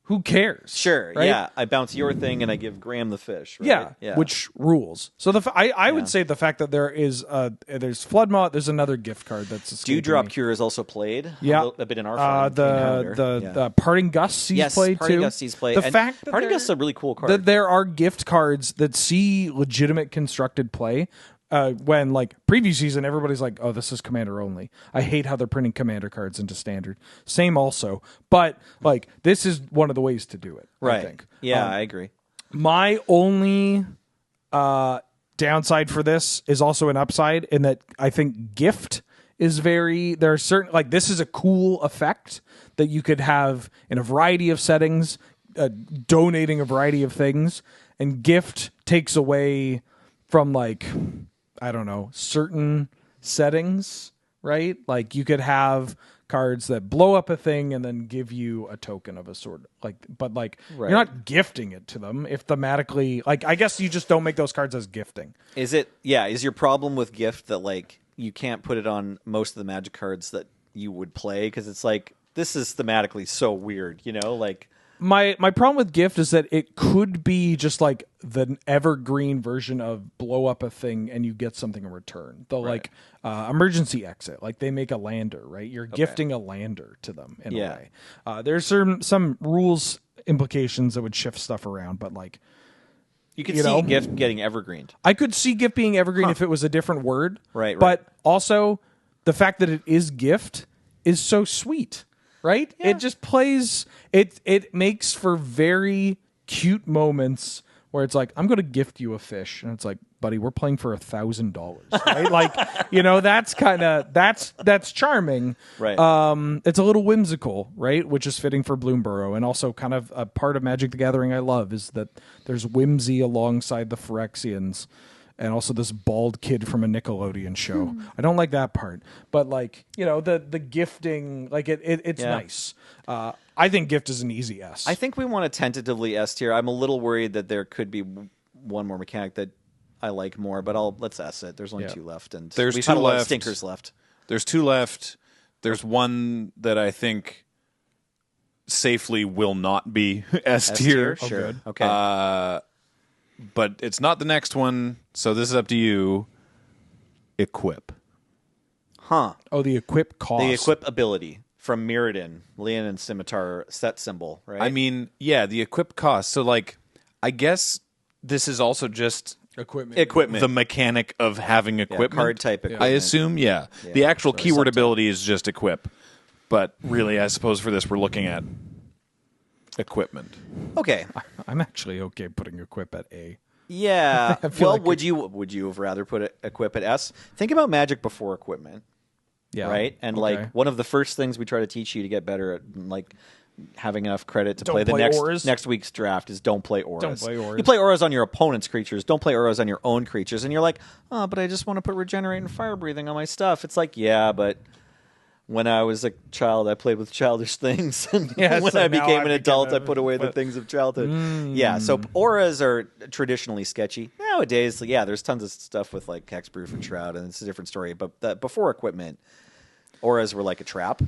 who cares? Sure, right? Yeah. I bounce your thing and I give Graham the fish. Right? Yeah, which rules. So I would say the fact that there is there's Floodmaw, there's another gift card that's Dewdrop Cure is also played. Yeah, a bit in our farm. The Parting Gusts sees play too. Parting Gusts sees play. The fact that Parting Gusts is a really cool card. That there are gift cards that see legitimate constructed play. When like previous season, everybody's like, "Oh, this is Commander only." I hate how they're printing Commander cards into Standard. Same also, but like this is one of the ways to do it. Right? I think. Yeah, I agree. My only downside for this is also an upside in that I think gift is there are certain like this is a cool effect that you could have in a variety of settings, donating a variety of things, and gift takes away from like. I don't know, certain settings, right? Like you could have cards that blow up a thing and then give you a token of a sort. You're not gifting it to them if thematically, like I guess you just don't make those cards as gifting. Is your problem with gift that like you can't put it on most of the Magic cards that you would play because it's like this is thematically so weird, you know, like. My problem with gift is that it could be just like the evergreen version of blow up a thing and you get something in return. Like emergency exit, like they make a lander, right? You're gifting a lander to them in a way. There's some rules implications that would shift stuff around, but like You could see gift getting evergreened. I could see gift being evergreen if it was a different word. Right. But also, the fact that it is gift is so sweet, right? Yeah. It just plays. It makes for very cute moments where it's like, I'm going to gift you a fish, and it's like, buddy, we're playing for $1,000, right? Like, that's charming, right? It's a little whimsical, right? Which is fitting for Bloomborough, and also kind of a part of Magic the Gathering I love is that there's whimsy alongside the Phyrexians, and also this bald kid from a Nickelodeon show. I don't like that part, but like, the gifting, like it's nice. I think gift is an easy S. I think we want to tentatively S tier. I'm a little worried that there could be one more mechanic that I like more, but let's S it. There's only 2 left, and we've had a lot of stinkers left. There's 2 left. There's one that I think safely will not be S tier. Sure. Good. Okay. But it's not the next one, so this is up to you. Equip. Huh. Oh, the equip cost. The equip ability from Mirrodin, Leon and Scimitar set symbol, right? I mean, yeah, the equip cost. So, like, I guess this is also just equipment. the mechanic of having equipment. Card type equipment. I assume, yeah. The actual keyword ability is just equip. But really, I suppose for this, we're looking at equipment. Okay. I'm actually okay putting equip at A. Yeah. Well, would you have rather put equip at S? Think about Magic before equipment. Yeah. Right? And like one of the first things we try to teach you to get better at like having enough credit to play the next week's draft is don't play auras. Don't play auras. You play auras on your opponent's creatures. Don't play auras on your own creatures. And you're like, oh, but I just want to put regenerate and fire breathing on my stuff. It's like, yeah, but when I was a child, I played with childish things. And when I became an adult, I put away the things of childhood. Yeah, so auras are traditionally sketchy. Nowadays, there's tons of stuff with like Hexproof and Shroud, and it's a different story. But before equipment, auras were like a trap.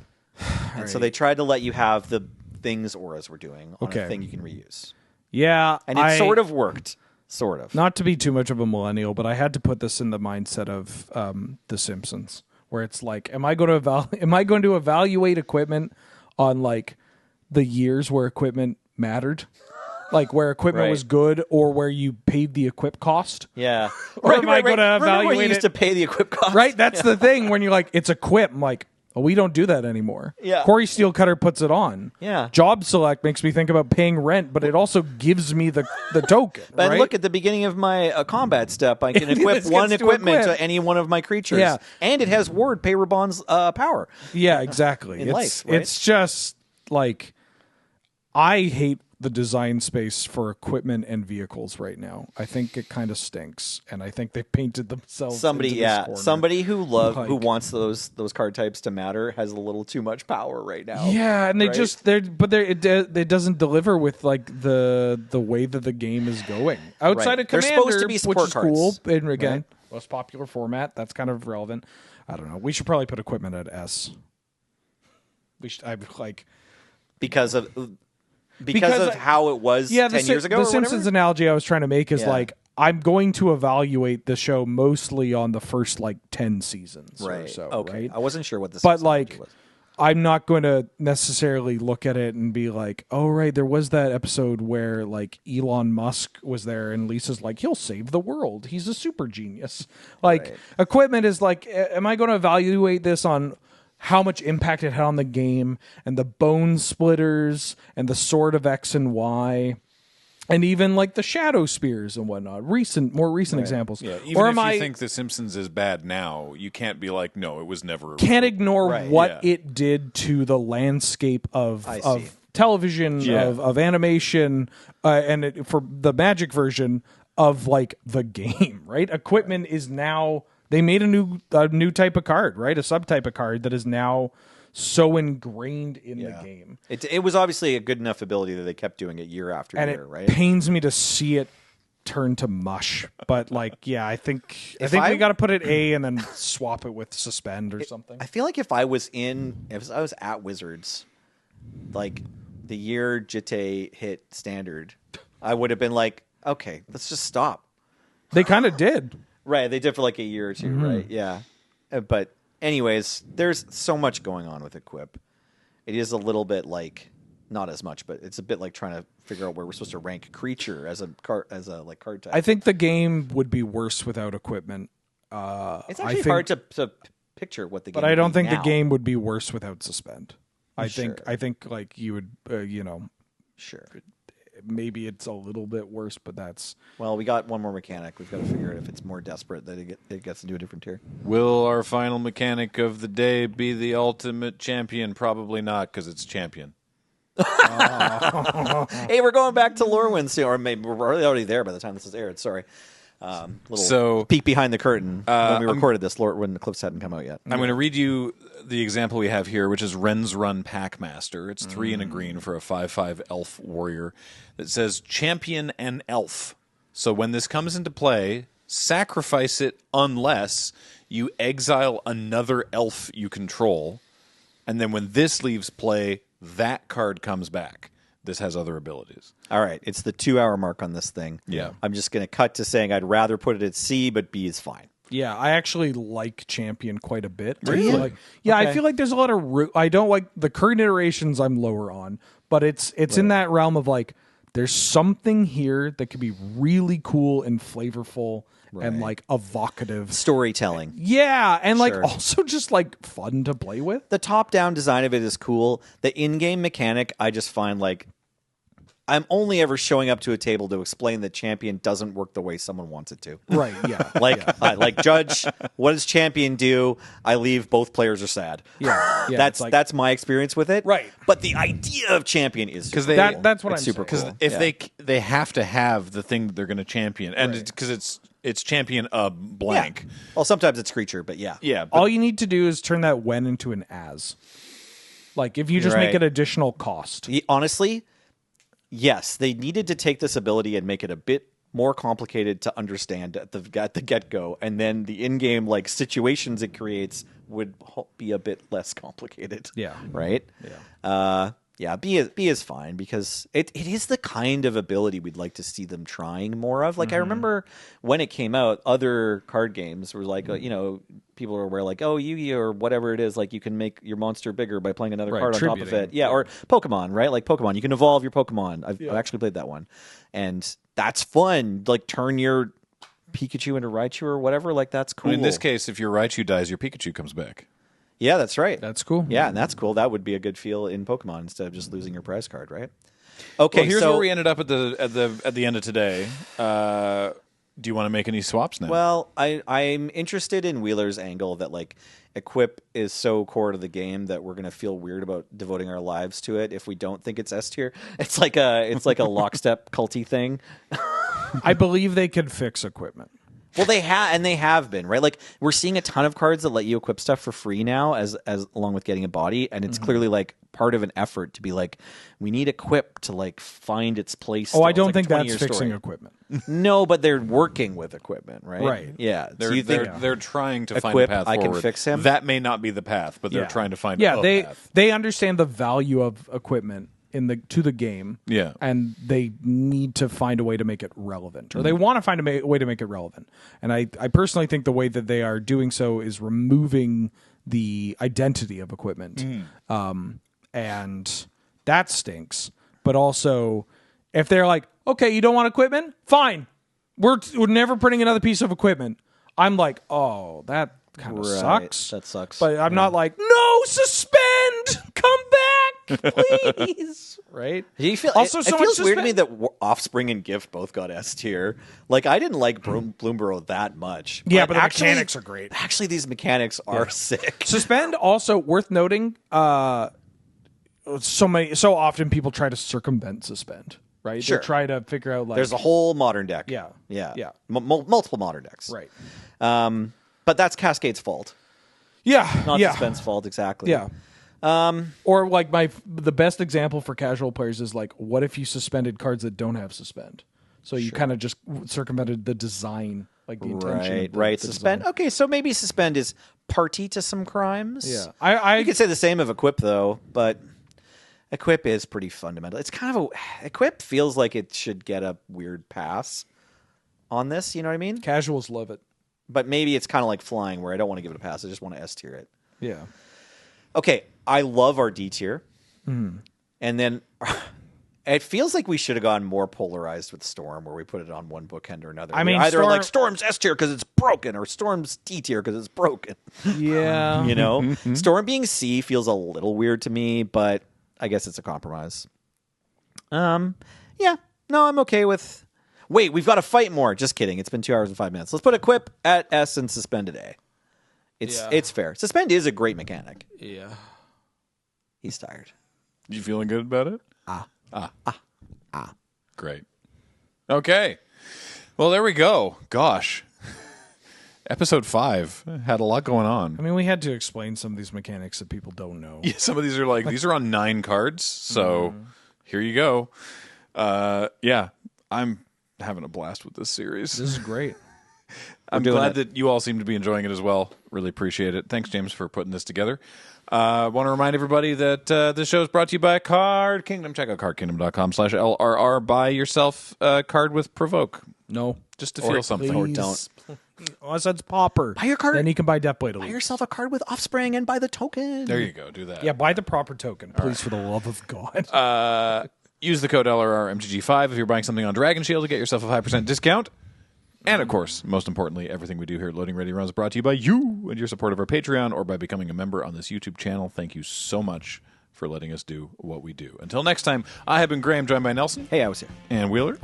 And so they tried to let you have the things auras were doing on a thing you can reuse. Yeah. And it sort of worked. Sort of. Not to be too much of a millennial, but I had to put this in the mindset of The Simpsons, where it's like, am I going to evaluate equipment on like the years where equipment mattered? Like where equipment was good, or where you paid the equip cost? Yeah. Or am I going to evaluate Remember when you used to pay the equip cost? Right? That's the thing. When you're like, it's equip, I'm like, oh, we don't do that anymore. Yeah. Corey Steelcutter puts it on. Yeah. Job select makes me think about paying rent, but it also gives me the token. But right? look at the beginning of my combat step. I can equip one equipment to any one of my creatures. Yeah. And it has Ward Payrabon's power. Yeah, exactly. Life, right? It's just like, I hate the design space for equipment and vehicles right now. I think it kind of stinks, and I think they painted themselves into this corner. Somebody who wants those card types to matter has a little too much power right now. Yeah, and it doesn't deliver with like the way that the game is going. Outside of Commander, they're supposed to be support which is cards. cool, and again, most popular format. That's kind of relevant. I don't know. We should probably put equipment at S. Because of how it was 10 years ago. The Simpsons analogy I was trying to make is like, I'm going to evaluate the show mostly on the first like 10 seasons or so. Okay. Right? I wasn't sure what this but like was. I'm not going to necessarily look at it and be like, oh, right, there was that episode where like Elon Musk was there and Lisa's like, he'll save the world. He's a super genius. Like equipment is like, am I going to evaluate this on how much impact it had on the game and the bone splitters and the sword of X and Y and even like the shadow spears and whatnot, more recent examples. Yeah, even if you think The Simpsons is bad now, you can't be like, no, it was never. Can't ignore what it did to the landscape of television, of animation, and for the Magic version of like the game, right? Equipment is now. They made a new type of card, right? A subtype of card that is now so ingrained in the game. It was obviously a good enough ability that they kept doing it year after year, right? And it pains me to see it turn to mush. But like, I think we got to put it A and then swap it with suspend or something. I feel like if I was at Wizards, like the year Jitte hit standard, I would have been like, okay, let's just stop. They kind of did. Right, they did for like a year or two, right? Yeah. But anyways, there's so much going on with Equip. It is a little bit like not as much, but it's a bit like trying to figure out where we're supposed to rank creature as a card type. I think the game would be worse without equipment. It's actually hard to picture what the game. But I don't think now. the game would be worse without suspend. I Sure. think like you would, Sure. maybe it's a little bit worse, but that's... Well, we got one more mechanic. We've got to figure out if it's more desperate that it gets into a different tier. Will our final mechanic of the day be the ultimate champion? Probably not, because it's champion. Hey, we're going back to Lorwyn soon, or maybe we're already there by the time this is aired. Sorry. Little peek behind the curtain when we recorded this, when the clips hadn't come out yet. I'm going to read you the example we have here, which is Ren's Run Packmaster. It's 3 and a green for a 5/5 elf warrior that says champion and elf. So when this comes into play, sacrifice it unless you exile another elf you control, and then when this leaves play, that card comes back. This has other abilities. All right, it's the 2-hour mark on this thing. Yeah. I'm just going to cut to saying I'd rather put it at C, but B is fine. Yeah, I actually like Champion quite a bit. Really? I feel like there's a lot of... I don't like the current iterations I'm lower on, but it's in that realm of like, there's something here that could be really cool and flavorful and like evocative. Storytelling. Yeah, and like also just like fun to play with. The top-down design of it is cool. The in-game mechanic, I just find like... I'm only ever showing up to a table to explain that champion doesn't work the way someone wants it to. Right, yeah. Like Judge, what does champion do? I leave, both players are sad. Yeah. That's my experience with it. Right. But the idea of champion is because that's what it's I'm super saying. cool. If they have to have the thing that they're going to champion, and because it's champion blank. Yeah. Well, sometimes it's creature, but yeah. Yeah. But all you need to do is turn that when into an as. Like if you just make it additional cost. Honestly, yes, they needed to take this ability and make it a bit more complicated to understand at the get-go, and then the in-game like situations it creates would be a bit less complicated. Yeah. Right? Yeah. B is fine because it is the kind of ability we'd like to see them trying more of. Like I remember when it came out, other card games were like, people were aware like, oh, Yu-Gi-Oh! Or whatever it is, like you can make your monster bigger by playing another card on top of it. Yeah, or Pokemon, right? Like Pokemon, you can evolve your Pokemon. I've actually played that one, and that's fun. Like turn your Pikachu into Raichu or whatever. Like that's cool. in this case, if your Raichu dies, your Pikachu comes back. Yeah, that's right. That's cool. Yeah, and that's cool. That would be a good feel in Pokemon instead of just losing your prize card, right? Okay, well, here's where we ended up at the end of today. Do you want to make any swaps now? Well, I'm interested in Wheeler's angle that like equip is so core to the game that we're gonna feel weird about devoting our lives to it if we don't think it's S tier. It's like a lockstep culty thing. I believe they could fix equipment. Well, they have been, right? Like we're seeing a ton of cards that let you equip stuff for free now, as along with getting a body, and it's clearly like part of an effort to be like, we need equip to like find its place. Oh, I don't think that's fixing equipment. No, but they're working with equipment, right? Right. Yeah. They're trying to find a equip, path I forward. can fix him? That may not be the path, but they're trying to find a path. They understand the value of equipment to the game. Yeah. And they need to find a way to make it relevant, or they want to find a way to make it relevant. And I personally think the way that they are doing so is removing the identity of equipment. And that stinks. But also, if they're like, okay, you don't want equipment? Fine. We're never putting another piece of equipment. I'm like, oh, that kind of sucks. That sucks. But I'm not like, no, suspend! Come back, please! Right? You feel, also, it feels weird to me that Offspring and Gift both got S tier. Like, I didn't like Bloomborough that much. Yeah, but the mechanics are great. Actually, these mechanics are sick. Suspend, also worth noting, so often people try to circumvent Suspend, right? Sure. They try to figure out, like... There's a whole modern deck. Yeah. Multiple modern decks. Right. But that's Cascade's fault. Yeah. Not Suspend's fault, exactly. Yeah. Or like the best example for casual players is like, what if you suspended cards that don't have suspend? So you kind of just circumvented the design, like the intention. Right. Suspend. Design. Okay, so maybe suspend is party to some crimes. Yeah. You could say the same of equip though, but equip is pretty fundamental. It's kind of equip feels like it should get a weird pass on this. You know what I mean? Casuals love it, but maybe it's kind of like flying, where I don't want to give it a pass. I just want to S tier it. Yeah. Okay, I love our D tier. And then it feels like we should have gone more polarized with Storm, where we put it on one bookend or another. I mean, either like Storm's S tier because it's broken, or Storm's D tier because it's broken. Yeah. You know? Storm being C feels a little weird to me, but I guess it's a compromise. Yeah. No, I'm okay with... Wait, we've got to fight more. Just kidding. It's been 2 hours and 5 minutes. Let's put Equip at S and Suspend at A. It's fair. Suspend is a great mechanic. Yeah. He's tired. You feeling good about it? Great. Okay. Well, there we go. Gosh. Episode 5 had a lot going on. I mean, we had to explain some of these mechanics that people don't know. Yeah, some of these are like, these are on 9 cards, so here you go. Yeah, I'm having a blast with this series. This is great. I'm glad that you all seem to be enjoying it as well. Really appreciate it. Thanks, James, for putting this together. I want to remind everybody that this show is brought to you by Card Kingdom. Check out cardkingdom.com/LRR. Buy yourself a card with Provoke. No. Just to feel something. Or don't. Unless that's Pauper. Buy your card. Then you can buy Deathblade Elite. Buy yourself a card with Offspring and buy the token. There you go. Do that. Yeah, buy the proper token, please, for the love of God. Use the code LRRMTG5 if you're buying something on Dragon Shield to get yourself a 5% discount. And, of course, most importantly, everything we do here at Loading Ready Runs is brought to you by you and your support of our Patreon or by becoming a member on this YouTube channel. Thank you so much for letting us do what we do. Until next time, I have been Graham, joined by Nelson. Hey, I was here. And Wheeler.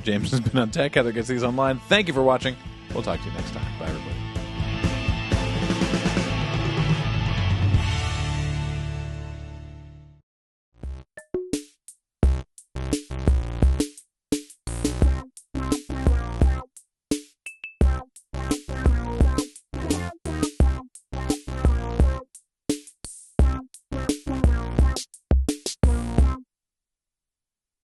James has been on Tech. Heather gets these online. Thank you for watching. We'll talk to you next time. Bye, everybody.